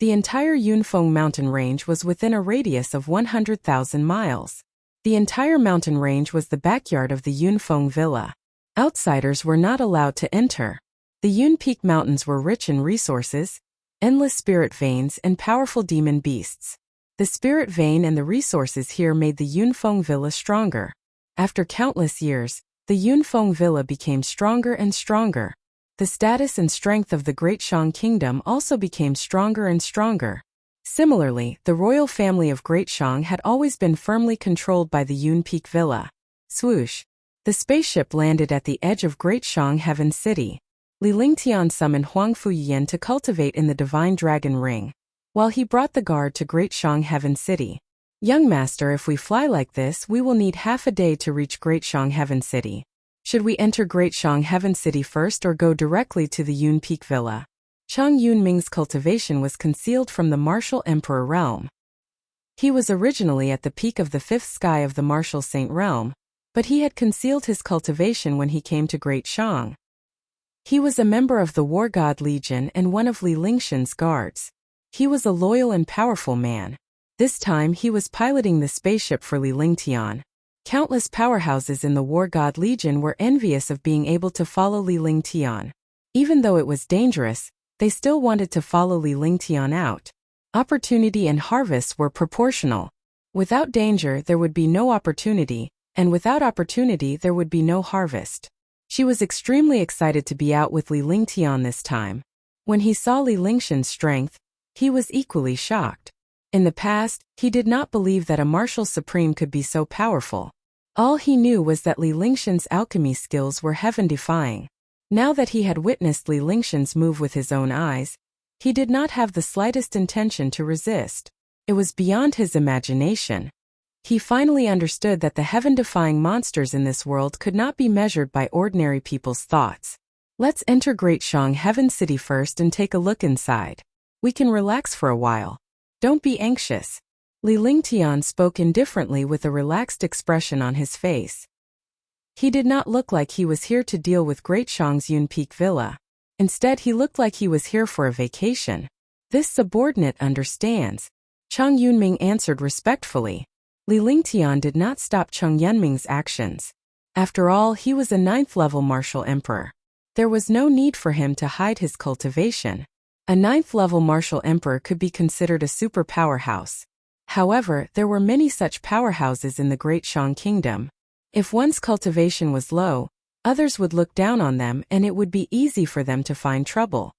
The entire Yunfeng mountain range was within a radius of 100,000 miles. The entire mountain range was the backyard of the Yunfeng Villa. Outsiders were not allowed to enter. The Yun Peak Mountains were rich in resources, endless spirit veins and powerful demon beasts. The spirit vein and the resources here made the Yunfeng Villa stronger. After countless years, the Yunfeng Villa became stronger and stronger. The status and strength of the Great Shang Kingdom also became stronger and stronger. Similarly, the royal family of Great Shang had always been firmly controlled by the Yun Peak Villa. Swoosh! The spaceship landed at the edge of Great Shang Heaven City. Li Lingtian summoned Huang Fuyuyan to cultivate in the Divine Dragon Ring, while he brought the guard to Great Shang Heaven City. Young master, if we fly like this, we will need half a day to reach Great Shang Heaven City. Should we enter Great Shang Heaven City first or go directly to the Yun Peak Villa? Chang Yunming's cultivation was concealed from the Martial Emperor realm. He was originally at the peak of the fifth sky of the Martial Saint realm, but he had concealed his cultivation when he came to Great Shang. He was a member of the War God Legion and one of Li Lingxian's guards. He was a loyal and powerful man. This time he was piloting the spaceship for Li Lingtian. Countless powerhouses in the War God Legion were envious of being able to follow Li Lingtian. Even though it was dangerous, they still wanted to follow Li Lingtian out. Opportunity and harvest were proportional. Without danger there would be no opportunity, and without opportunity there would be no harvest. She was extremely excited to be out with Li Lingtian this time. When he saw Li Lingxian's strength, he was equally shocked. In the past, he did not believe that a martial supreme could be so powerful. All he knew was that Li Lingxian's alchemy skills were heaven-defying. Now that he had witnessed Li Lingxian's move with his own eyes, he did not have the slightest intention to resist. It was beyond his imagination. He finally understood that the heaven-defying monsters in this world could not be measured by ordinary people's thoughts. Let's enter Great Shang Heaven City first and take a look inside. We can relax for a while. Don't be anxious. Li Lingtian spoke indifferently with a relaxed expression on his face. He did not look like he was here to deal with Great Shang's Yun Peak Villa. Instead, he looked like he was here for a vacation. This subordinate understands. Chang Yunming answered respectfully. Li Lingtian did not stop Chang Yunming's actions. After all, he was a 9th-level martial emperor. There was no need for him to hide his cultivation. A 9th-level martial emperor could be considered a super powerhouse. However, there were many such powerhouses in the Great Shang Kingdom. If one's cultivation was low, others would look down on them and it would be easy for them to find trouble.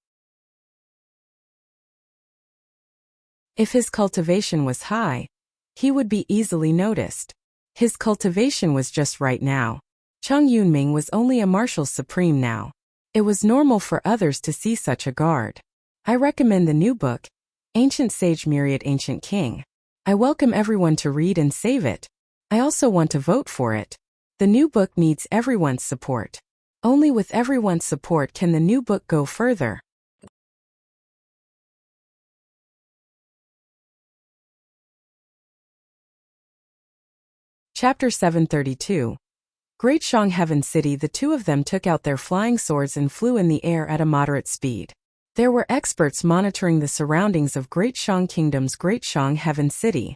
If his cultivation was high, he would be easily noticed. His cultivation was just right now. Chang Yunming was only a martial supreme now. It was normal for others to see such a guard. I recommend the new book, Ancient Sage Myriad Ancient King. I welcome everyone to read and save it. I also want to vote for it. The new book needs everyone's support. Only with everyone's support can the new book go further. Chapter 732. Great Shang Heaven City. The two of them took out their flying swords and flew in the air at a moderate speed. There were experts monitoring the surroundings of Great Shang Kingdom's Great Shang Heaven City.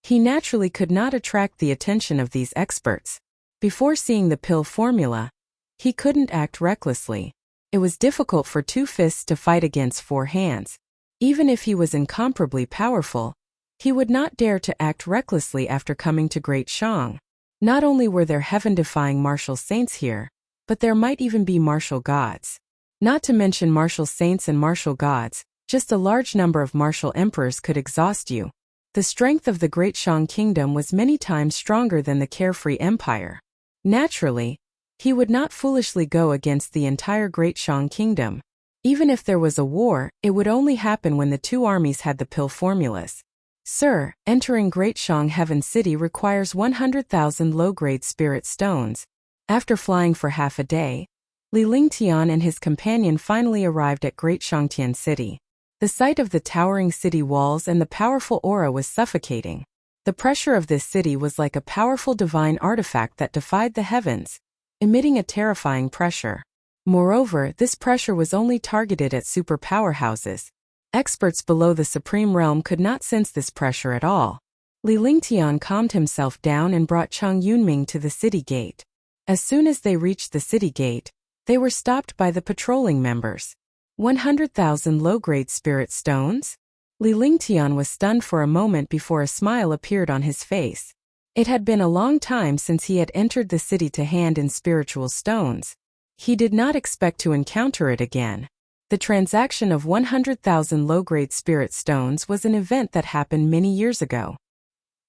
He naturally could not attract the attention of these experts. Before seeing the pill formula, he couldn't act recklessly. It was difficult for two fists to fight against four hands. Even if he was incomparably powerful, he would not dare to act recklessly after coming to Great Shang. Not only were there heaven-defying martial saints here, but there might even be martial gods. Not to mention martial saints and martial gods, just a large number of martial emperors could exhaust you. The strength of the Great Shang Kingdom was many times stronger than the carefree empire. Naturally, he would not foolishly go against the entire Great Shang Kingdom. Even if there was a war, it would only happen when the two armies had the pill formulas. Sir, entering Great Shang Heaven City requires 100,000 low-grade spirit stones. After flying for half a day, Li Lingtian and his companion finally arrived at Great Shangtian City. The sight of the towering city walls and the powerful aura was suffocating. The pressure of this city was like a powerful divine artifact that defied the heavens, emitting a terrifying pressure. Moreover, this pressure was only targeted at super powerhouses. Experts below the supreme realm could not sense this pressure at all. Li Lingtian calmed himself down and brought Chang Yunming to the city gate. As soon as they reached the city gate, they were stopped by the patrolling members. 100,000 low-grade spirit stones? Li Lingtian was stunned for a moment before a smile appeared on his face. It had been a long time since he had entered the city to hand in spiritual stones. He did not expect to encounter it again. The transaction of 100,000 low-grade spirit stones was an event that happened many years ago.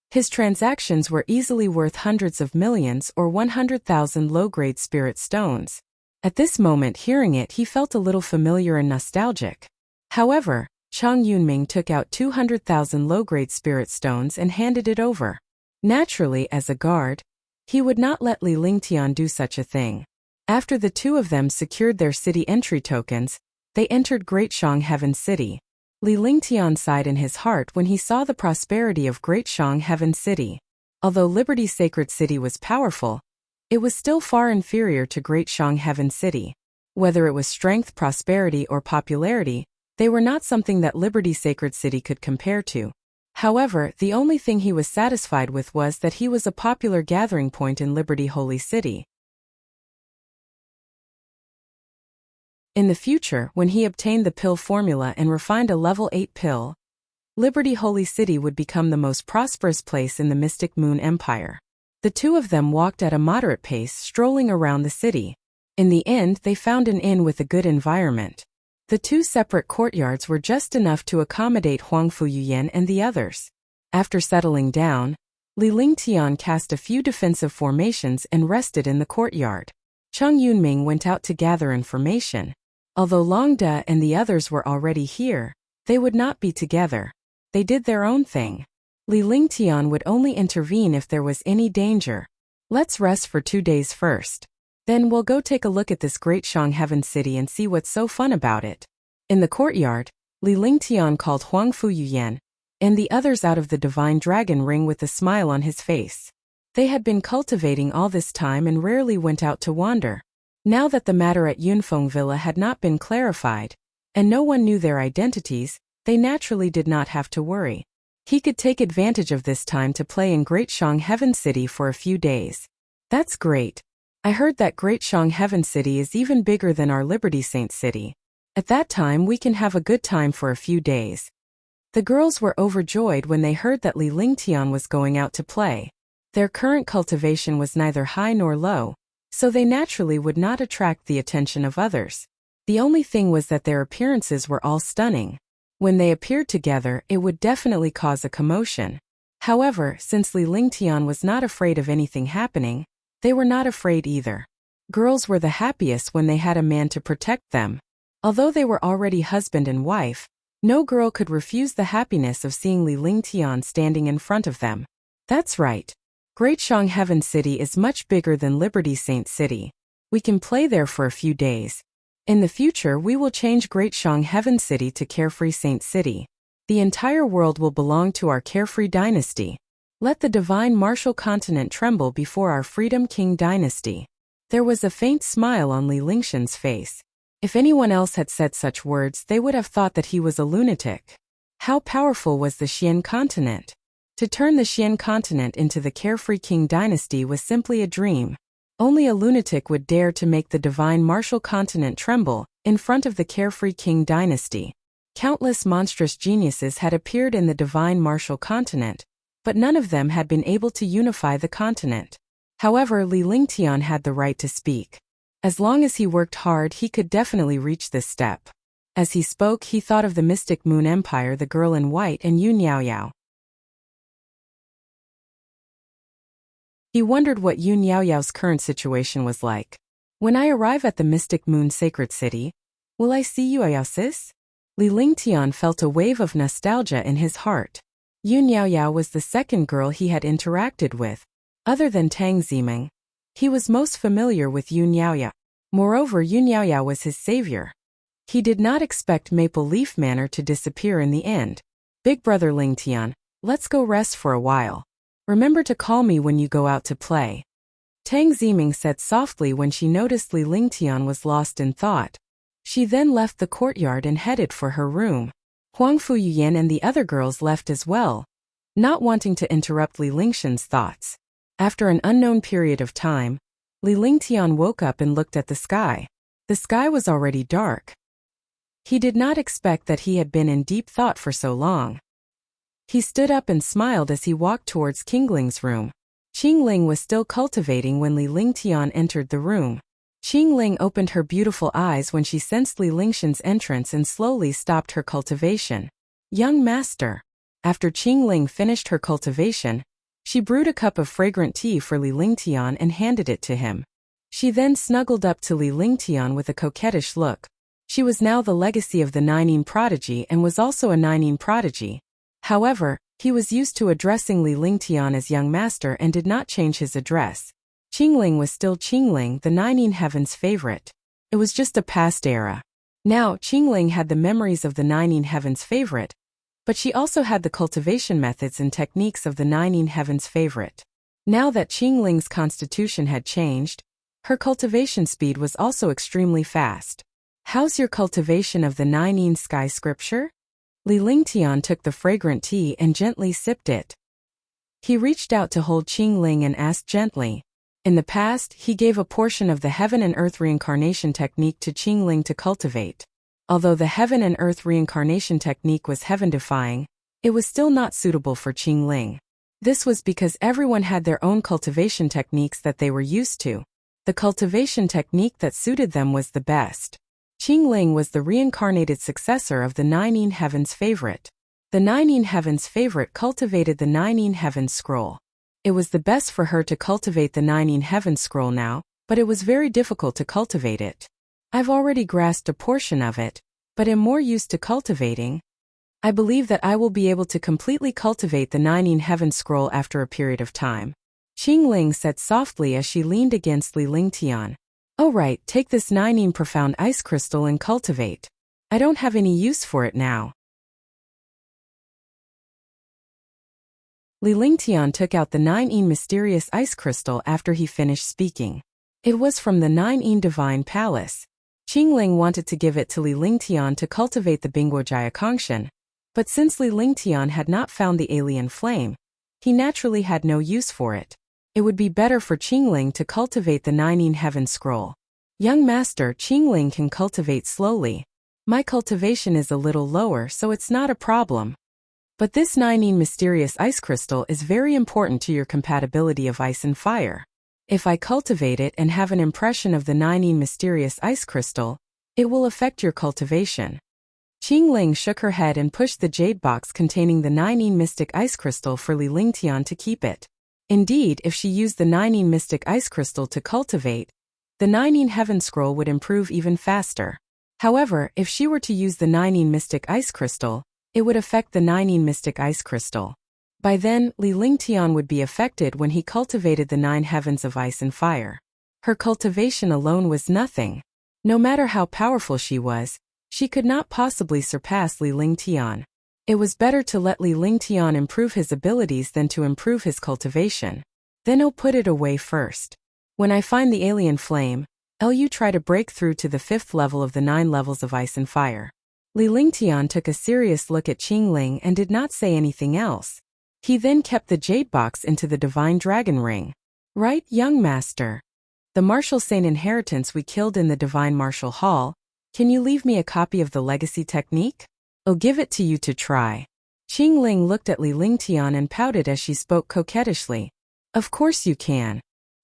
His transactions were easily worth hundreds of millions or 100,000 low-grade spirit stones. At this moment, hearing it, he felt a little familiar and nostalgic. However, Chang Yunming took out 200,000 low-grade spirit stones and handed it over. Naturally, as a guard, he would not let Li Lingtian do such a thing. After the two of them secured their city entry tokens, they entered Great Shang Heaven City. Li Lingtian sighed in his heart when he saw the prosperity of Great Shang Heaven City. Although Liberty Sacred City was powerful, it was still far inferior to Great Shang Heaven City. Whether it was strength, prosperity, or popularity, they were not something that Liberty Sacred City could compare to. However, the only thing he was satisfied with was that he was a popular gathering point in Liberty Holy City. In the future, when he obtained the pill formula and refined a level 8 pill, Liberty Holy City would become the most prosperous place in the Mystic Moon Empire. The two of them walked at a moderate pace, strolling around the city. In the end, they found an inn with a good environment. The two separate courtyards were just enough to accommodate Huang Fuyuyan and the others. After settling down, Li Lingtian cast a few defensive formations and rested in the courtyard. Chang Yunming went out to gather information. Although Long De and the others were already here, they would not be together. They did their own thing. Li Lingtian would only intervene if there was any danger. Let's rest for 2 days first. Then we'll go take a look at this Great Shang Heaven City and see what's so fun about it. In the courtyard, Li Lingtian called Huang Fuyuyan and the others out of the Divine Dragon Ring with a smile on his face. They had been cultivating all this time and rarely went out to wander. Now that the matter at Yunfeng Villa had not been clarified, and no one knew their identities, they naturally did not have to worry. He could take advantage of this time to play in Great Shang Heaven City for a few days. That's great. I heard that Great Shang Heaven City is even bigger than our Liberty Saint City. At that time we can have a good time for a few days. The girls were overjoyed when they heard that Li Lingtian was going out to play. Their current cultivation was neither high nor low, so they naturally would not attract the attention of others. The only thing was that their appearances were all stunning. When they appeared together, it would definitely cause a commotion. However, since Li Lingtian was not afraid of anything happening, they were not afraid either. Girls were the happiest when they had a man to protect them. Although they were already husband and wife, no girl could refuse the happiness of seeing Li Lingtian standing in front of them. That's right. Great Shang Heaven City is much bigger than Liberty Saint City. We can play there for a few days. In the future we will change Great Shang Heaven City to Carefree Saint City. The entire world will belong to our Carefree dynasty. Let the divine martial continent tremble before our Freedom King dynasty. There was a faint smile on Li Lingtian's face. If anyone else had said such words, they would have thought that he was a lunatic. How powerful was the Xian continent? To turn the Xian continent into the Carefree King dynasty was simply a dream. Only a lunatic would dare to make the divine martial continent tremble in front of the Carefree King dynasty. Countless monstrous geniuses had appeared in the divine martial continent, but none of them had been able to unify the continent. However, Li Lingtian had the right to speak. As long as he worked hard, he could definitely reach this step. As he spoke, he thought of the mystic Moon Empire, the girl in white, and Yu Niaoyao. He wondered what Yu Niaoyao's current situation was like. When I arrive at the mystic moon sacred city, will I see Yu Niaoyao, sis? Li Lingtian felt a wave of nostalgia in his heart. Yu Niaoyao was the second girl he had interacted with. Other than Tang Ziming, he was most familiar with Yu Niaoyao. Moreover, Yu Niaoyao was his savior. He did not expect Maple Leaf Manor to disappear in the end. Big brother Lingtian, let's go rest for a while. Remember to call me when you go out to play. Tang Ziming said softly when she noticed Li Lingtian was lost in thought. She then left the courtyard and headed for her room. Huang Fuyan and the other girls left as well, not wanting to interrupt Li Lingtian's thoughts. After an unknown period of time, Li Lingtian woke up and looked at the sky. The sky was already dark. He did not expect that he had been in deep thought for so long. He stood up and smiled as he walked towards Qingling's room. Qingling was still cultivating when Li Lingtian entered the room. Qingling opened her beautiful eyes when she sensed Li Lingtian's entrance and slowly stopped her cultivation. Young master. After Qingling finished her cultivation, she brewed a cup of fragrant tea for Li Lingtian and handed it to him. She then snuggled up to Li Lingtian with a coquettish look. She was now the legacy of the Nining prodigy and was also a Nining prodigy. However, he was used to addressing Li Lingtian as young master and did not change his address. Qingling was still Qingling, the Nining Heaven's favorite. It was just a past era. Now, Qingling had the memories of the Nining Heaven's favorite, but she also had the cultivation methods and techniques of the Nining Heaven's favorite. Now that Qingling's constitution had changed, her cultivation speed was also extremely fast. How's your cultivation of the Nining sky scripture? Li Lingtian took the fragrant tea and gently sipped it. He reached out to hold Qingling and asked gently. In the past, he gave a portion of the Heaven and Earth reincarnation technique to Qingling to cultivate. Although the Heaven and Earth reincarnation technique was heaven-defying, it was still not suitable for Qingling. This was because everyone had their own cultivation techniques that they were used to. The cultivation technique that suited them was the best. Qingling was the reincarnated successor of the Nining Heaven's favorite. The Nining Heaven's favorite cultivated the Nining Heaven's scroll. It was the best for her to cultivate the Nining Heaven's scroll now, but it was very difficult to cultivate it. I've already grasped a portion of it, but am more used to cultivating. I believe that I will be able to completely cultivate the Nining Heaven's scroll after a period of time. Qingling said softly as she leaned against Li Lingtian. Oh right, take this Nining profound ice crystal and cultivate. I don't have any use for it now. Li Lingtian took out the Nining mysterious ice crystal after he finished speaking. It was from the Nining Divine Palace. Qingling wanted to give it to Li Lingtian to cultivate the Bingguojia Kongshan, but since Li Lingtian had not found the alien flame, he naturally had no use for it. It would be better for Qingling to cultivate the Nining Heaven Scroll. Young master, Qingling can cultivate slowly. My cultivation is a little lower, so it's not a problem. But this Nining mysterious ice crystal is very important to your compatibility of ice and fire. If I cultivate it and have an impression of the Nining mysterious ice crystal, it will affect your cultivation. Qingling shook her head and pushed the jade box containing the Nining mystic ice crystal for Li Lingtian to keep it. Indeed, if she used the Nining mystic ice crystal to cultivate, the Nining Heaven Scroll would improve even faster. However, if she were to use the Nining mystic ice crystal, it would affect the Nining mystic ice crystal. By then, Li Lingtian would be affected when he cultivated the 9 heavens of ice and fire. Her cultivation alone was nothing. No matter how powerful she was, she could not possibly surpass Li Lingtian. It was better to let Li Lingtian improve his abilities than to improve his cultivation. Then I'll put it away first. When I find the alien flame, I'll try to break through to the 5th level of the 9 levels of ice and fire. Li Lingtian took a serious look at Qingling and did not say anything else. He then kept the jade box into the divine dragon ring. Right, young master? The martial saint inheritance we killed in the divine martial hall, can you leave me a copy of the legacy technique? I'll give it to you to try. Qing Ling looked at Li Lingtian and pouted as she spoke coquettishly. Of course you can.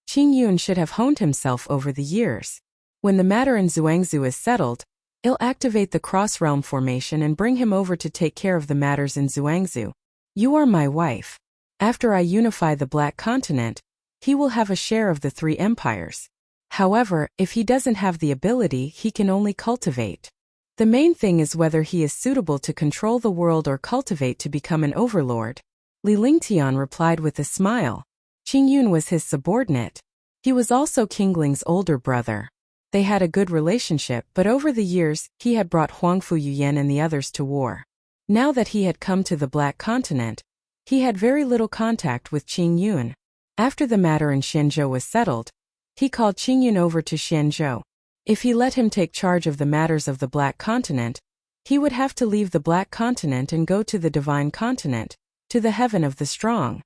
Qing Yun should have honed himself over the years. When the matter in Zhuangzi is settled, I'll activate the cross-realm formation and bring him over to take care of the matters in Zhuangzi. You are my wife. After I unify the Black Continent, he will have a share of the 3 empires. However, if he doesn't have the ability, he can only cultivate. The main thing is whether he is suitable to control the world or cultivate to become an overlord. Li Lingtian replied with a smile. Qing Yun was his subordinate. He was also King Ling's older brother. They had a good relationship, but over the years, he had brought Huangfu Yuyan and the others to war. Now that he had come to the Black Continent, he had very little contact with Qing Yun. After the matter in Xianzhou was settled, he called Qing Yun over to Xianzhou. If he let him take charge of the matters of the Black Continent, he would have to leave the Black Continent and go to the Divine Continent, to the heaven of the strong.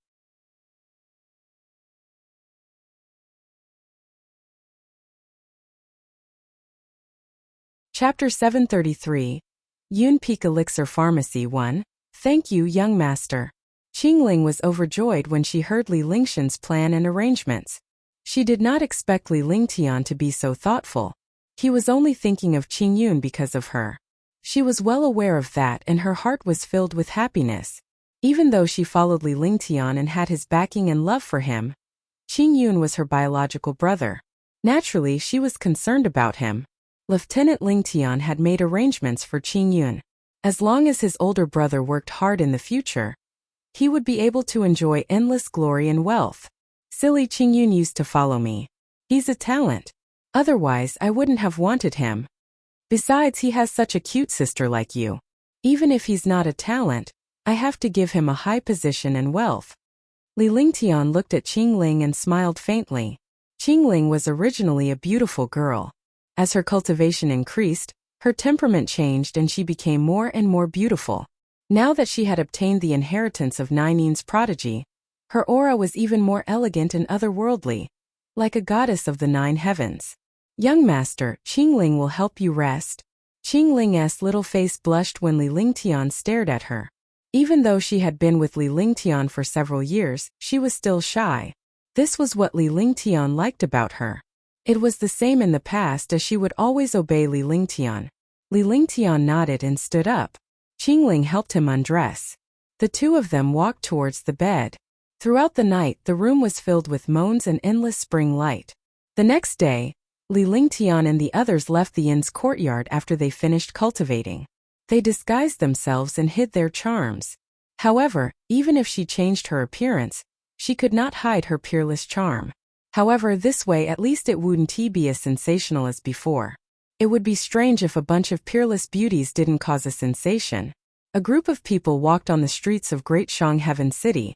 Chapter 733. Yun Peak Elixir Pharmacy 1. Thank you, young master. Qing Ling was overjoyed when she heard Li Lingtian's plan and arrangements. She did not expect Li Lingtian to be so thoughtful. He was only thinking of Qing Yun because of her. She was well aware of that and her heart was filled with happiness. Even though she followed Li Lingtian and had his backing and love for him, Qing Yun was her biological brother. Naturally, she was concerned about him. Lieutenant Lingtian had made arrangements for Qing Yun. As long as his older brother worked hard in the future, he would be able to enjoy endless glory and wealth. Silly Qing Yun used to follow me. He's a talent. Otherwise, I wouldn't have wanted him. Besides, he has such a cute sister like you. Even if he's not a talent, I have to give him a high position and wealth. Li Lingtian looked at Qing Ling and smiled faintly. Qing Ling was originally a beautiful girl. As her cultivation increased, her temperament changed and she became more and more beautiful. Now that she had obtained the inheritance of Ninin's prodigy, her aura was even more elegant and otherworldly, like a goddess of the 9 heavens. Young master, Qing Ling will help you rest. Qing Ling's little face blushed when Li Lingtian stared at her. Even though she had been with Li Lingtian for several years, she was still shy. This was what Li Lingtian liked about her. It was the same in the past as she would always obey Li Lingtian. Li Lingtian nodded and stood up. Qing Ling helped him undress. The two of them walked towards the bed. Throughout the night, the room was filled with moans and endless spring light. The next day, Li Lingtian and the others left the inn's courtyard after they finished cultivating. They disguised themselves and hid their charms. However, even if she changed her appearance, she could not hide her peerless charm. However, this way at least it wouldn't be as sensational as before. It would be strange if a bunch of peerless beauties didn't cause a sensation. A group of people walked on the streets of Great Shang Heaven City,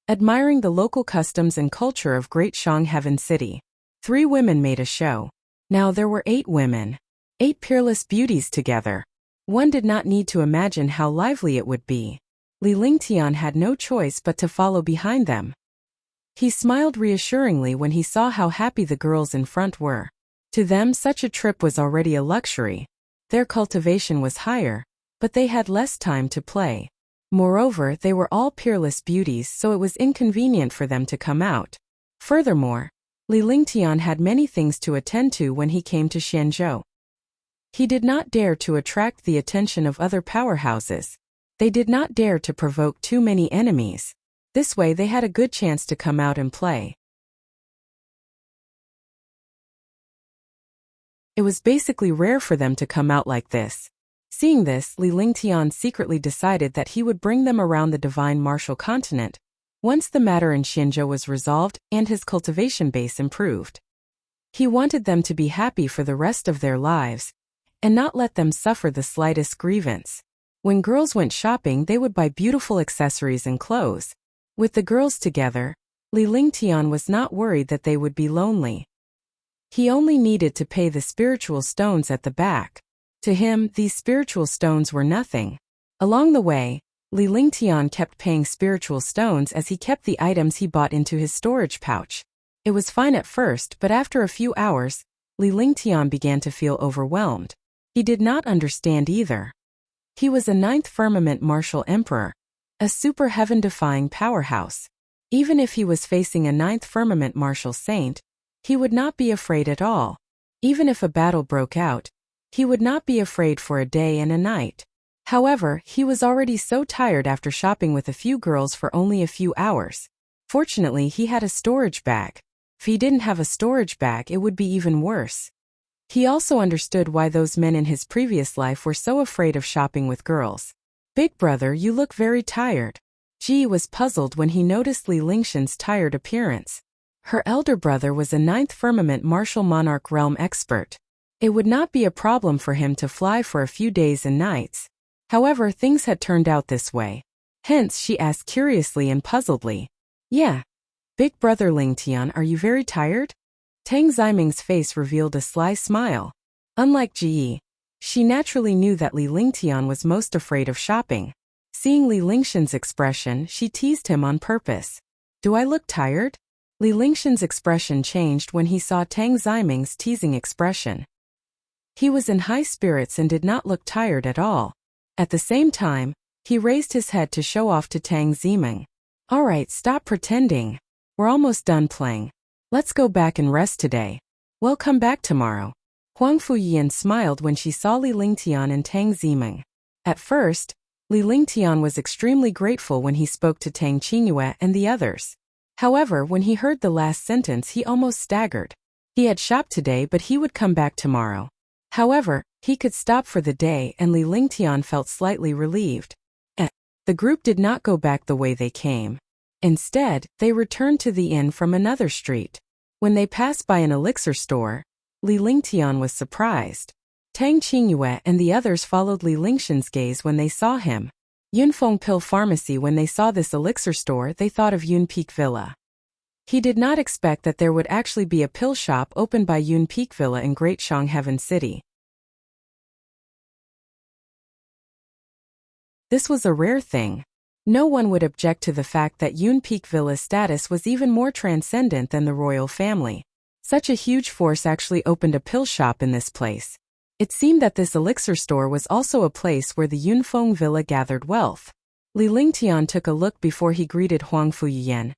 admiring the local customs and culture of Great Shang Heaven City. 3 women made a show. Now there were 8 women. 8 peerless beauties together. One did not need to imagine how lively it would be. Li Lingtian had no choice but to follow behind them. He smiled reassuringly when he saw how happy the girls in front were. To them, such a trip was already a luxury. Their cultivation was higher, but they had less time to play. Moreover, they were all peerless beauties, so it was inconvenient for them to come out. Furthermore, Li Lingtian had many things to attend to when he came to Xianzhou. He did not dare to attract the attention of other powerhouses. They did not dare to provoke too many enemies. This way they had a good chance to come out and play. It was basically rare for them to come out like this. Seeing this, Li Lingtian secretly decided that he would bring them around the Divine Martial Continent, once the matter in Xianzhou was resolved and his cultivation base improved. He wanted them to be happy for the rest of their lives, and not let them suffer the slightest grievance. When girls went shopping, they would buy beautiful accessories and clothes. With the girls together, Li Lingtian was not worried that they would be lonely. He only needed to pay the spiritual stones at the back. To him, these spiritual stones were nothing. Along the way, Li Lingtian kept paying spiritual stones as he kept the items he bought into his storage pouch. It was fine at first, but after a few hours, Li Lingtian began to feel overwhelmed. He did not understand either. He was a ninth firmament martial emperor, a super heaven-defying powerhouse. Even if he was facing a ninth firmament martial saint, he would not be afraid at all. Even if a battle broke out, he would not be afraid for a day and a night. However, he was already so tired after shopping with a few girls for only a few hours. Fortunately, he had a storage bag. If he didn't have a storage bag, it would be even worse. He also understood why those men in his previous life were so afraid of shopping with girls. Big brother, you look very tired. Ji was puzzled when he noticed Li Lingshan's tired appearance. Her elder brother was a ninth firmament martial monarch realm expert. It would not be a problem for him to fly for a few days and nights. However, things had turned out this way. Hence, she asked curiously and puzzledly. Yeah. Big brother Lingtian, are you very tired? Tang Ximing's face revealed a sly smile. Unlike Ji, she naturally knew that Li Lingtian was most afraid of shopping. Seeing Li Lingshan's expression, she teased him on purpose. Do I look tired? Li Lingshan's expression changed when he saw Tang Ximing's teasing expression. He was in high spirits and did not look tired at all. At the same time, he raised his head to show off to Tang Ximing. Alright, stop pretending. We're almost done playing. Let's go back and rest today. We'll come back tomorrow. Huang Fuyian smiled when she saw Li Lingtian and Tang Ximing. At first, Li Lingtian was extremely grateful when he spoke to Tang Qingyue and the others. However, when he heard the last sentence, he almost staggered. He had shopped today, but he would come back tomorrow. However, he could stop for the day, and Li Lingtian felt slightly relieved. The group did not go back the way they came. Instead, they returned to the inn from another street. When they passed by an elixir store, Li Lingtian was surprised. Tang Qingyue and the others followed Li Lingshan's gaze when they saw him. Yunfeng Pill Pharmacy. When they saw this elixir store, they thought of Yun Peak Villa. He did not expect that there would actually be a pill shop opened by Yun Peak Villa in Great Shangheaven City. This was a rare thing. No one would object to the fact that Yun Peak Villa's status was even more transcendent than the royal family. Such a huge force actually opened a pill shop in this place. It seemed that this elixir store was also a place where the Yunfeng Villa gathered wealth. Li Lingtian took a look before he greeted Huang Fuyian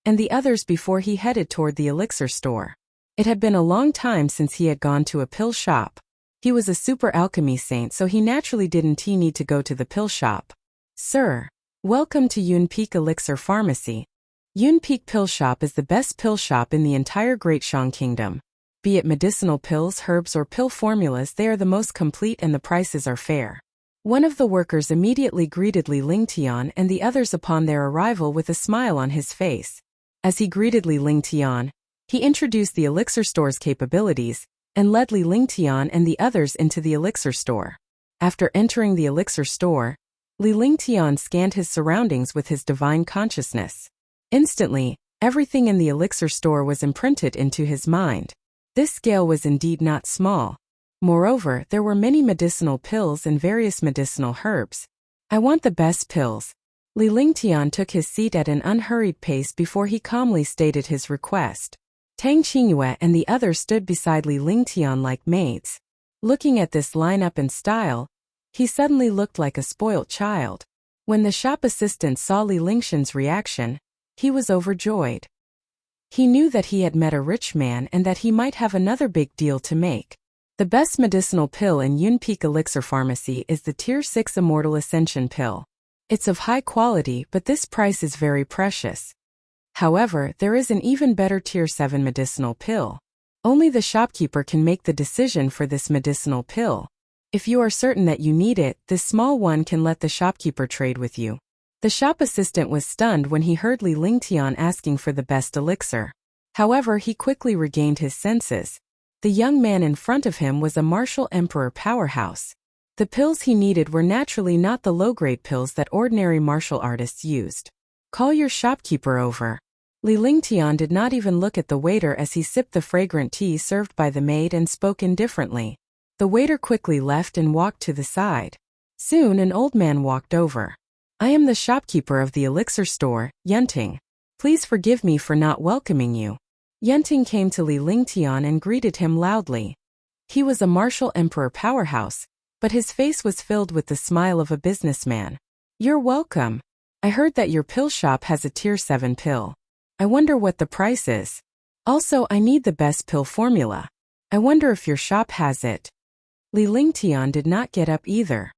and the others before he headed toward the elixir store. It had been a long time since he had gone to a pill shop. He was a super alchemy saint, so he naturally didn't need to go to the pill shop. Sir, welcome to Yun Peak Elixir Pharmacy. Yun Peak Pill Shop is the best pill shop in the entire Great Shang Kingdom. Be it medicinal pills, herbs, or pill formulas, they are the most complete and the prices are fair. One of the workers immediately greeted Li Lingtian and the others upon their arrival with a smile on his face. As he greeted Li Lingtian, he introduced the elixir store's capabilities and led Li Lingtian and the others into the elixir store. After entering the elixir store, Li Lingtian scanned his surroundings with his divine consciousness. Instantly, everything in the elixir store was imprinted into his mind. This scale was indeed not small. Moreover, there were many medicinal pills and various medicinal herbs. I want the best pills. Li Lingtian took his seat at an unhurried pace before he calmly stated his request. Tang Qingyue and the others stood beside Li Lingtian like maids. Looking at this lineup and style, he suddenly looked like a spoilt child. When the shop assistant saw Li Lingshan's reaction, he was overjoyed. He knew that he had met a rich man and that he might have another big deal to make. The best medicinal pill in Yun Peak Elixir Pharmacy is the Tier 6 Immortal Ascension pill. It's of high quality, but this price is very precious. However, there is an even better Tier 7 medicinal pill. Only the shopkeeper can make the decision for this medicinal pill. If you are certain that you need it, this small one can let the shopkeeper trade with you. The shop assistant was stunned when he heard Li Lingtian asking for the best elixir. However, he quickly regained his senses. The young man in front of him was a martial emperor powerhouse. The pills he needed were naturally not the low-grade pills that ordinary martial artists used. Call your shopkeeper over. Li Lingtian did not even look at the waiter as he sipped the fragrant tea served by the maid and spoke indifferently. The waiter quickly left and walked to the side. Soon an old man walked over. I am the shopkeeper of the elixir store, Yunting. Please forgive me for not welcoming you. Yunting came to Li Lingtian and greeted him loudly. He was a martial emperor powerhouse, but his face was filled with the smile of a businessman. "You're welcome. I heard that your pill shop has a tier 7 pill. I wonder what the price is. Also, I need the best pill formula. I wonder if your shop has it." Li Lingtian did not get up either.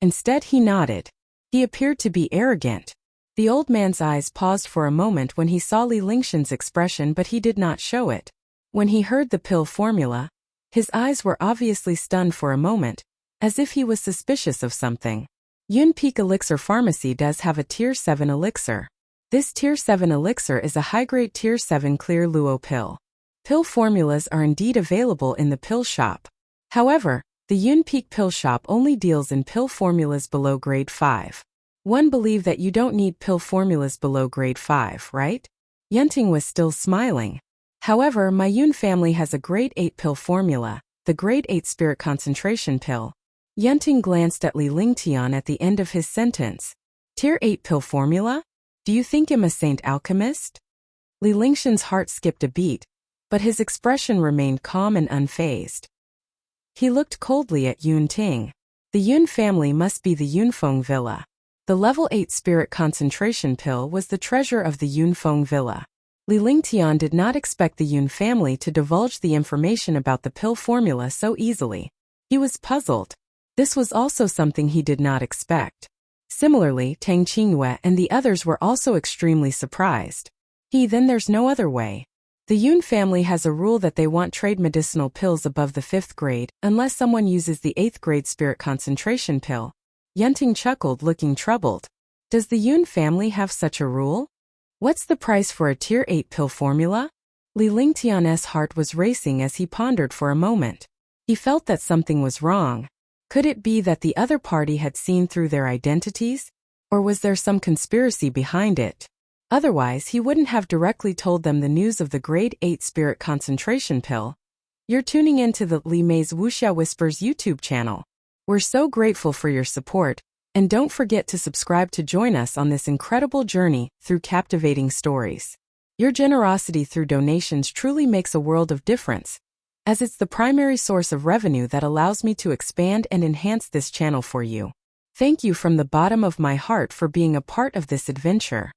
Instead, he nodded. He appeared to be arrogant. The old man's eyes paused for a moment when he saw Li Lingtian's expression, but he did not show it. When he heard the pill formula, his eyes were obviously stunned for a moment, as if he was suspicious of something. Yun Peak Elixir Pharmacy does have a tier 7 elixir. This tier 7 elixir is a high-grade tier 7 clear luo pill. Pill formulas are indeed available in the pill shop. However, the Yun Peak pill shop only deals in pill formulas below grade 5. One believe that you don't need pill formulas below grade 5, right? Yunting was still smiling. However, my Yun family has a grade 8 pill formula, the grade 8 spirit concentration pill. Yunting glanced at Li Lingtian at the end of his sentence. Tier 8 pill formula? Do you think I'm a saint alchemist? Li Lingtian's heart skipped a beat, but his expression remained calm and unfazed. He looked coldly at Yun Ting. The Yun family must be the Yunfeng Villa. The level 8 spirit concentration pill was the treasure of the Yunfeng Villa. Li Lingtian did not expect the Yun family to divulge the information about the pill formula so easily. He was puzzled. This was also something he did not expect. Similarly, Tang Qingyue and the others were also extremely surprised. Then there's no other way. The Yun family has a rule that they want trade medicinal pills above the 5th grade, unless someone uses the 8th grade spirit concentration pill. Yunting chuckled, looking troubled. Does the Yun family have such a rule? What's the price for a tier 8 pill formula? Li Lingtian's heart was racing as he pondered for a moment. He felt that something was wrong. Could it be that the other party had seen through their identities? Or was there some conspiracy behind it? Otherwise, he wouldn't have directly told them the news of the grade 8 spirit concentration pill. You're tuning into the Li Mei's Wuxia Whispers YouTube channel. We're so grateful for your support, and don't forget to subscribe to join us on this incredible journey through captivating stories. Your generosity through donations truly makes a world of difference, as it's the primary source of revenue that allows me to expand and enhance this channel for you. Thank you from the bottom of my heart for being a part of this adventure.